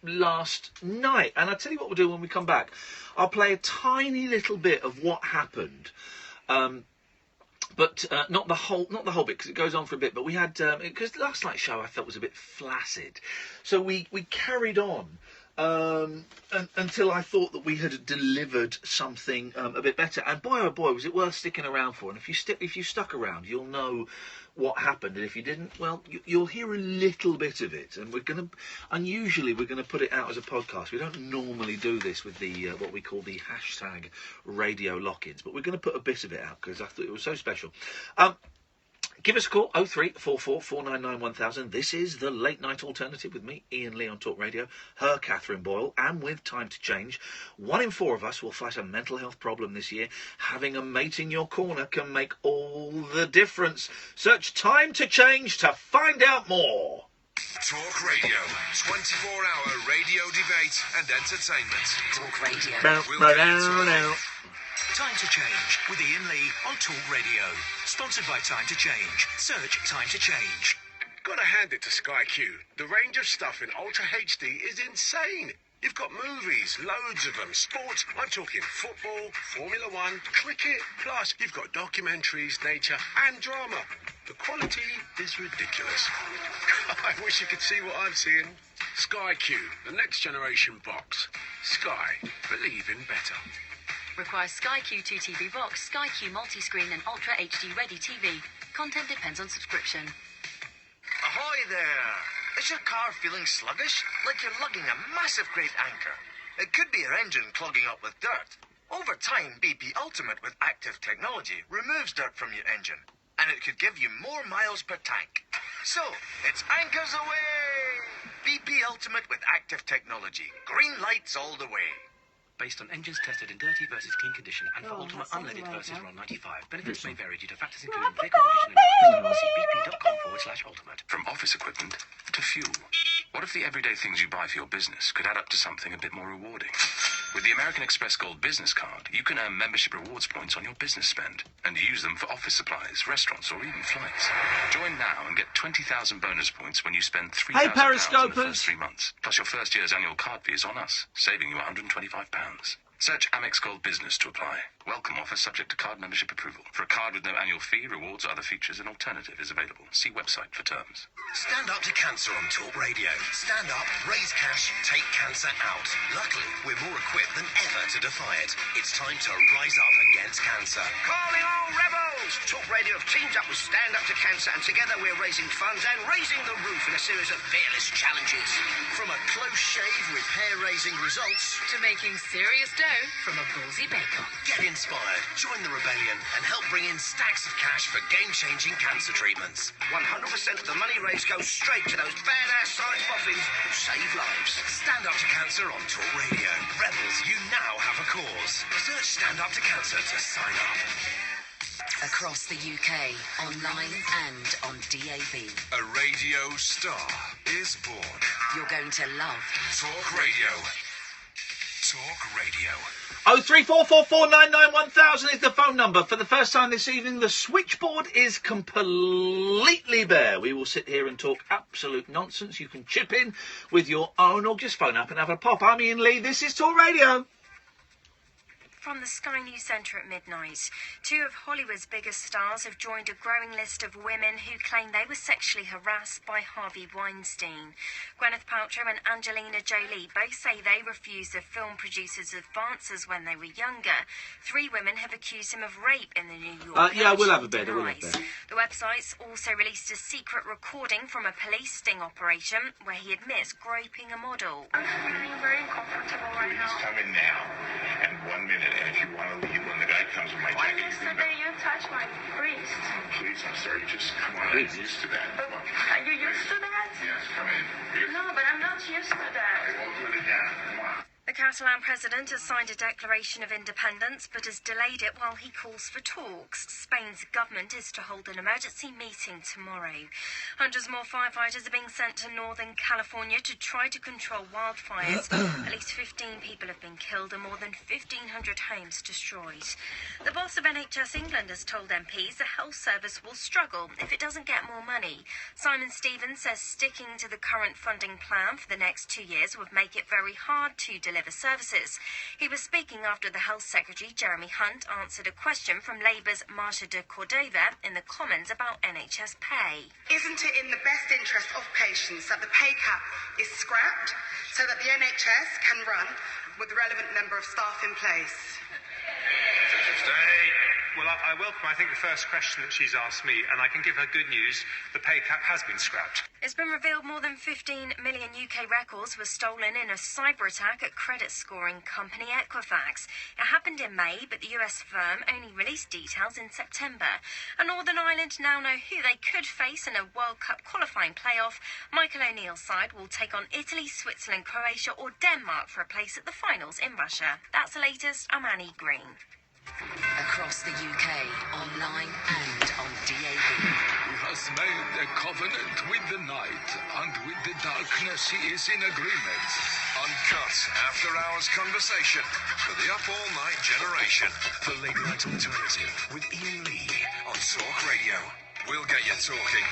B: last night. And I'll tell you what we'll do when we come back. I'll play a tiny little bit of what happened. But not the whole bit, because it goes on for a bit. But we had, because last night's show I felt was a bit flaccid. So we carried on. Until I thought that we had delivered something a bit better, and boy oh boy was it worth sticking around for. And if you stuck around, you'll know what happened, and if you didn't, well, you'll hear a little bit of it. And unusually we're gonna put it out as a podcast. We don't normally do this with the what we call the hashtag radio lock-ins, but we're gonna put a bit of it out because I thought it was so special. Give us a call, 0344 499 1000. This is the Late Night Alternative with me, Iain Lee on Talk Radio, her Catherine Boyle, and with Time to Change. 1 in 4 of us will fight a mental health problem this year. Having a mate in your corner can make all the difference. Search Time to Change to find out more.
E: Talk Radio, 24-hour radio debate and entertainment.
J: Talk Radio.
L: Time to Change with Iain Lee on Talk Radio. Sponsored by Time to Change. Search Time to Change.
E: Gotta hand it to Sky Q. The range of stuff in Ultra HD is insane. You've got movies, loads of them, sports, I'm talking football, Formula 1, cricket, plus you've got documentaries, nature and drama. The quality is ridiculous. I wish you could see what I'm seeing. Sky Q, the next generation box. Sky, believe in better.
J: Requires Sky Q 2 TV box, Sky Q multi-screen and Ultra HD ready TV. Content depends on subscription.
A: Ahoy there! Is your car feeling sluggish? Like you're lugging a massive great anchor? It could be your engine clogging up with dirt. Over time, BP Ultimate with active technology removes dirt from your engine, and it could give you more miles per tank. So, it's anchors away! BP Ultimate with active technology. Green lights all the way.
L: Based on engines tested in dirty versus clean condition and for ultimate unleaded versus RON 95. Benefits may vary due to factors including vehicle condition and see bp.com/ultimate.
G: From office equipment to fuel. What if the everyday things you buy for your business could add up to something a bit more rewarding? With the American Express Gold Business Card, you can earn membership rewards points on your business spend and use them for office supplies, restaurants, or even flights. Join now and get 20,000 bonus points when you spend £3,000 in the first 3 months. Plus your first year's annual card fee is on us, saving you £125. Search Amex Gold Business to apply. Welcome offer subject to card membership approval. For a card with no annual fee, rewards, other features, and alternative is available. See website for terms.
L: Stand up to cancer on Talk Radio. Stand up, raise cash, take cancer out. Luckily, we're more equipped than ever to defy it. It's time to rise up against cancer.
A: Calling all rebels! Talk Radio have teamed up with Stand Up to Cancer, and together we're raising funds and raising the roof in a series of fearless challenges.
L: From a close shave with hair-raising results
R: to making serious dough from a ballsy bake-off.
L: Get inspired, join the rebellion, and help bring in stacks of cash for game-changing cancer treatments.
A: 100% of the money raised goes straight to those badass science boffins who
E: save lives. Stand Up to Cancer on Talk Radio. Rebels, you now have a cause. Search Stand Up to Cancer to sign up.
J: Across the UK, online and on DAB.
E: A radio star is born.
J: You're going to love
E: Talk Radio. Talk Radio.
B: 03444991000 is the phone number. For the first time this evening, the switchboard is completely bare. We will sit here and talk absolute nonsense. You can chip in with your own or just phone up and have a pop. I'm Iain Lee. This is Talk Radio.
M: From the Sky News Centre at midnight, two of Hollywood's biggest stars have joined a growing list of women who claim they were sexually harassed by Harvey Weinstein. Gwyneth Paltrow and Angelina Jolie both say they refused the film producer's advances when they were younger. 3 women have accused him of rape in the New York
B: Yeah, we'll have a
M: bed.
B: bed.
M: The website's also released a secret recording from a police sting operation where he admits groping a model.
U: I'm feeling very uncomfortable right now.
I: Please come in now. And 1 minute. And if you want to leave when the guy comes with my jacket,
U: Yesterday you touched my wrist.
I: Please, I'm sorry. Just come on. I'm used to that.
U: But are you used to that?
I: Yes, come in.
U: No, but I'm not used to that.
I: I won't put it down. Come on.
M: The Catalan president has signed a declaration of independence but has delayed it while he calls for talks. Spain's government is to hold an emergency meeting tomorrow. Hundreds more firefighters are being sent to northern California to try to control wildfires. At least 15 people have been killed and more than 1,500 homes destroyed. The boss of NHS England has told MPs the health service will struggle if it doesn't get more money. Simon Stevens says sticking to the current funding plan for the next 2 years would make it very hard to deliver services. He was speaking after the Health Secretary, Jeremy Hunt, answered a question from Labour's Marta de Cordova in the Commons about NHS pay.
V: Isn't it in the best interest of patients that the pay cap is scrapped so that the NHS can run with the relevant number of staff in place?
W: Well, I welcome, I think, the first question that she's asked me, and I can give her good news. The pay cap has been scrapped.
M: It's been revealed more than 15 million UK records were stolen in a cyber attack at credit scoring company Equifax. It happened in May, but the US firm only released details in September. And Northern Ireland now know who they could face in a World Cup qualifying playoff. Michael O'Neill's side will take on Italy, Switzerland, Croatia or Denmark for a place at the finals in Russia. That's the latest. I'm Annie Green.
J: Across the UK, online and on DAB.
E: Who has made a covenant with the night, and with the darkness he is in agreement. Uncut after-hours conversation for the up-all-night generation. The Late Night Alternative with Iain Lee on Talk Radio. We'll get you talking.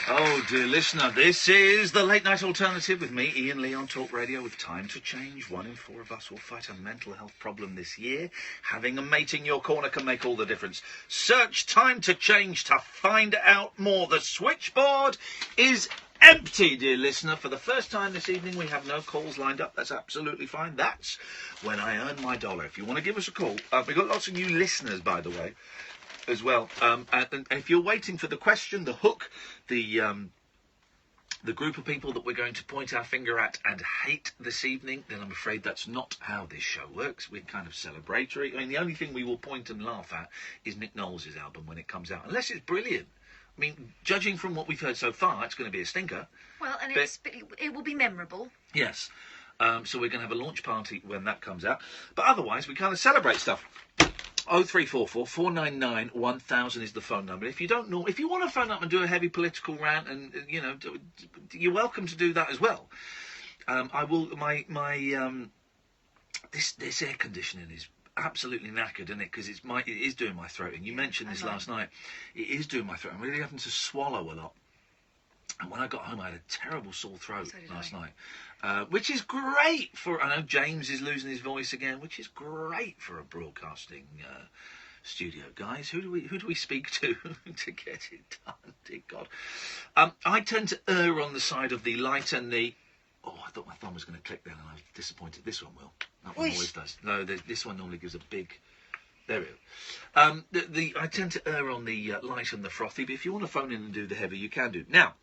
B: Oh, dear listener, this is the Late Night Alternative with me, Iain Lee, on Talk Radio. With time to change, 1 in 4 of us will fight a mental health problem this year. Having a mate in your corner can make all the difference. Search Time to Change to find out more. The switchboard is empty, dear listener. For the first time this evening, we have no calls lined up. That's absolutely fine. That's when I earn my dollar. If you want to give us a call, we've got lots of new listeners, by the way, as well. And if you're waiting for the question, the hook, the group of people that we're going to point our finger at and hate this evening, then I'm afraid that's not how this show works. We're kind of celebratory. I mean, the only thing we will point and laugh at is Nick Knowles' album when it comes out, unless it's brilliant. I mean, judging from what we've heard so far, it's going to be a stinker.
C: Well, and it will be memorable.
B: Yes. So we're going to have a launch party when that comes out. But otherwise, we kind of celebrate stuff. 0344 499 1000 is the phone number. If you don't know, if you want to phone up and do a heavy political rant, and you're welcome to do that as well. I will. This air conditioning is absolutely knackered, isn't it? Because it is doing my throat. And you mentioned this last night. It is doing my throat. I'm really having to swallow a lot. And when I got home, I had a terrible sore throat last night. Which is great for... I know James is losing his voice again, which is great for a broadcasting studio. Guys, who do we speak to to get it done? Dear God. I tend to err on the side of the light and the... Oh, I thought my thumb was going to click then, and I was disappointed. This one will. That one always does. No, this one normally gives a big... There we go. I tend to err on the light and the frothy, but if you want to phone in and do the heavy, you can do. Now...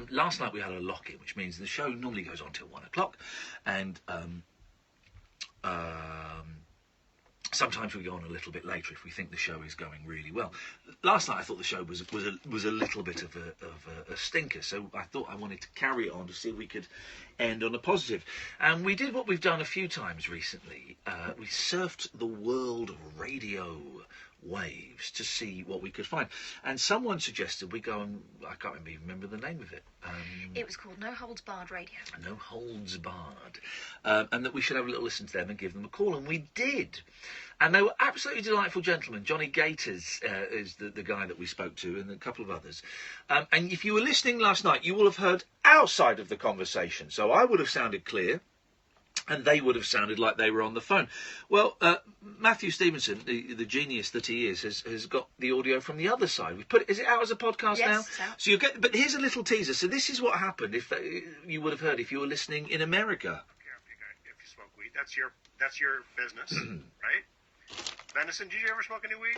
B: last night we had a lock-in, which means the show normally goes on till 1 o'clock, and Sometimes we go on a little bit later if we think the show is going really well. Last night I thought the show was a little bit of a stinker, so I thought I wanted to carry it on to see if we could end on a positive. And we did what we've done a few times recently. We surfed the world radio waves to see what we could find. And someone suggested we go and, I can't even remember the name of it.
C: It was called No Holds Barred Radio.
B: No Holds Barred. And that we should have a little listen to them and give them a call. And we did. And they were absolutely delightful gentlemen. Johnny Gators is the guy that we spoke to, and a couple of others. And if you were listening last night, you will have heard our side of the conversation. So I would have sounded clear, and they would have sounded like they were on the phone. Well, Matthew Stevenson, the genius that he is, has got the audio from the other side. We've is it out as a podcast now?
C: Yes, it's out.
B: So you get. But here's a little teaser. So this is what happened. If you would have heard if you were listening in America.
D: If you smoke weed, that's your business, right? Venison, did you ever smoke any weed?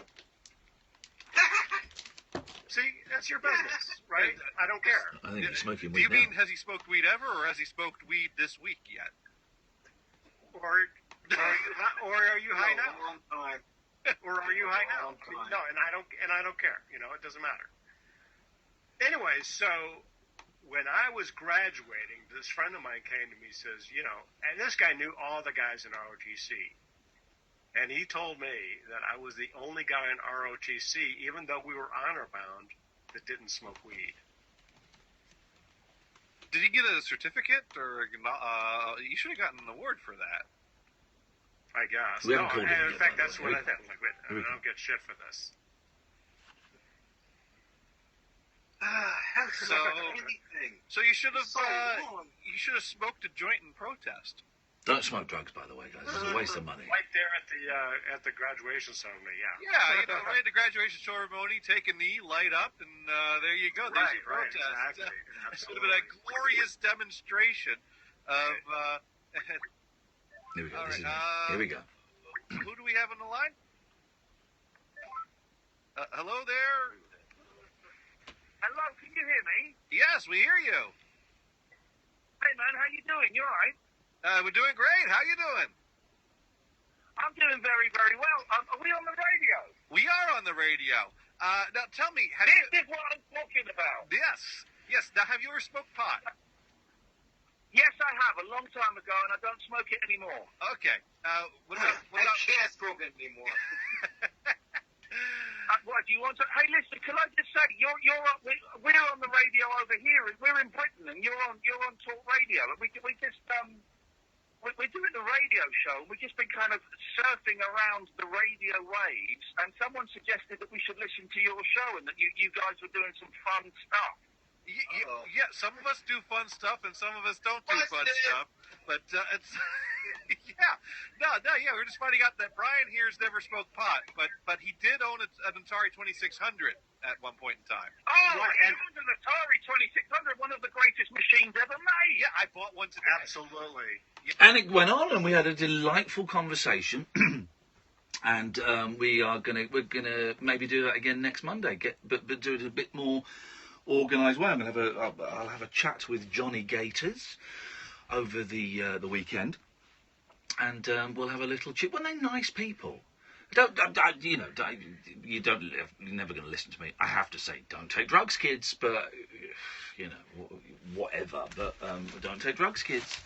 D: See, that's your business, right? I don't care.
B: I think he's smoking
N: Do
B: weed
N: you mean
B: now.
N: has he smoked weed ever, or has he smoked weed this week yet?
D: Or are you high now? Long time. Or are you high now? No, and I don't care. You know, it doesn't matter. Anyway, so when I was graduating, this friend of mine came to me and says, you know, and this guy knew all the guys in ROTC. And he told me that I was the only guy in ROTC, even though we were honor bound, that didn't smoke weed.
N: Did he get a certificate, or you should have gotten an award for that?
D: I guess.
B: We haven't
D: No,
B: called
D: and
B: him
D: in
B: yet,
D: fact,
B: by the
D: that's
B: way.
D: what I think. Like, wait, I don't get shit for this.
N: So you should have smoked a joint in protest.
B: Don't smoke drugs, by the way, guys. It's a waste of money.
D: Right there at the graduation ceremony, yeah.
N: Yeah, you know, right at the graduation ceremony, take a knee, light up, and there you go. There's your
D: Right,
N: protest.
D: exactly.
N: It's been a glorious demonstration of.
B: Here we go.
N: All
B: This is
N: right,
B: Here we go.
N: Who do we have on the line? Hello there.
T: Hello, can you hear me?
N: Yes, we hear you.
T: Hey man, how you doing? You alright?
N: We're doing great. How you doing?
T: I'm doing very, very well. Are we on the radio?
N: We are on the radio. Now tell me,
T: This is what I'm talking about.
N: Yes. Now, have you ever smoked pot?
T: Yes, I have, a long time ago, and I don't smoke it anymore.
N: Okay. What about?
T: I can't smoke it anymore. What do you want to? Hey, listen. Can I just say we're on the radio over here. We're in Britain, and you're on talk radio. And we just we're doing the radio show. We've just been kind of surfing around the radio waves, and someone suggested that we should listen to your show and that you guys were doing some fun stuff.
N: Yeah, some of us do fun stuff, and some of us don't do fun stuff. But it's yeah. We're just finding out that Brian here's never smoked pot, but he did own an Atari 2600 at one point in time.
T: Oh, right, he owned an Atari 2600, one of the greatest machines ever made.
N: Yeah, I bought one today.
D: Absolutely.
N: Yeah.
B: And it went on, and we had a delightful conversation. And we're gonna maybe do that again next Monday. But do it a bit more organised way. I'll have a chat with Johnny Gators over the weekend, and we'll have a little chat. Well, they're nice people. You're never going to listen to me. I have to say, don't take drugs, kids. But whatever. But don't take drugs, kids.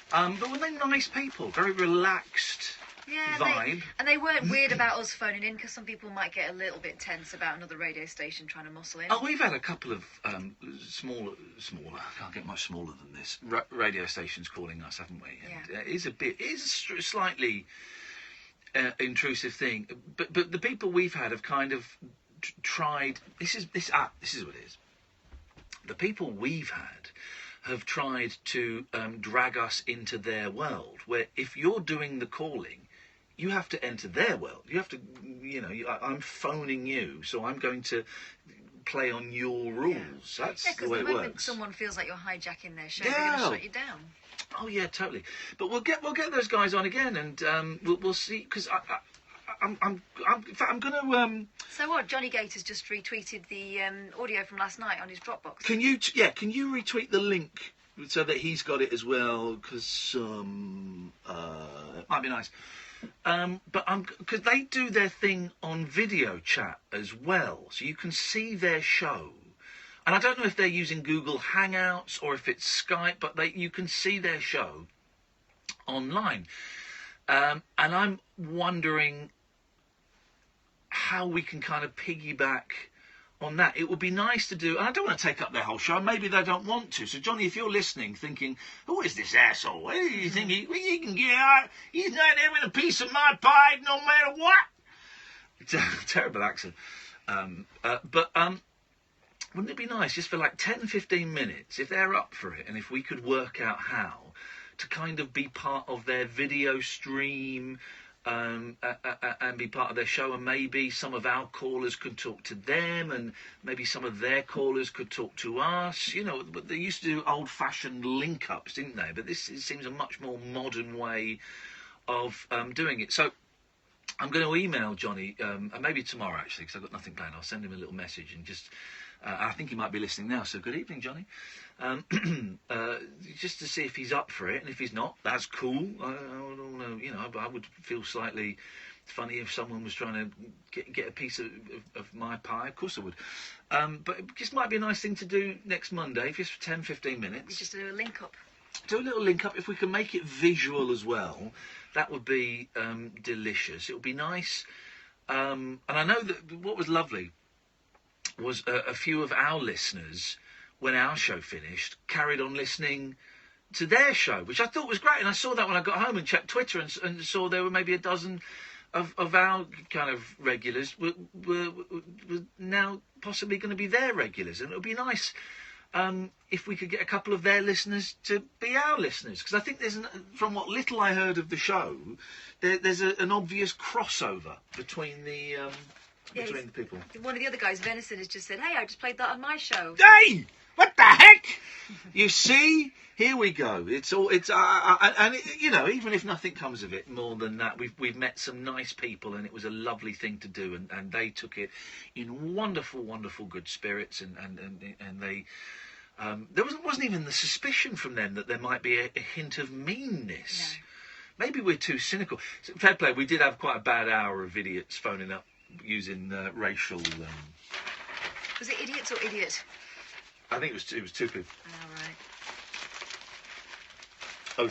B: But when they're nice people, very relaxed.
C: Yeah,
B: vibe.
C: They weren't weird about us phoning in, because some people might get a little bit tense about another radio station trying to muscle in.
B: Oh, we've had a couple of smaller, I can't get much smaller than this, radio stations calling us, haven't we? And it is a slightly intrusive thing. But the people we've had have kind of tried, this is what it is. The people we've had have tried to drag us into their world, where if you're doing the calling, you have to enter their world. You have to, I'm phoning you, so I'm going to play on your rules. That's the way it works.
C: Because the moment someone feels like you're hijacking their show, they're going to shut you down.
B: Oh yeah, totally. But we'll get those guys on again, and we'll see. Because I'm going to.
C: So what? Johnny Gators just retweeted the audio from last night on his Dropbox.
B: Can you retweet the link so that he's got it as well? Because it might be nice. But because they do their thing on video chat as well, so you can see their show. And I don't know if they're using Google Hangouts or if it's Skype, but you can see their show online. And I'm wondering how we can kind of piggyback on that. It would be nice to do, and I don't want to take up their whole show. Maybe they don't want to. So, Johnny, if you're listening, thinking, who is this asshole? What do you think he can get out? He's not having a piece of my pie no matter what. Terrible accent. Wouldn't it be nice just for like 10, 15 minutes, if they're up for it, and if we could work out how to kind of be part of their video stream, and be part of their show, and maybe some of our callers could talk to them, and maybe some of their callers could talk to us. You know, they used to do old-fashioned link-ups, didn't they? But this seems a much more modern way of doing it. So I'm going to email Johnny, and maybe tomorrow, actually, because I've got nothing planned. I'll send him a little message and just... I think he might be listening now, so good evening, Johnny. Just to see if he's up for it, and if he's not, that's cool. I don't know, you know, I would feel slightly funny if someone was trying to get a piece of my pie. Of course I would. But it just might be a nice thing to do next Monday, just for 10, 15 minutes.
C: Just do a link-up.
B: Do a little link-up. If we can make it visual as well, that would be delicious. It would be nice. And I know that what was lovely was a few of our listeners, when our show finished, carried on listening to their show, which I thought was great. And I saw that when I got home and checked Twitter and saw there were maybe a dozen of our kind of regulars were now possibly going to be their regulars. And it would be nice if we could get a couple of their listeners to be our listeners. Because I think from what little I heard of the show, there's an obvious crossover between the... between the people.
C: One of the other guys, Venison, has just said, hey, I just played that on my show.
B: Hey! What the heck? You see? Here we go. And you know, even if nothing comes of it, more than that, we've met some nice people, and it was a lovely thing to do, and they took it in wonderful, wonderful good spirits, and they... there wasn't even the suspicion from them that there might be a hint of meanness. No. Maybe we're too cynical. Fair play, we did have quite a bad hour of idiots phoning up using racial...
C: Was it idiots or idiot?
B: I think it was stupid.
C: Oh, right.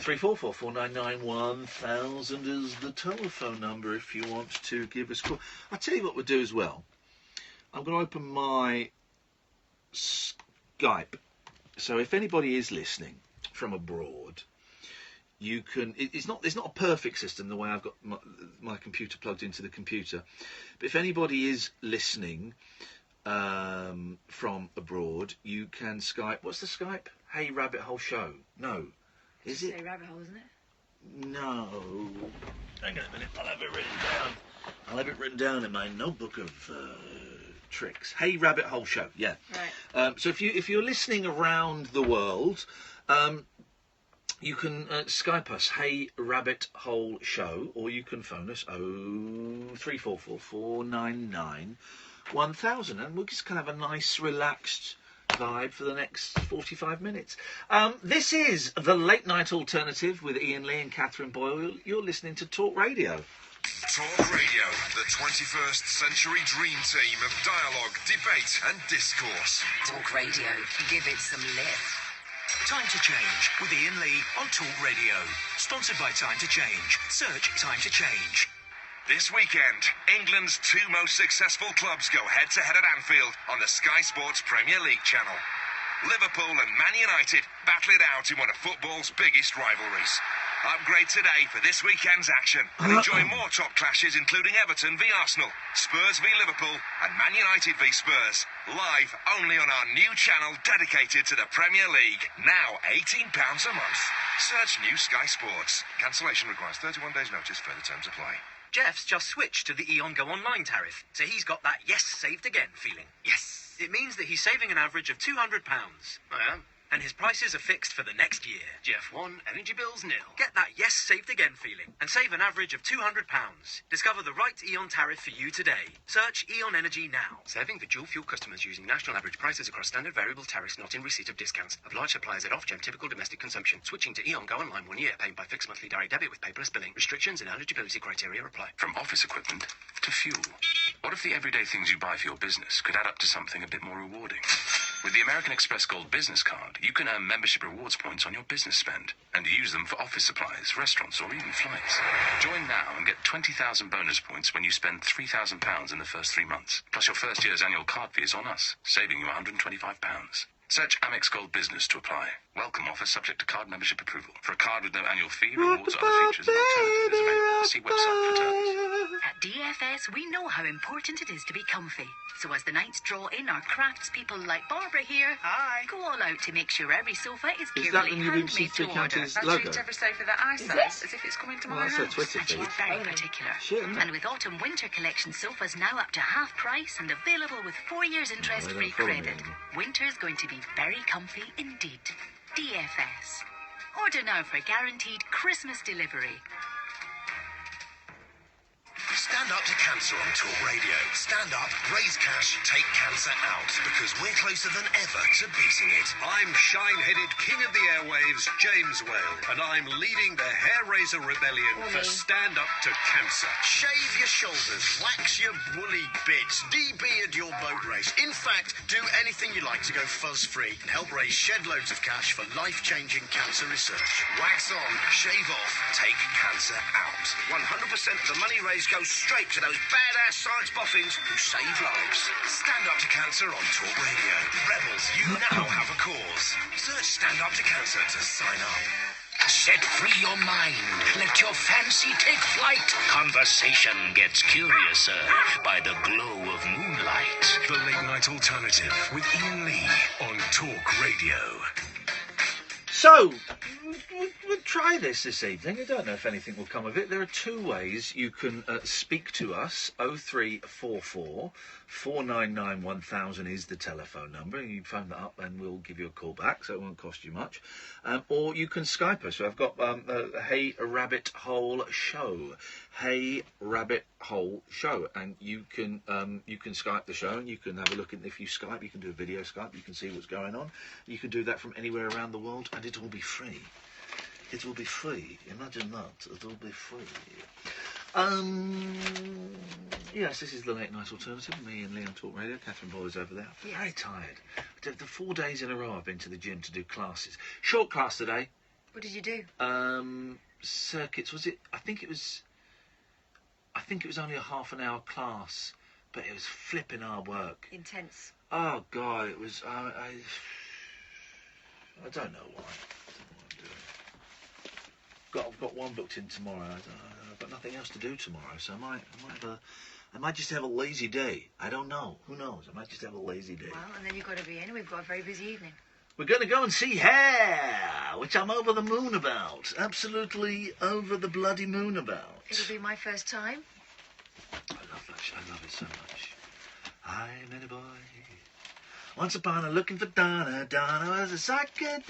B: 0344 499 1000 is the telephone number if you want to give us a call. I'll tell you what we'll do as well. I'm going to open my Skype. So if anybody is listening from abroad... You can. It's not a perfect system the way I've got my computer plugged into the computer, but if anybody is listening from abroad, you can Skype. What's the Skype? Hey Rabbit Hole Show. No, is it?
C: Hey Rabbit Hole, isn't it?
B: No. Hang on a minute. I'll have it written down. I'll have it written down in my notebook of tricks. Hey Rabbit Hole Show. Yeah.
C: Right.
B: So if you're listening around the world. You can Skype us, Hey Rabbit Hole Show, or you can phone us 0344 499 1000, and we'll just kind of have a nice, relaxed vibe for the next 45 minutes. This is the Late Night Alternative with Iain Lee and Catherine Boyle. You're listening to Talk Radio.
E: Talk Radio, the 21st century dream team of dialogue, debate and discourse.
R: Talk Radio. Give it some lift.
L: Time to Change with Iain Lee on Talk Radio. Sponsored by Time to Change. Search Time to Change.
E: This weekend, England's two most successful clubs go head-to-head at Anfield on the Sky Sports Premier League channel. Liverpool and Man United battle it out in one of football's biggest rivalries. Upgrade today for this weekend's action and enjoy more top clashes including Everton v Arsenal, Spurs v Liverpool and Man United v Spurs. Live only on our new channel dedicated to the Premier League. Now £18 a month. Search New Sky Sports. Cancellation requires 31 days notice. Further terms apply.
F: Jeff's just switched to the Eon Go Online tariff, so he's got that yes, saved again feeling. Yes. It means that he's saving an average of £200.
D: I am.
F: And his prices are fixed for the next year.
K: GF1, energy bills nil.
F: Get that yes saved again feeling and save an average of £200. Discover the right Eon tariff for you today. Search Eon Energy now.
K: Saving for dual fuel customers using national average prices across standard variable tariffs not in receipt of discounts. Obliged suppliers at off-gem typical domestic consumption. Switching to Eon Go Online 1 year, paying by fixed monthly direct debit with paperless billing. Restrictions and eligibility criteria apply.
E: From office equipment to fuel. What if the everyday things you buy for your business could add up to something a bit more rewarding? With the American Express Gold Business Card, you can earn membership rewards points on your business spend and use them for office supplies, restaurants, or even flights. Join now and get 20,000 bonus points when you spend £3,000 in the first 3 months. Plus your first year's annual card fee is on us, saving you £125. Search Amex Gold Business to apply. Welcome offer subject to card membership approval. For a card with no annual fee, rewards, other features, and alternatives is available. See website for terms.
J: At DFS, we know how important it is to be comfy. So as the nights draw in, our craftspeople like Barbara here go all out to make sure every sofa is carefully handmade to order.
B: Logo?
O: Treat every sofa that I sell as if it's coming to my house.
B: That's a Twitter
J: And she's
B: feed.
J: very particular.
B: Shit, isn't it?
J: And with autumn winter collection sofas now up to half price and available with 4 years interest-free
B: follow me
J: credit,
B: anymore.
J: winter's going to be very comfy indeed. DFS. Order now for guaranteed Christmas delivery.
P: Stand up to cancer on Talk Radio. Stand up, raise cash, take cancer out. Because we're closer than ever to beating it.
E: I'm shine-headed king of the airwaves, James Whale, and I'm leading the hair raiser rebellion for Stand Up to Cancer.
P: Shave your shoulders, wax your woolly bits, de-beard your boat race. In fact, do anything you like to go fuzz-free and help raise shed loads of cash for life-changing cancer research. Wax on, shave off, take cancer out. 100% of the money raised goes straight to those badass science boffins who save lives. Stand Up to Cancer on Talk Radio. Rebels, you now have a cause. Search Stand Up to Cancer to sign up.
S: Set free your mind. Let your fancy take flight. Conversation gets curiouser by the glow of moonlight.
E: The Late Night Alternative with Iain Lee on Talk Radio.
B: So, we'll try this evening. I don't know if anything will come of it. There are 2 ways you can speak to us. 0344 499 1000 is the telephone number. You phone that up and we'll give you a call back, so it won't cost you much. Or you can Skype us. So I've got Hey Rabbit Hole Show. Hey Rabbit Hole Show. And you can Skype the show and you can have a look. If you Skype, you can do a video Skype. You can see what's going on. You can do that from anywhere around the world and it will be free. It will be free. Imagine that. It will be free. Yes, this is the Late Night Alternative. Me and Leon Talk Radio. Catherine Boyle's over there. I'm very tired. The 4 days in a row I've been to the gym to do classes. Short class today.
C: What did you do?
B: Circuits. Was it? I think it was only a half an hour class, but it was flipping hard work.
C: Intense.
B: Oh God, it was. I don't know why. I've got one booked in tomorrow. I've got nothing else to do tomorrow, so I might just have a lazy day. I don't know. Who knows? I might just have a lazy day.
C: Well, and then you've got to be in. We've got a very busy evening.
B: We're going to go and see Hair, which I'm over the moon about. Absolutely over the bloody moon about.
C: It'll be my first time.
B: I love that. I love it so much. I met a boy. Once upon a looking for Donna. Donna was a psychic.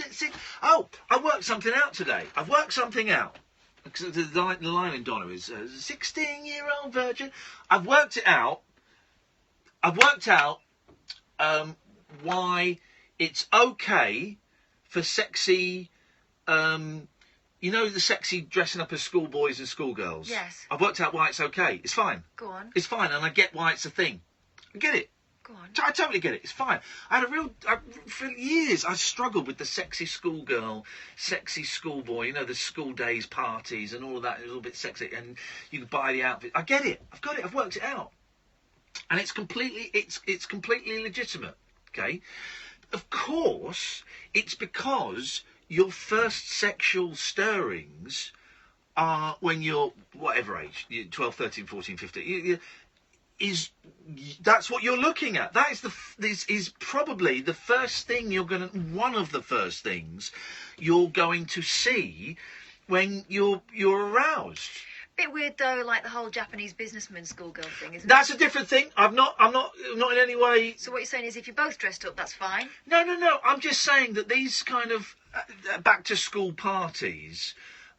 B: Oh, I worked something out today. I've worked something out. The line in Donna is a 16-year-old virgin. I've worked it out. I've worked out why it's okay for sexy, you know, the sexy dressing up as schoolboys and schoolgirls?
C: Yes.
B: I've worked out why it's okay. It's fine.
C: Go on.
B: It's fine, and I get why it's a thing. I get it.
C: Go on.
B: I totally get it. It's fine. For years, I struggled with the sexy schoolgirl, sexy schoolboy, you know, the school days parties and all of that. A little bit sexy, and you can buy the outfit. I get it. I've got it. I've worked it out. And it's completely legitimate, okay? Of course, it's because your first sexual stirrings are when you're, whatever age, you're 12, 13, 14, 15, that's what you're looking at. This is probably the first thing one of the first things you're going to see when you're aroused.
C: Bit weird though, like the whole Japanese businessman schoolgirl thing, isn't
B: That's
C: it?
B: a different thing. I'm not in any way.
C: So what you're saying is, if you're both dressed up, that's fine.
B: No. I'm just saying that these kind of back to school parties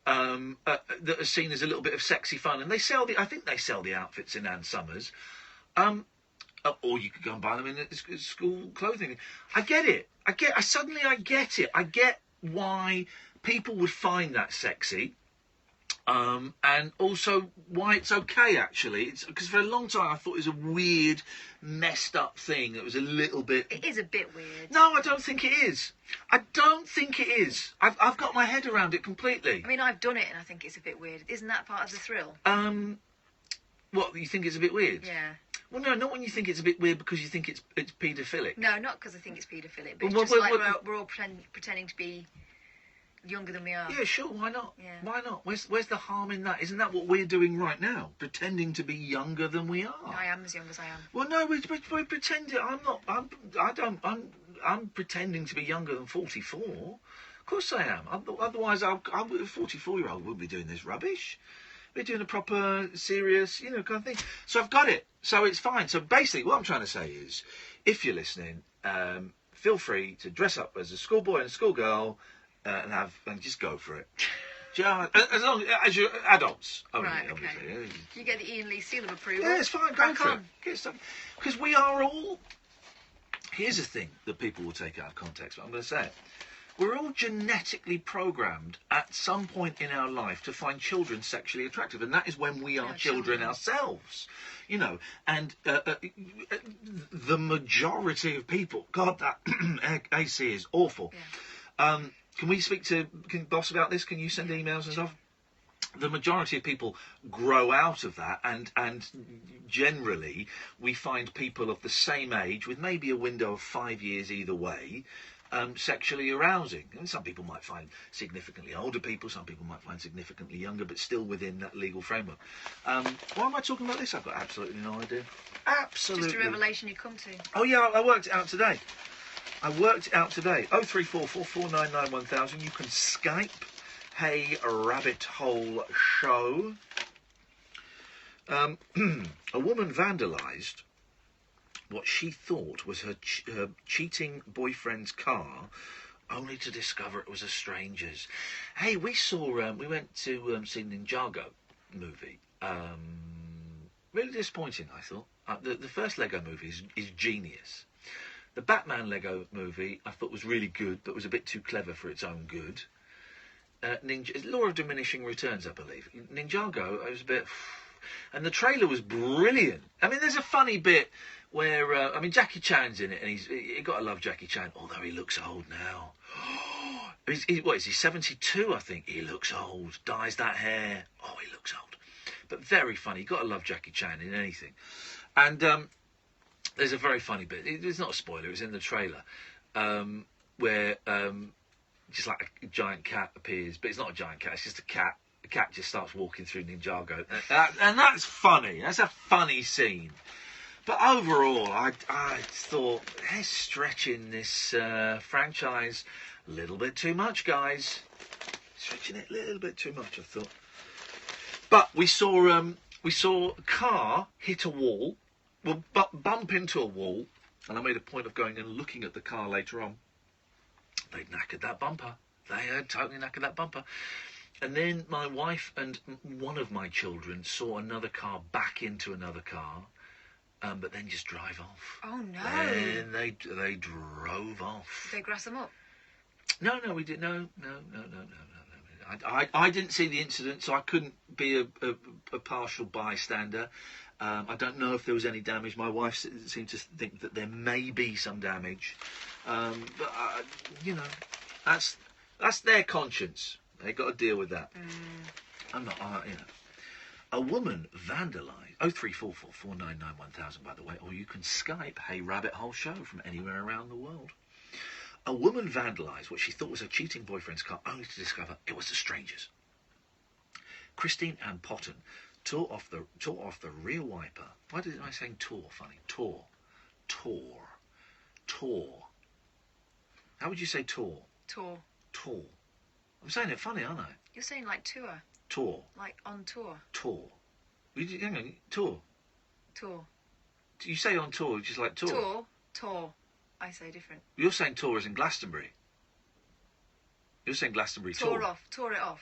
B: that are seen as a little bit of sexy fun, and I think they sell the outfits in Ann Summers, or you could go and buy them in school clothing. I get it. I get it. I get why people would find that sexy. And also why it's okay, actually. It's because for a long time I thought it was a weird, messed up thing. It was a little bit...
C: It is a bit weird.
B: No, I don't think it is. I don't think it is. I've got my head around it completely.
C: I mean, I've done it and I think it's a bit weird. Isn't that part of the thrill?
B: What, you think it's a bit weird?
C: Yeah.
B: Well, no, not when you think it's a bit weird because you think it's paedophilic.
C: No, not because I think it's paedophilic, but
B: Well,
C: it's just we're all pretending to be younger than we are.
B: Yeah, sure, why not?
C: Yeah.
B: Why not? Where's the harm in that? Isn't that what we're doing right now? Pretending to be younger than we are.
C: I am as young as I am.
B: Well, no, we're pretending. I'm pretending to be younger than 44. Of course I am. Otherwise, a 44-year-old wouldn't be doing this rubbish. We're doing a proper, serious, kind of thing. So I've got it. So it's fine. So basically, what I'm trying to say is, if you're listening, feel free to dress up as a schoolboy and a schoolgirl. And just go for it. As long as you're adults.
C: Right, okay.
B: Obviously.
C: You get the Iain Lee seal of approval.
B: Yeah, it's fine. Go for it. Get stuff. Because we are all... Here's a thing that people will take out of context, but I'm going to say it. We're all genetically programmed at some point in our life to find children sexually attractive, and that is when we are children ourselves. And the majority of people... God, that AC is awful. Yeah. Can we speak to Boss about this? Can you send emails and stuff? The majority of people grow out of that, and generally we find people of the same age, with maybe a window of 5 years either way, sexually arousing. And some people might find significantly older people, some people might find significantly younger, but still within that legal framework. Why am I talking about this? I've got absolutely no idea. Absolutely.
C: Just a revelation you come to.
B: Oh yeah, I worked it out today. 03444991 1000. You can Skype Hey Rabbit Hole Show. A woman vandalised what she thought was her cheating boyfriend's car, only to discover it was a stranger's. Hey, we saw. We went to see Ninjago movie. Really disappointing, I thought. The first Lego movie is genius. The Batman Lego movie I thought was really good, but was a bit too clever for its own good. Law of Diminishing Returns, I believe. Ninjago, I was a bit... And the trailer was brilliant. I mean, there's a funny bit where... Jackie Chan's in it, and you got to love Jackie Chan, although he looks old now. What is he, 72, I think? He looks old. Dyes that hair. Oh, he looks old. But very funny. You've got to love Jackie Chan in anything. And... there's a very funny bit. It's not a spoiler. It's in the trailer, where just like a giant cat appears, but it's not a giant cat. It's just a cat. The cat just starts walking through Ninjago, and that's funny. That's a funny scene. But overall, I thought they're stretching this franchise a little bit too much, guys. Stretching it a little bit too much, I thought. But we saw a car hit a wall. Well, bump into a wall, and I made a point of going and looking at the car later on. They'd knackered that bumper. They had totally knackered that bumper. And then my wife and one of my children saw another car back into another car, but then just drive off.
C: Oh, no.
B: Then they drove off.
C: Did they grass them up?
B: No, we didn't. No. I didn't see the incident, so I couldn't be a partial bystander. I don't know if there was any damage. My wife seemed to think that there may be some damage. But, that's their conscience. They've got to deal with that. I'm not, A woman vandalised... 03444991 by the way, or you can Skype Hey Rabbit Hole Show from anywhere around the world. A woman vandalised what she thought was her cheating boyfriend's car, only to discover it was a stranger's. Christine Ann Potton tore off the rear wiper. Why am I saying tore funny? Tore. How would you say tore?
C: Tour.
B: I'm saying it funny, aren't I?
C: You're saying like tour.
B: Tour.
C: Like on tour.
B: Tour. Hang on, tour.
C: Tour.
B: You say on tour, just like tour.
C: Tour. I say different.
B: You're saying tour as in Glastonbury. You're saying Glastonbury tour.
C: Tour it off.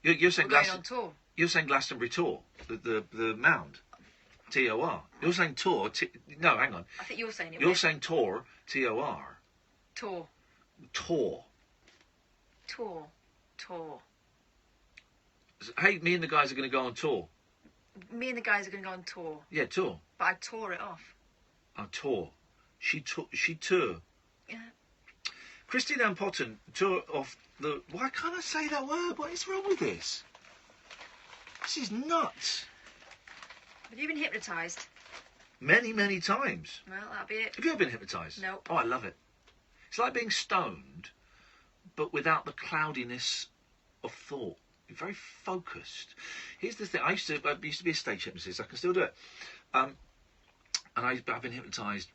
B: You're saying
C: We're going on tour.
B: You're saying Glastonbury tour. The mound. T-O-R. You're saying tour. No, hang on.
C: I think you're saying it.
B: You're saying tour. T-O-R.
C: Tour.
B: Tour.
C: Tour. Tour.
B: Hey, me and the guys are going to go on tour.
C: Me and the guys are going to go on tour.
B: Yeah, tour.
C: But I tore it off.
B: Oh, tour. She tour.
C: Yeah.
B: Christine Ann Potton tore off the... Why can't I say that word? What is wrong with this? This is nuts.
C: Have you been hypnotised?
B: Many, many times.
C: Well, that'll be it.
B: Have you ever been hypnotised?
C: No.
B: Oh, I love it. It's like being stoned, but without the cloudiness of thought. You're very focused. Here's the thing. I used to be a stage hypnotist. I can still do it. And I've been hypnotised,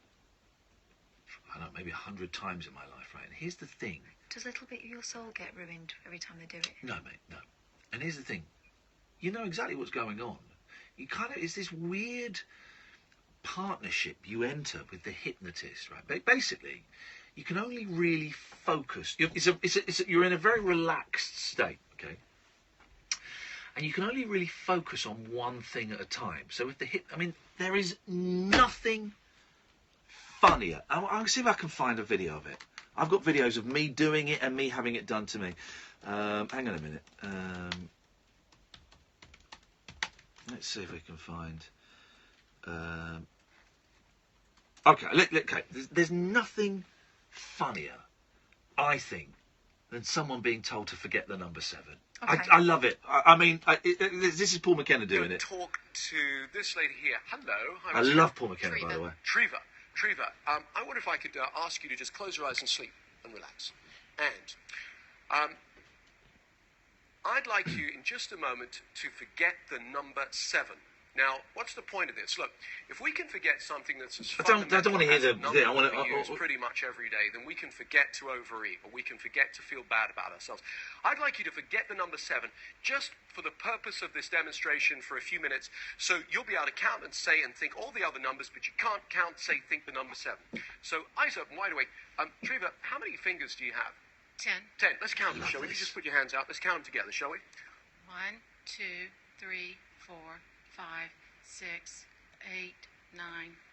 B: I don't know, maybe 100 times in my life, right? And here's the thing.
C: Does a little bit of your soul get ruined every time they do it?
B: No, mate, no. And here's the thing. You know exactly what's going on. You kind of... It's this weird partnership you enter with the hypnotist, right? Basically, you can only really focus. You're in a very relaxed state, okay? And you can only really focus on one thing at a time. So if there is nothing funnier. I'll see if I can find a video of it. I've got videos of me doing it and me having it done to me. Hang on a minute. Let's see if we can find... Okay. There's nothing funnier, I think, than someone being told to forget the number 7. Okay. I love it. This is Paul McKenna doing it.
G: Talk to this lady here. Hello.
B: I love Paul McKenna, by the way.
G: Treva, I wonder if I could ask you to just close your eyes and sleep and relax. And I'd like you in just a moment to forget the number 7. Now, what's the point of this? Look, if we can forget something that's as fundamental
B: I don't want to hear
G: as a number that we use pretty much every day, then we can forget to overeat, or we can forget to feel bad about ourselves. I'd like you to forget the number 7 just for the purpose of this demonstration for a few minutes, so you'll be able to count and say and think all the other numbers, but you can't count, say, think the number 7. So, eyes open, wide awake. Treva, how many fingers do you have?
O: 10.
G: 10. Let's count them, shall we? If you just put your hands out, let's count them together, shall we?
O: 1, 2, 3, 4, 5, 6, 8, 9,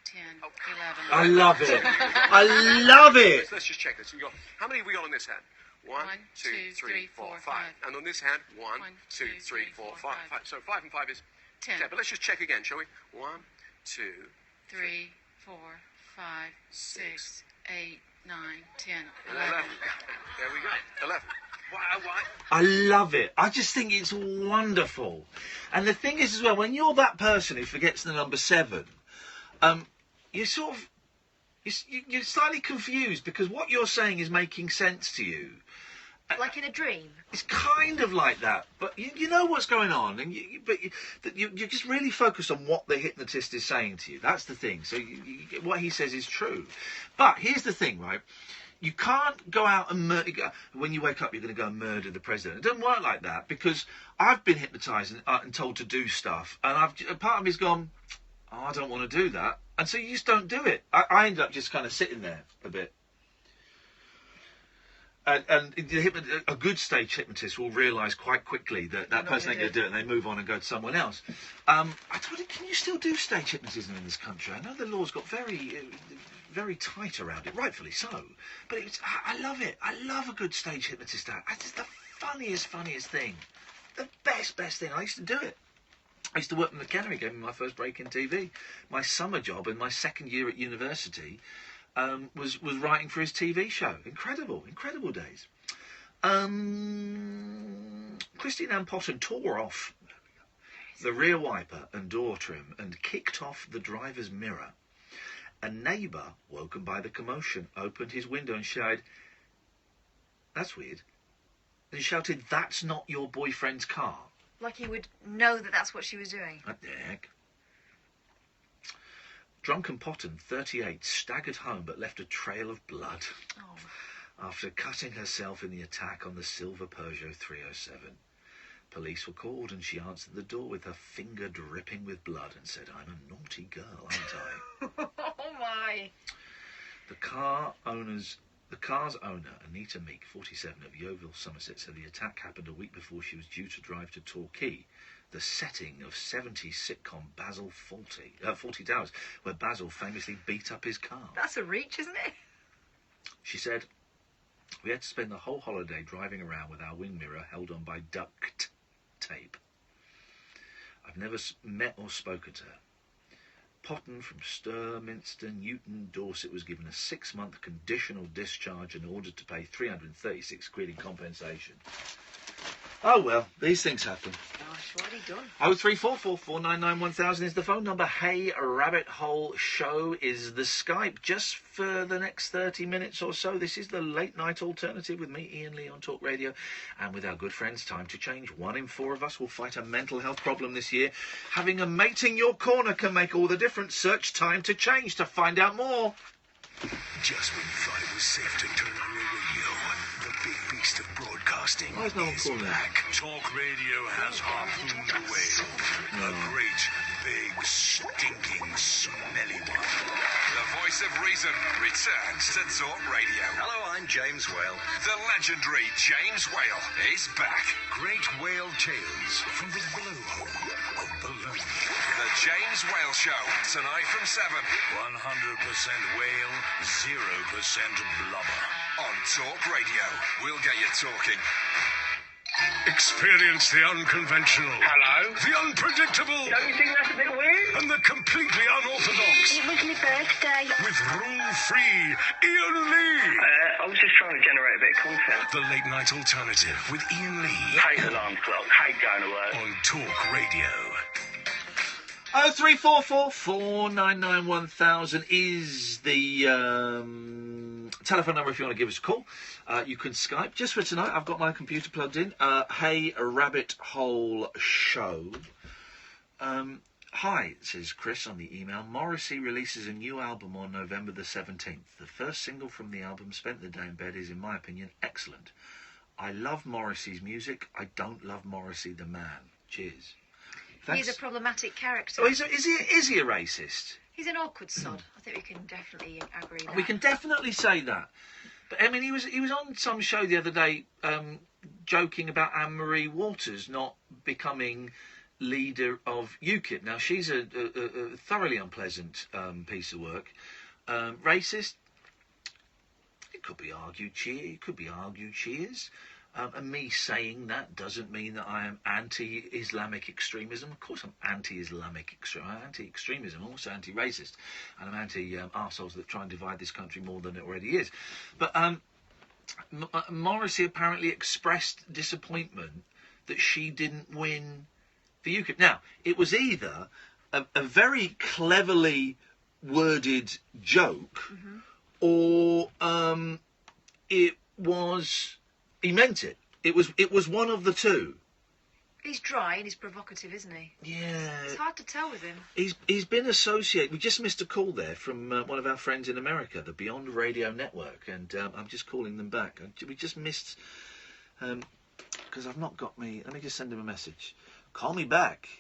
O: 10, 11.
B: I love it. I love it.
G: Let's just check this. How many have we got on this hand? 1, 2, 3, 4, 5. And on this hand, 1, 2, 3, 4, 5. So 5 and 5 is 10. But let's just check again, shall we? 1, 2,
O: 3, 4, 5, 6, 8, 9, 10,
G: 11. There we go. 11. Why?
B: I love it. I just think it's wonderful. And the thing is as well, when you're that person who forgets the number 7, you're sort of... You're slightly confused because what you're saying is making sense to you.
C: Like in a dream?
B: It's kind of like that, but you know what's going on, and you're just really focused on what the hypnotist is saying to you. That's the thing. So what he says is true. But here's the thing, right? You can't go out and when you wake up, you're going to go and murder the president. It doesn't work like that, because I've been hypnotised and told to do stuff, and part of me's gone, oh, I don't want to do that. And so you just don't do it. I ended up just kind of sitting there a bit. And a good stage hypnotist will realise quite quickly that person ain't going to do it, and they move on and go to someone else. I told him, can you still do stage hypnotism in this country? I know the law's got very tight around it, rightfully so. But I love it. I love a good stage hypnotist. It's the funniest thing. The best thing. I used to do it. I used to work in the Canary, gave me my first break in TV. My summer job in my second year at university was writing for his TV show. Incredible days. Christine Ann Potton tore off the rear wiper and door trim and kicked off the driver's mirror. A neighbour, woken by the commotion, opened his window and shouted, "That's weird," and shouted, "That's not your boyfriend's car."
C: Like he would know that that's what she was doing.
B: What the heck? Drunken Potton, 38, staggered home but left a trail of blood after cutting herself in the attack on the silver Peugeot 307. Police were called and she answered the door with her finger dripping with blood and said, "I'm a naughty girl, aren't I?"
C: Oh my.
B: The car's owner, Anita Meek, 47, of Yeovil, Somerset, said the attack happened a week before she was due to drive to Torquay, the setting of 70s sitcom Basil Fawlty Towers, where Basil famously beat up his car.
C: That's a reach, isn't it?
B: She said, "We had to spend the whole holiday driving around with our wing mirror held on by duct tape. I've never met or spoken to her. Potton from Sturminster, Newton, Dorset was given a 6-month conditional discharge and ordered to pay 336 quid in compensation." Oh well, these things happen.
C: Gosh, what had he done?
B: 0344 499 1000 is the phone number. Hey Rabbit Hole Show is the Skype. Just for the next 30 minutes or so, this is the late night alternative with me, Iain Lee, on Talk Radio, and with our good friends Time to Change. 1 in 4 of us will fight a mental health problem this year. Having a mate in your corner can make all the difference. Search Time to Change to find out more.
E: Just when you thought it was safe to turn on your radio, the big beast of broadcasting is back. Talk Radio has harpooned the whale. A great, big, stinking, smelly one.
A: The voice of reason returns to Talk Radio.
P: Hello, I'm James Whale.
A: The legendary James Whale is back.
E: Great whale tales from the blowhole of balloon.
A: The James Whale Show, tonight from 7.
E: 100% whale, 0% blubber.
A: On Talk Radio, we'll get you talking.
E: Experience the unconventional.
U: Hello?
E: The unpredictable.
U: Don't you think that's a bit weird?
E: And the completely unorthodox.
U: It was my birthday.
E: With rule-free Iain Lee.
U: I was just trying to generate a bit of content.
E: The late night alternative with Iain Lee.
U: Hate alarm clock. Hate going to work.
E: On Talk Radio.
B: 0344 499 1000 is the telephone number if you want to give us a call. You can Skype. Just for tonight, I've got my computer plugged in. Hey Rabbit Hole Show. Hi, says Chris on the email. Morrissey releases a new album on November the 17th. The first single from the album, Spent the Day in Bed, is, in my opinion, excellent. I love Morrissey's music. I don't love Morrissey the man. Cheers. Thanks.
C: He's a problematic character.
B: Oh, is he a racist?
C: He's an awkward sod. I think we can definitely agree that.
B: We can definitely say that. But I mean, he was on some show the other day, joking about Anne-Marie Waters not becoming leader of UKIP. Now she's a thoroughly unpleasant piece of work. Racist. It could be argued she is. And me saying that doesn't mean that I am anti-Islamic extremism. Of course I'm anti-Islamic anti-extremism. I'm also anti-racist. And I'm anti-arseholes that try and divide this country more than it already is. But Morrissey apparently expressed disappointment that she didn't win for UKIP. Now, it was either a very cleverly worded joke or it was... He meant it. It was one of the two.
C: He's dry and he's provocative, isn't he?
B: Yeah.
C: It's hard to tell with him.
B: He's been associated... We just missed a call there from one of our friends in America, the Beyond Radio Network, and I'm just calling them back. We just missed... Because I've not got me... Let me just send him a message. Call me back.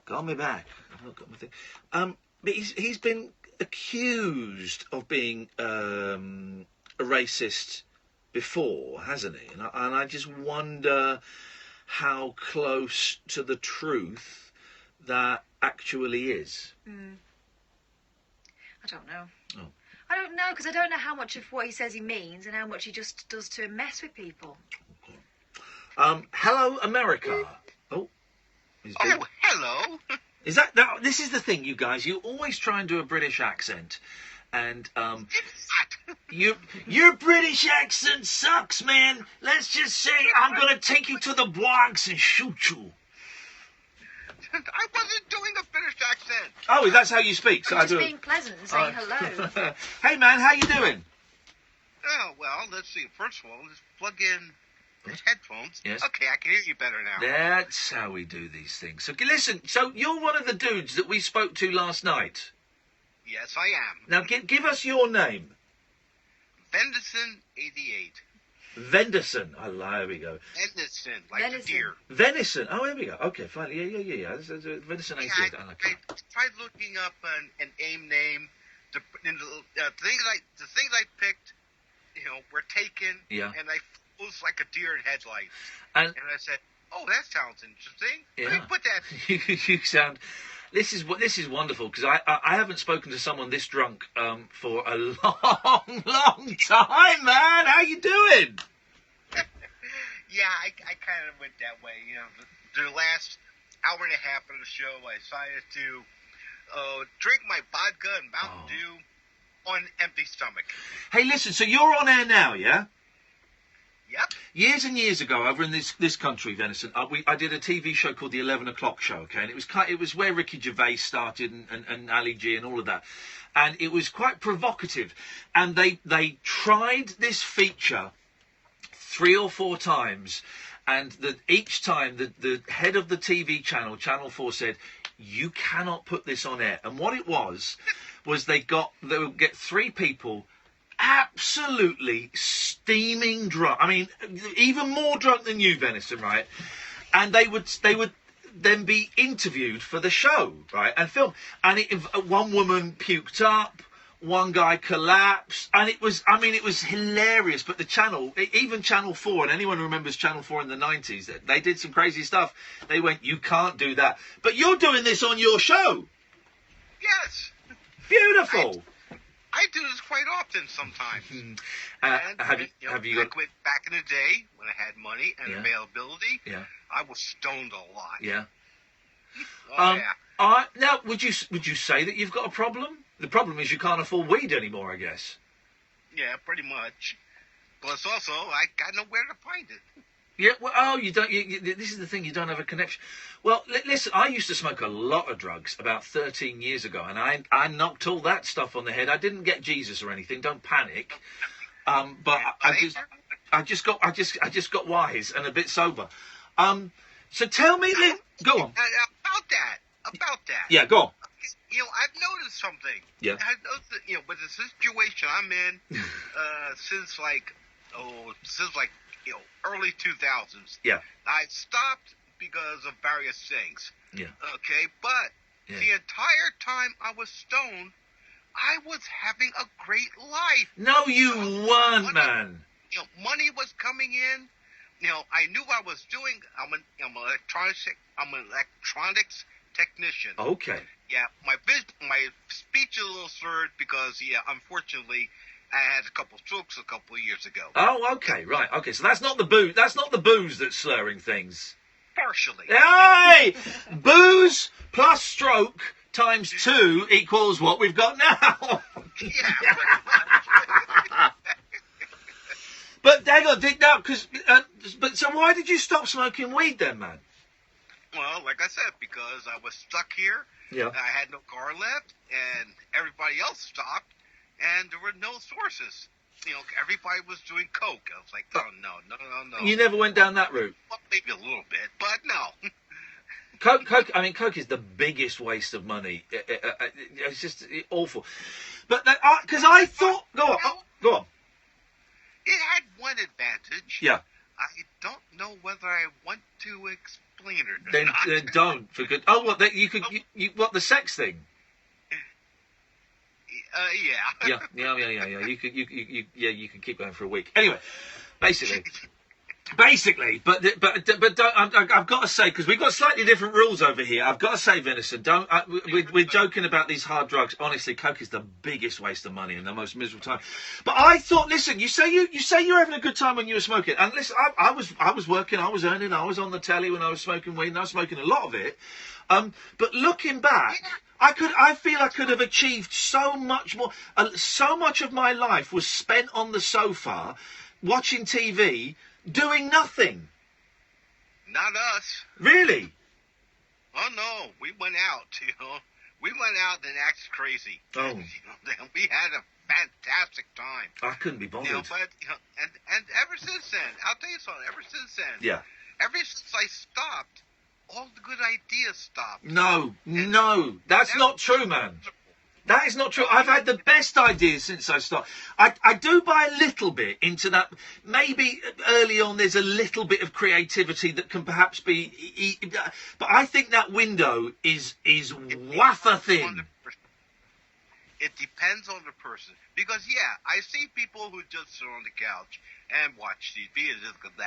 B: I've not got my thing. But he's been accused of being a racist before, hasn't he? And I just wonder how close to the truth that actually is.
C: I don't know.
B: Oh.
C: I don't know, because I don't know how much of what he says he means and how much he just does to mess with people.
B: Hello, America.
H: Hello.
B: Is that this is the thing, you guys. You always try and do a British accent. And your British accent sucks, man. Let's just say I'm gonna take you to the Bronx and shoot you.
H: I wasn't doing a British accent.
B: Oh, that's how you speak. So
C: I'm just being pleasant and saying hello.
B: Hey, man, how you doing?
H: Oh, well, let's see. First of all, let's plug in the headphones.
B: Yes.
H: Okay, I can hear you better now.
B: That's how we do these things. So listen. So you're one of the dudes that we spoke to last night.
H: Yes, I am.
B: Now, give us your name.
H: Venderson88.
B: Venderson. There we go.
H: venison, like the deer.
B: Venison. Oh, here we go. Okay, fine. Yeah. There's venison.
H: I tried looking up an AIM name. The things I picked, were taken.
B: Yeah.
H: And I froze like a deer in headlights.
B: And
H: I said, "Oh, that sounds interesting.
B: Yeah.
H: Let me put that."
B: You sound. This is wonderful because I haven't spoken to someone this drunk for a long time, man. How you doing?
H: Yeah, I kind of went that way. The last hour and a half of the show, I decided to drink my vodka and Mountain Dew on empty stomach.
B: Hey, listen. So you're on air now, yeah?
H: Yep.
B: Years and years ago, over in this country, Venison, I did a TV show called the 11 O'Clock Show, okay? And it was where Ricky Gervais started and Ali G and all of that. And it was quite provocative. And they tried this feature 3 or 4 times. And each time, the head of the TV channel, Channel 4, said, "You cannot put this on air." And what it was they would get 3 people absolutely steaming drunk. I mean, even more drunk than you, Venison, right? And they would then be interviewed for the show, right? And film. And one woman puked up, one guy collapsed, and it was hilarious. But the channel, even Channel 4, and anyone who remembers Channel 4 in the 90s, they did some crazy stuff. They went, "You can't do that." But you're doing this on your show.
H: Yes.
B: Beautiful.
H: I do this quite often sometimes.
B: Have you got...
H: back in the day when I had money and availability?
B: Yeah.
H: I was stoned a lot.
B: Yeah.
H: Yeah.
B: Now, would you say that you've got a problem? The problem is you can't afford weed anymore, I guess.
H: Yeah, pretty much. Plus, also, I got nowhere to find it.
B: Yeah. Well, you don't. This is the thing. You don't have a connection. Well, listen. I used to smoke a lot of drugs about 13 years ago, and I knocked all that stuff on the head. I didn't get Jesus or anything. Don't panic. But I just got wise and a bit sober. So tell me, go on.
H: About that.
B: Yeah, go on.
H: I've noticed something.
B: Yeah.
H: I've noticed that, with the situation I'm in, since early 2000s.
B: Yeah.
H: I stopped because of various things.
B: Yeah.
H: Okay, but the entire time I was stoned, I was having a great life.
B: No, you weren't, man.
H: Money was coming in. I knew what I was doing. I'm an electronics technician.
B: Okay.
H: Yeah, my speech is a little slurred because, unfortunately, I had a couple strokes a couple of years ago.
B: Oh, okay, right, okay. So that's not the booze. That's not the booze that's slurring things.
H: Partially.
B: Hey, booze plus stroke times 2 equals what we've got now. But hang on, but so why did you stop smoking weed then, man?
H: Well, like I said, because I was stuck here.
B: Yeah.
H: I had no car left, and everybody else stopped, and there were no sources. Everybody was doing coke. I was like, oh, no.
B: You never went down that route?
H: Well, maybe a little bit, but no.
B: Coke is the biggest waste of money. It's just awful. But because I thought, go on.
H: It had one advantage.
B: Yeah.
H: I don't know whether I want to explain it.
B: Then don't. For good. Oh, what? What? The sex thing?
H: Yeah.
B: Yeah. You can keep going for a week. Anyway, basically, but don't, I've got to say, because we've got slightly different rules over here. I've got to say, Venison, we're joking about these hard drugs. Honestly, coke is the biggest waste of money and the most miserable time. But I thought, listen, you say you're having a good time when you were smoking, and listen, I was working, I was earning, I was on the telly when I was smoking weed, and I was smoking a lot of it. But looking back, I feel I could have achieved so much more. So much of my life was spent on the sofa, watching TV, doing nothing.
H: Not us.
B: Really?
H: Oh no, we went out. We went out and acted crazy.
B: Oh.
H: We had a fantastic time.
B: I couldn't be bothered.
H: But and ever since then, I'll tell you something. Ever since then,
B: yeah.
H: Ever since I stopped, all the good ideas stopped.
B: No, that's not true, man. That is not true. I've had the best ideas since I started. I do buy a little bit into that. Maybe early on there's a little bit of creativity that can perhaps be... But I think that window is wafer thin.
H: It depends on the person. Because, yeah, I see people who just sit on the couch and watch TV and just go, nah.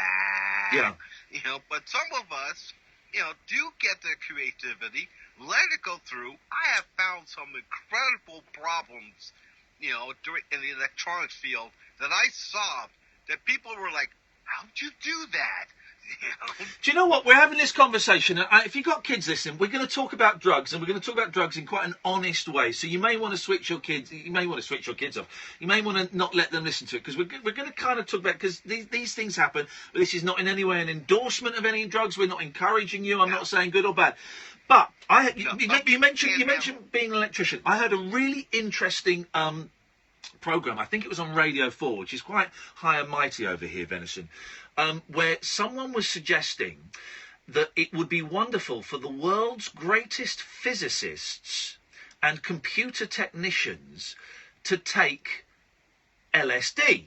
B: Yeah.
H: You know, but some of us, you know, do get the creativity, let it go through. I have found some incredible problems, you know, in the electronics field that I solved that people were like, how'd you do that? You know?
B: Do you know what? We're having this conversation. If you've got kids listening, we're going to talk about drugs, and we're going to talk about drugs in quite an honest way. So you may want to switch your kids. You may want to switch your kids off. You may want to not let them listen to it, because we're going to kind of talk about, because these things happen. But this is not in any way an endorsement of any drugs. We're not encouraging you. I'm not saying good or bad. But you mentioned being an electrician. I heard a really interesting program. I think it was on Radio 4, which is quite high and mighty over here, Venison. Where someone was suggesting that it would be wonderful for the world's greatest physicists and computer technicians to take LSD.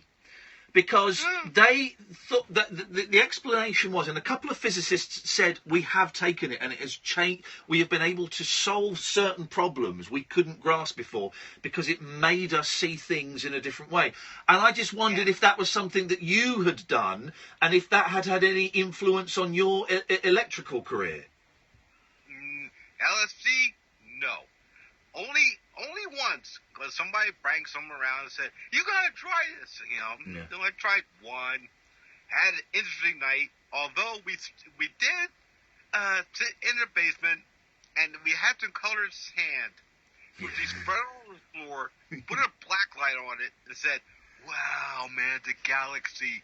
B: Because they thought that the explanation was, and a couple of physicists said, we have taken it and it has changed. We have been able to solve certain problems we couldn't grasp before because it made us see things in a different way. And I just wondered if that was something that you had done and if that had had any influence on your electrical career.
H: LSD? No. Only once, because somebody banged someone around and said, you gotta try this, you know. Yeah. So I tried one, had an interesting night, although we did sit in the basement, and we had to color sand, which we spread on the floor, put a black light on it, and said, wow, man, the galaxy.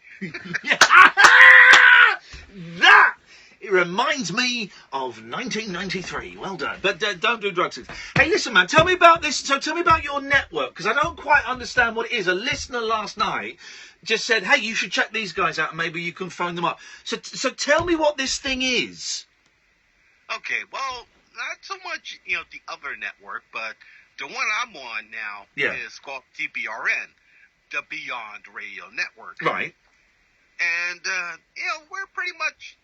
B: That! It reminds me of 1993. Well done. But don't do drugs. Hey, listen, man, tell me about this. So tell me about your network, because I don't quite understand what it is. A listener last night just said, hey, you should check these guys out and maybe you can phone them up. So tell me what this thing is.
H: Okay, well, not so much, you know, the other network, but the one I'm on now is called TBRN, the Beyond Radio Network.
B: Right.
H: And, you know, we're pretty much,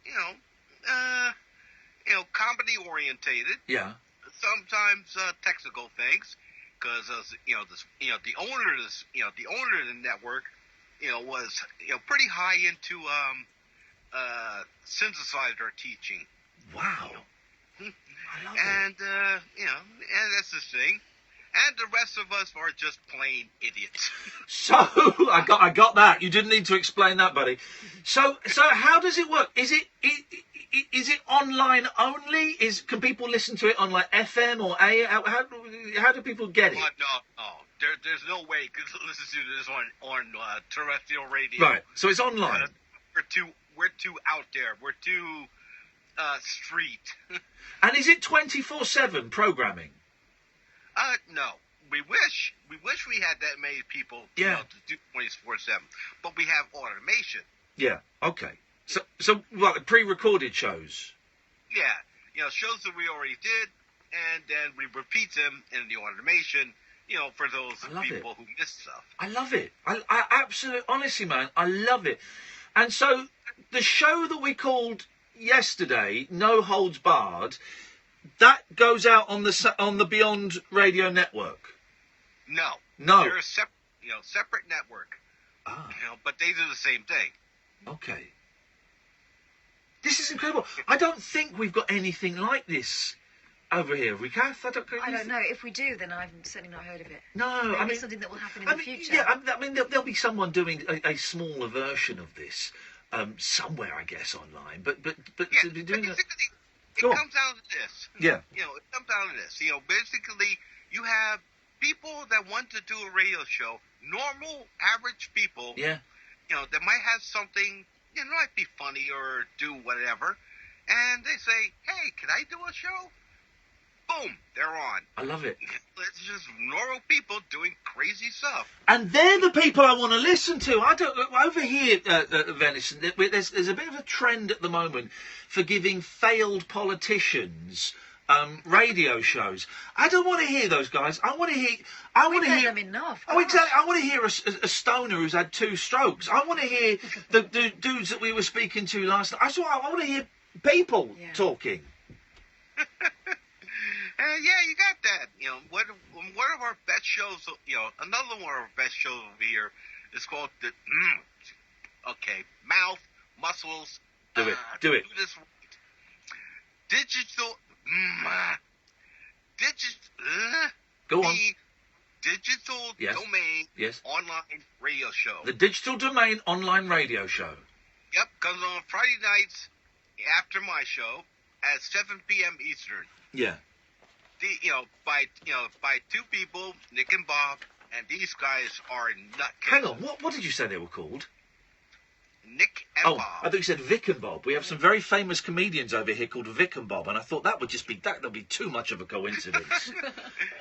H: comedy orientated.
B: Yeah.
H: Sometimes technical things, because the owner of the network, was pretty high into synthesizer teaching.
B: Wow.
H: I love it. And that's the thing. And the rest of us are just plain idiots.
B: So I got that. You didn't need to explain that, buddy. So how does it work? Is it online only? Can people listen to it on like FM or AM? How do people get it?
H: No. There's no way you can listen to this on terrestrial radio.
B: Right. So it's online.
H: We're too out there. We're too street.
B: And is it 24/7 programming?
H: No. We wish we had that many people to do 24/7, but we have automation.
B: Yeah. Okay. So like pre-recorded shows.
H: Yeah. Shows that we already did, and then we repeat them in the automation. For those people who miss stuff.
B: I love it. I absolutely, honestly, man, I love it. And so the show that we called yesterday, No Holds Barred, that goes out on the Beyond Radio Network.
H: No. They're a separate network. But they do the same thing.
B: Okay. This is incredible. I don't think we've got anything like this over here, Kath?
C: I don't know. If we do, then I've certainly not heard of it.
B: No,
C: Maybe it's something that will happen in the future.
B: Yeah, there'll be someone doing a smaller version of this somewhere, I guess, online. But to be doing
H: it comes down to this.
B: Yeah.
H: It comes down to this. Basically, you have people that want to do a radio show, normal, average people.
B: Yeah.
H: That might have something, might be funny or do whatever, and they say, "Hey, can I do a show?" Boom, they're on.
B: I love it.
H: It's just normal people doing crazy stuff.
B: And they're the people I want to listen to. Over here, Venison, there's a bit of a trend at the moment for giving failed politicians radio shows. I don't want to hear those guys. I want to hear.
C: We've heard them enough.
B: Oh, exactly. I want to hear a stoner who's had 2 strokes. I want to hear the dudes that we were speaking to last night. I want to hear people talking.
H: Yeah, you got that. You know, one of our best shows. You know, another one of our best shows over here is called the. Okay, mouth muscles.
B: Do it.
H: Do this right. Digital.
B: Go on.
H: Digital Domain Online Radio Show.
B: The Digital Domain Online Radio Show.
H: Yep, comes on Friday nights after my show at 7 p.m. Eastern.
B: Yeah.
H: By 2 people, Nick and Bob, and these guys are nutcases.
B: Hang on, what did you say they were called?
H: Nick and Bob.
B: I thought you said Vic and Bob. We have some very famous comedians over here called Vic and Bob, and I thought that would be too much of a coincidence.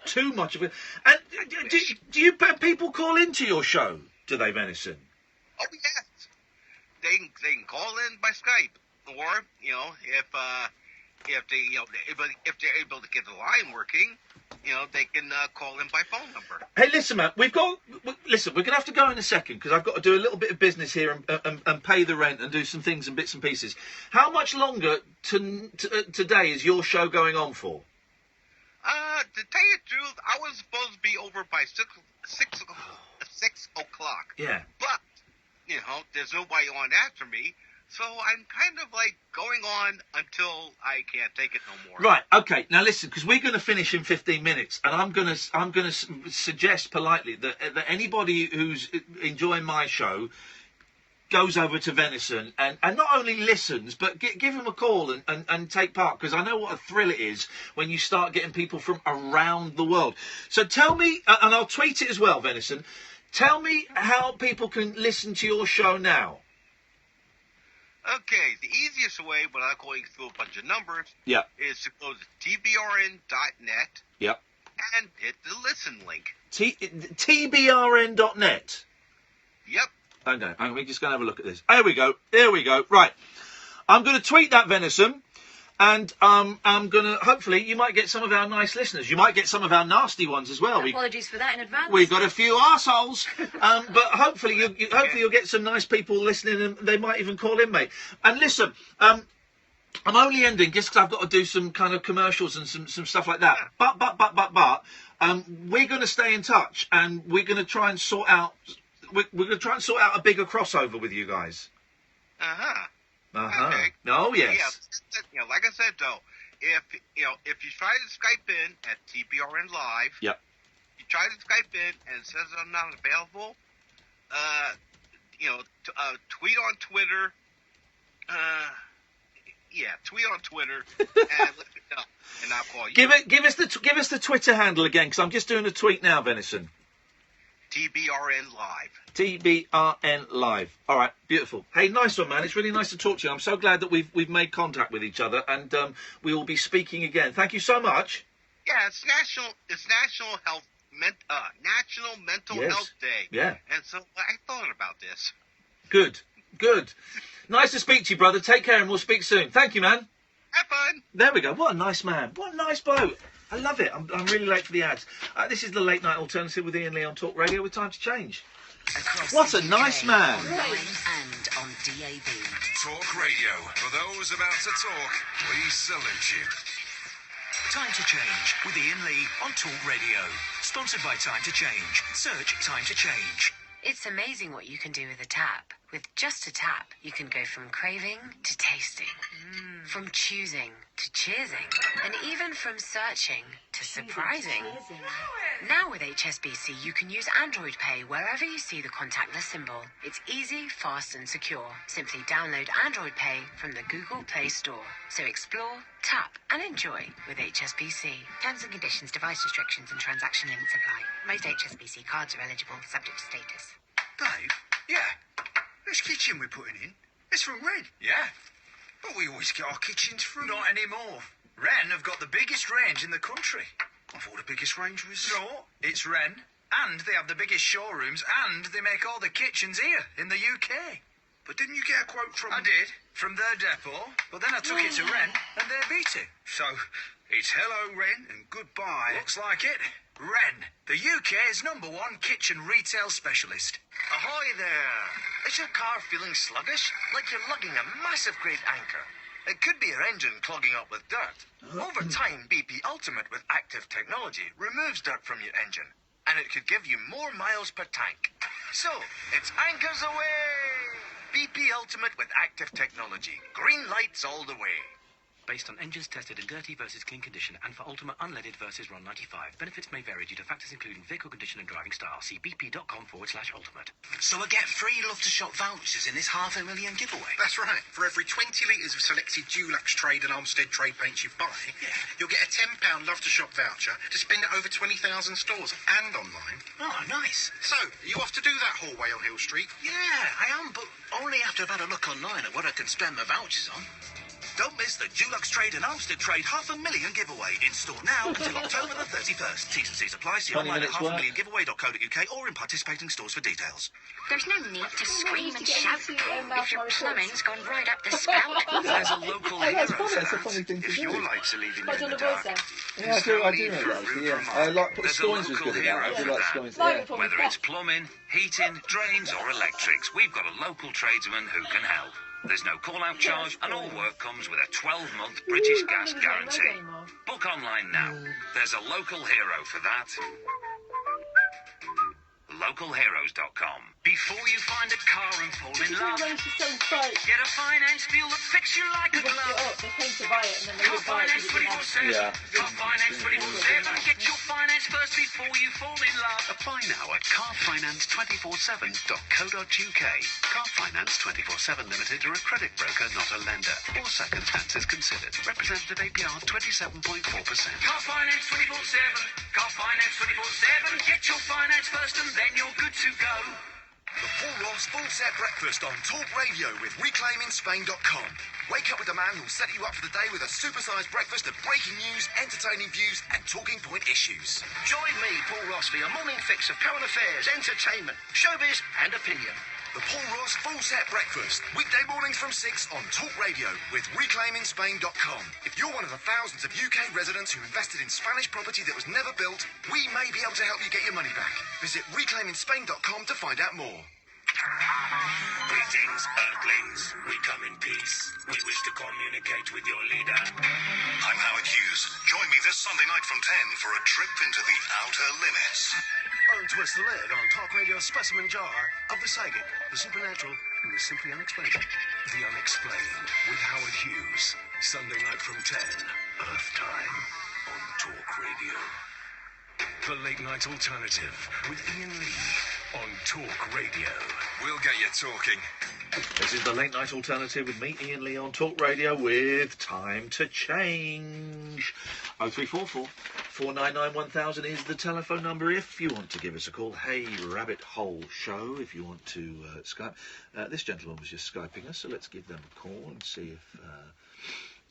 B: Too much of it. And do you people call into your show? Do they, Venison?
H: Oh yes. They can call in by Skype, or if they're able to get the line working, they can call in by phone number.
B: Hey, listen, man, we're going to have to go in a second because I've got to do a little bit of business here and pay the rent and do some things and bits and pieces. How much longer today is your show going on for?
H: To tell you the truth, I was supposed to be over by 6 o'clock.
B: Yeah.
H: But, there's nobody on after me. So I'm kind of like going on until I can't take it no more.
B: Right. Okay. Now listen, because we're going to finish in 15 minutes, and I'm going to suggest politely that anybody who's enjoying my show goes over to Venison and not only listens, but give him a call and take part, because I know what a thrill it is when you start getting people from around the world. So tell me, and I'll tweet it as well, Venison. Tell me how people can listen to your show now.
H: Okay, the easiest way, without going through a bunch of numbers, is to go to tbrn.net and hit the listen link.
B: tbrn.net?
H: Yep.
B: Okay, we're just going to have a look at this. Here we go. Right. I'm going to tweet that, Venison, and I'm going to, hopefully, you might get some of our nice listeners. You might get some of our nasty ones as well.
C: Apologies for that in advance.
B: We've got a few arseholes, but hopefully you'll get some nice people listening, and they might even call in, mate. And listen, I'm only ending just because I've got to do some kind of commercials and some stuff like that. But we're going to stay in touch, and we're going to try and sort out. We're going to try and sort out a bigger crossover with you guys.
H: Okay.
B: Oh, yes.
H: Yeah, like I said, though, if you try to Skype in at TBRN Live, you try to Skype in and it says I'm not available, tweet on Twitter. Tweet on Twitter and let me know, and I'll call you.
B: Give us the Twitter handle again, because I'm just doing a tweet now, Venison.
H: TBRN Live.
B: TBRN Live. All right, beautiful. Hey, nice one, man. It's really nice to talk to you. I'm so glad that we've made contact with each other, and we will be speaking again. Thank you so much.
H: Yeah, it's National Mental Health Day.
B: Yeah.
H: And so I thought about this.
B: Good. Nice to speak to you, brother. Take care, and we'll speak soon. Thank you, man.
H: Have fun.
B: There we go. What a nice man. What a nice bloke. I love it. I'm really late for the ads. This is the Late Night Alternative with Iain Lee on Talk Radio with Time to Change. What a nice man.
L: And on DAB.
A: Talk Radio. For those about to talk, we salute you.
L: Time to Change with Iain Lee on Talk Radio. Sponsored by Time to Change. Search Time to Change.
R: It's amazing what you can do with a tap. With just a tap, you can go from craving to tasting, from choosing to cheersing, and even from searching to surprising. Now with HSBC, you can use Android Pay wherever you see the contactless symbol. It's easy, fast, and secure. Simply download Android Pay from the Google Play Store. So explore, tap, and enjoy with HSBC. Terms and conditions, device restrictions, and transaction limits apply. Most HSBC cards are eligible, subject to status.
I: Dave? Yeah? This kitchen we're putting in, it's from Red. Yeah. But we always get our kitchens from... Not anymore. Wren have got the biggest range in the country. I thought the biggest range was... No, it's Wren. And they have the biggest showrooms, and they make all the kitchens here in the UK. But didn't you get a quote from... I did, from their depot. But then I took it to Wren, and they beat it. So, It's hello, Ren, and goodbye. Looks like it. Ren, the UK's #1 kitchen retail specialist.
Q: Ahoy there! Is your car feeling sluggish? Like you're lugging a massive great anchor? It could be your engine clogging up with dirt. Over time, BP Ultimate with active technology removes dirt from your engine, and it could give you more miles per tank. So, it's anchors away! BP Ultimate with active technology. Green lights all the way.
K: Based on engines tested in dirty versus clean condition and for Ultima unleaded versus RON 95. Benefits may vary due to factors including vehicle condition and driving style. See bp.com/ultimate.
L: So I get free Love to Shop vouchers in this $500,000 giveaway.
V: That's right. For every 20 litres of selected Dulux Trade and Olmsted Trade paints you buy, you'll get a £10 Love to Shop voucher to spend at over 20,000 stores and online.
L: Oh, nice.
V: So, are you off to do that hallway on Hill Street?
L: Yeah, I am, but only after I've had a look online at what I can spend my vouchers on. Don't miss the Dulux Trade and Olmsted Trade $500,000 giveaway in store now until October the 31st. T's and C's apply. See
B: 20
L: online at
B: minutes work.
L: $500,000giveaway.co.uk or in participating stores for details.
J: There's no need to scream and shout if your plumbing's gone right up the spout.
L: There's a local hero for
B: That's a
L: that.
B: funny thing to
L: If
B: do.
L: your lights are leaving you in the dark,
B: Yeah, I do know that. Yeah, I like
L: There's a
B: Scoins was
L: local
B: good at that. I
L: hero
B: do
L: for
B: like
L: that.
B: Scoins. Yeah.
L: Whether it's plumbing, heating, drains or electrics, we've got a local tradesman who can help. There's no call-out charge and all work comes with a 12-month British Gas guarantee. Book online now. There's a local hero for that. Localheroes.com. Before you find a car and fall in love, get a finance deal that fits you like a glove. Car finance 24/7.
B: Yeah.
L: Car finance 24/7. Get your finance first before you fall in love. Apply now at carfinance247.co.uk. Car Finance 24/7 Limited are a credit broker, not a lender. All circumstances considered. Representative APR 27.4%. Car finance 24/7. Car finance 24/7. Get your finance first and then you're good to go.
P: The Paul Ross Full Set Breakfast on Talk Radio with ReclaimingSpain.com. Wake up with a man who'll set you up for the day with a supersized breakfast of breaking news, entertaining views and talking point issues.
Q: Join me, Paul Ross, for your morning fix of current affairs, entertainment, showbiz and opinion.
P: The Paul Ross Full Set Breakfast. Weekday mornings from 6 on Talk Radio with ReclaimingSpain.com. If you're one of the thousands of UK residents who invested in Spanish property that was never built, we may be able to help you get your money back. Visit ReclaimingSpain.com to find out more.
S: Greetings, Earthlings. We come in peace. We wish to communicate with your leader.
W: I'm Howard Hughes. Join me this Sunday night from 10 for a trip into the outer limits.
K: Untwist the lid on Talk Radio's specimen jar of the psychic, the supernatural, and the simply unexplained. The Unexplained with Howard Hughes. Sunday night from 10, Earth time, on Talk Radio. The Late Night Alternative with Iain Lee on Talk Radio.
A: We'll get you talking.
B: This is the Late Night Alternative with me, Iain Lee, on Talk Radio with Time to Change. 0344 499 1000 is the telephone number if you want to give us a call. Hey Rabbit Hole Show if you want to Skype. This gentleman was just Skyping us, so let's give them a call and see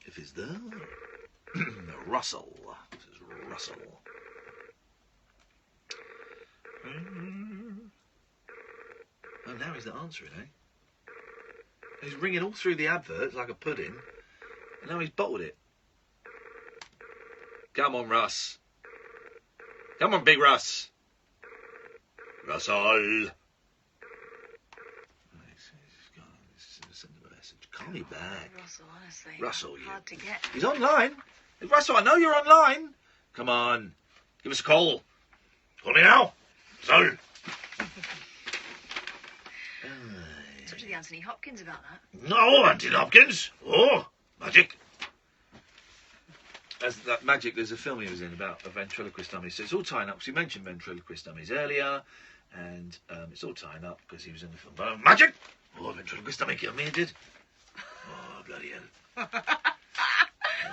B: if he's there. Russell. This is Russell. Oh, now he's not answering, eh? He's ringing all through the adverts like a pudding, and now he's bottled it. Come on, Russ. Come on, Big Russ. Russell. Send him a message. Call me back.
C: Russell, honestly.
B: Russell,
C: hard to get.
B: He's online. Russell, I know you're online. Come on. Give us a call. Call me now. So.
C: Talk to the Anthony Hopkins about that.
B: No, Anthony Hopkins. Oh, magic. As that magic, there's a film he was in about a ventriloquist dummy. So it's all tying up, because he mentioned ventriloquist dummies earlier, and it's all tying up because he was in the film. But magic! Oh, ventriloquist dummy killed me, it did. Oh, bloody hell.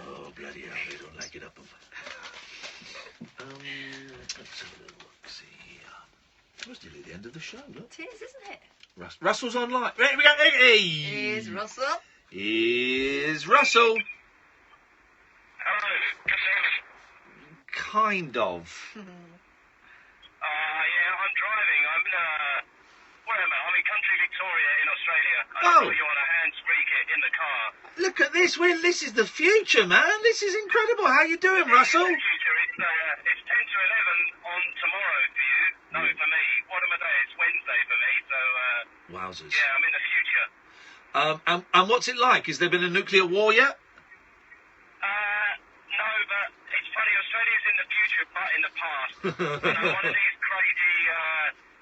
B: Oh, bloody hell, they don't like it up. Let's have a little look, see. It's nearly the end of the show, look.
C: It is, isn't it?
B: Russell's online. Right, we go. Hey!
C: Here's Russell.
B: Here's Russell.
X: Hello,
B: Kind of.
X: yeah, I'm driving. I'm in country Victoria in Australia. I
B: Oh.
X: saw you on a hands-free kit in in the car.
B: Look at this. This is the future, man. This is incredible. How you doing, Russell?
X: In the future, it's 10 to 11 on tomorrow for you. No, for me. What am I day? It's Wednesday for me, so...
B: Wowzers.
X: Yeah, I'm in the future.
B: And what's it like? Has there been a nuclear war yet?
X: No, but it's funny. Australia's in the future, but in the past. And I'm one of these crazy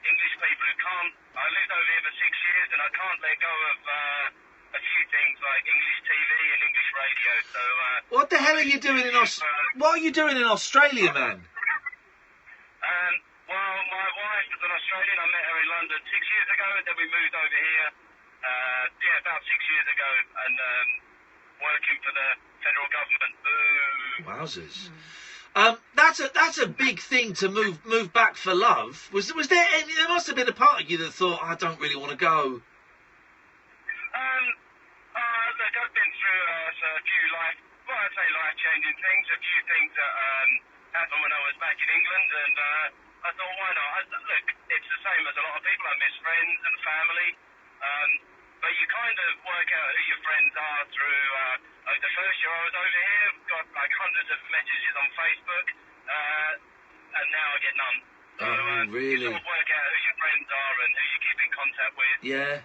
X: English people who can't... I lived over here for 6 years, and I can't let go of a few things like English TV and English radio, so...
B: What the hell are you doing in What are you doing in Australia, man?
X: Well, my wife is an Australian. I met her in London 6 years ago, and then we moved over here, about 6 years ago, and working for the federal government. Boo!
B: Wowzers. That's a big thing to move back for love. Was there there must have been a part of you that thought, I don't really want to go.
X: Look, I've been through a few life-changing things, a few things that happened when I was back in England, and I thought, why not? Look, it's the same as a lot of people. I miss friends and family, but you kind of work out who your friends are through, like the first year I was over here, got like hundreds of messages on Facebook, and now I get none. So,
B: really?
X: You sort of work out who your friends are and who you keep in contact with.
B: Yeah.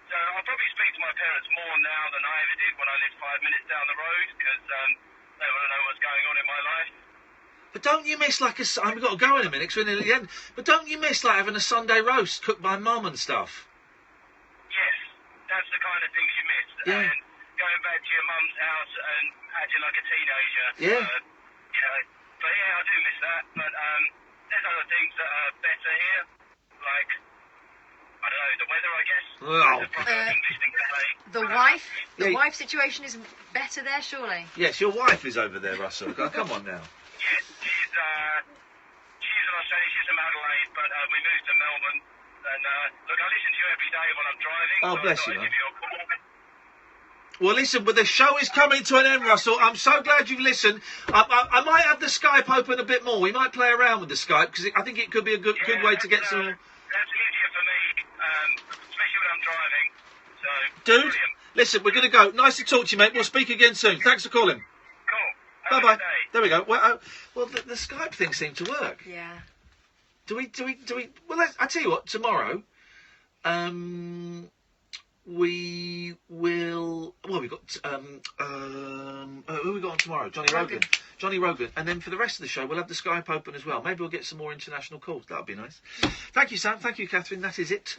X: So I'll probably speak to my parents more now than I ever did when I lived 5 minutes down the road, because they want to know what's going on in my life.
B: But don't you miss we've got to go in a minute, 'cause we're nearly at the end. But don't you miss having a Sunday roast cooked by Mum and stuff?
X: Yes, that's the kind of things you miss.
B: Yeah.
X: And going back to your mum's house and acting like a teenager.
B: Yeah.
X: But yeah, I do miss that. But there's other things that are better here, like, I don't know, the weather, I guess.
B: Oh.
X: That's probably an English thing to say.
C: The wife situation is better there, surely.
B: Yes, your wife is over there, Russell. Come on now.
X: Yes, she's an Australian, she's from Adelaide, but we moved to Melbourne. And look, I listen to you every day when I'm driving.
B: Oh,
X: so
B: bless
X: I thought
B: you,
X: I'd give you a call.
B: Well, listen, but the show is coming to an end, Russell. I'm so glad you've listened. I might have the Skype open a bit more. We might play around with the Skype, because I think it could be a good way to get some...
X: That's easier for me, especially when I'm driving. So,
B: Dude,
X: brilliant.
B: listen, we're going to go. Nice to talk to you, mate. We'll speak again soon. Thanks for calling.
X: Cool.
B: Bye-bye. There we go. Well, the Skype thing seemed to work.
C: Yeah.
B: Do we... Well, I tell you what, tomorrow... we will... Well, we've got... who we got on tomorrow? Johnny Rogan. And then for the rest of the show, we'll have the Skype open as well. Maybe we'll get some more international calls. That would be nice. Thank you, Sam. Thank you, Catherine. That is it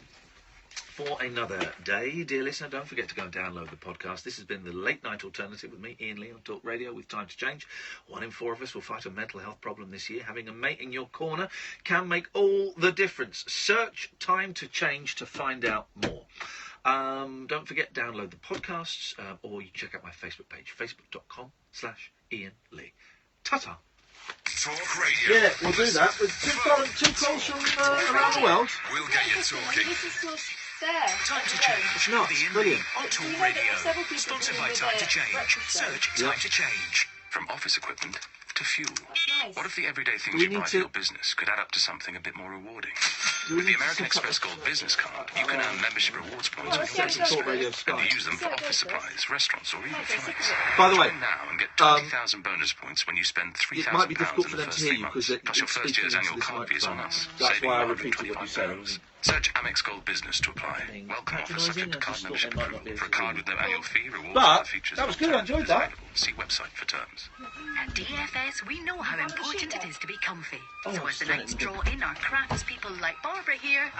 B: for another day. Dear listener, don't forget to go and download the podcast. This has been the Late Night Alternative with me, Iain Lee, on Talk Radio with Time to Change. 1 in 4 of us will fight a mental health problem this year. Having a mate in your corner can make all the difference. Search Time to Change to find out more. Don't forget, download the podcasts, or you check out my Facebook page, facebook.com/Iain Lee. Ta-ta.
A: Talk Radio.
B: Yeah, we'll do that. With two calls from around the world.
A: We'll get you talking.
J: Time
K: to Change.
B: It's not.
K: The Iain
B: Brilliant.
K: Lee on Talk Radio. Sponsored by Time to Change. Search Time to Change.
D: From office equipment to fuel.
C: Nice.
D: What if the everyday things
B: We
D: you
B: need
D: buy
B: to-
D: for your business could add up to something a bit more rewarding?
B: Do we
D: With the
B: need to
D: American
B: set up
D: Express Gold Business Card, you can earn membership rewards points
C: Oh,
D: on
C: let's
D: your
C: get
D: business
C: Talk
B: Radio
D: spend, and
B: Sky.
D: use them for office supplies, restaurants, or even flights.
B: By the way,
D: Join now and get 20,000 bonus points when you spend
B: it might be
D: £3,000
B: difficult
D: in
B: for
D: the
B: them to
D: first
B: hear
D: 3
B: you
D: months.
B: because they're
D: Plus your first
B: speaking
D: year's
B: into
D: annual
B: this
D: card fee is on
B: microphone.
D: us.
B: That's
D: saving
B: why I repeated what you
D: £125.
B: said.
D: Search Amex Gold Business to apply. Welcome offer
B: patronising,
D: subject to
B: I
D: card
B: just thought
D: membership
B: they might not be
D: approval.
B: able
D: For a
B: to
D: card
B: hear
D: with no annual fee, rewards
B: But,
D: and features
B: that was
D: and
B: good, I enjoyed that.
D: available. See website for terms.
J: At DFS, we know how important it is to be comfy.
B: Oh,
J: So as the
B: sorry.
J: nights draw in, our craftspeople like Barbara here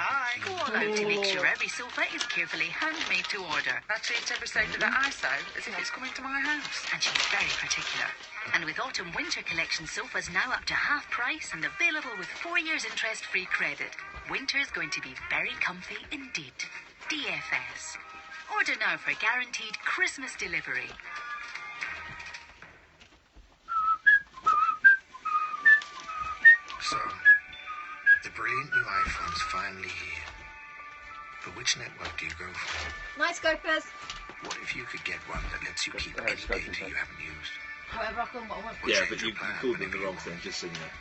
J: go all out to make sure every sofa is carefully handmade to order.
O: That treats every sofa that I sew as if it's coming to my house.
J: And she's very particular. And with autumn-winter collection sofas now up to half price and available with 4 years interest-free credit, winter's going to be very comfy indeed. DFS. Order now for guaranteed Christmas delivery.
L: So, the brilliant new iPhone's finally here. But which network do you go for?
C: Night Scopers.
L: What if you could get one that lets you keep any data you haven't used?
C: However, I can what I want.
B: Yeah, but you called them the wrong thing, just so you know.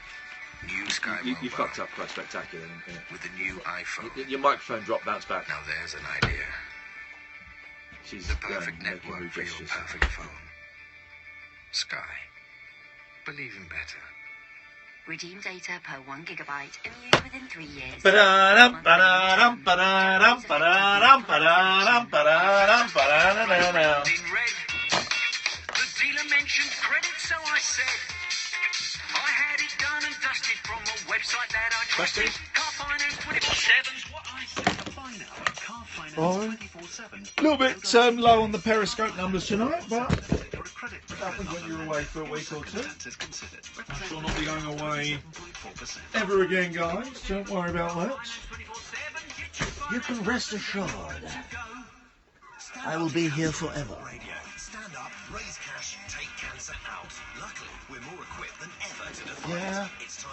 L: New Sky
B: You
L: Mobile
B: fucked up quite spectacularly.
L: with the new iPhone.
B: Your microphone dropped, bounce back.
L: Now there's an idea.
B: She's
Q: the perfect network for your perfect phone. Sky. Believe in better.
J: Redeem data per 1 gigabyte and use within 3 years.
B: Ba-da-dum, ba-da-dum, ba-da-dum, ba-da-dum, ba-da-dum, ba-da-dum, ba-da-dum.
S: In red, the dealer mentioned credit, so I said I had it done and dusted from a website that I trusted. Car finance 24/7's what I said. Apply now at Car Finance 24/7.
B: A little bit low on the Periscope numbers tonight, but happens when you're away for a week or two. I shall not be going away ever again, guys. Don't worry about that. You can rest assured. I will be here forever.
W: Stand up, raise cash, take cancer out. Luckily, we're more equipped than ever to defy it.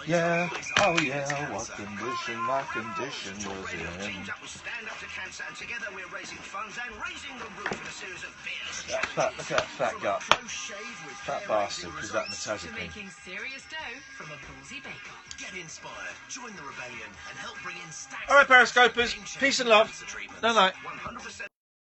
B: Yeah. Oh yeah. What condition my condition was in.
W: Teams up will stand up to cancer, and together we're raising funds and raising the roof in a series of fierce
B: Look at that fat gut. Fat bastard, because that Natazza thing.
J: Making serious dough from a ballsy baker.
W: Get inspired, join the rebellion, and help bring in stacks.
B: All right, Periscopers. Peace and love. No, no.
W: 100%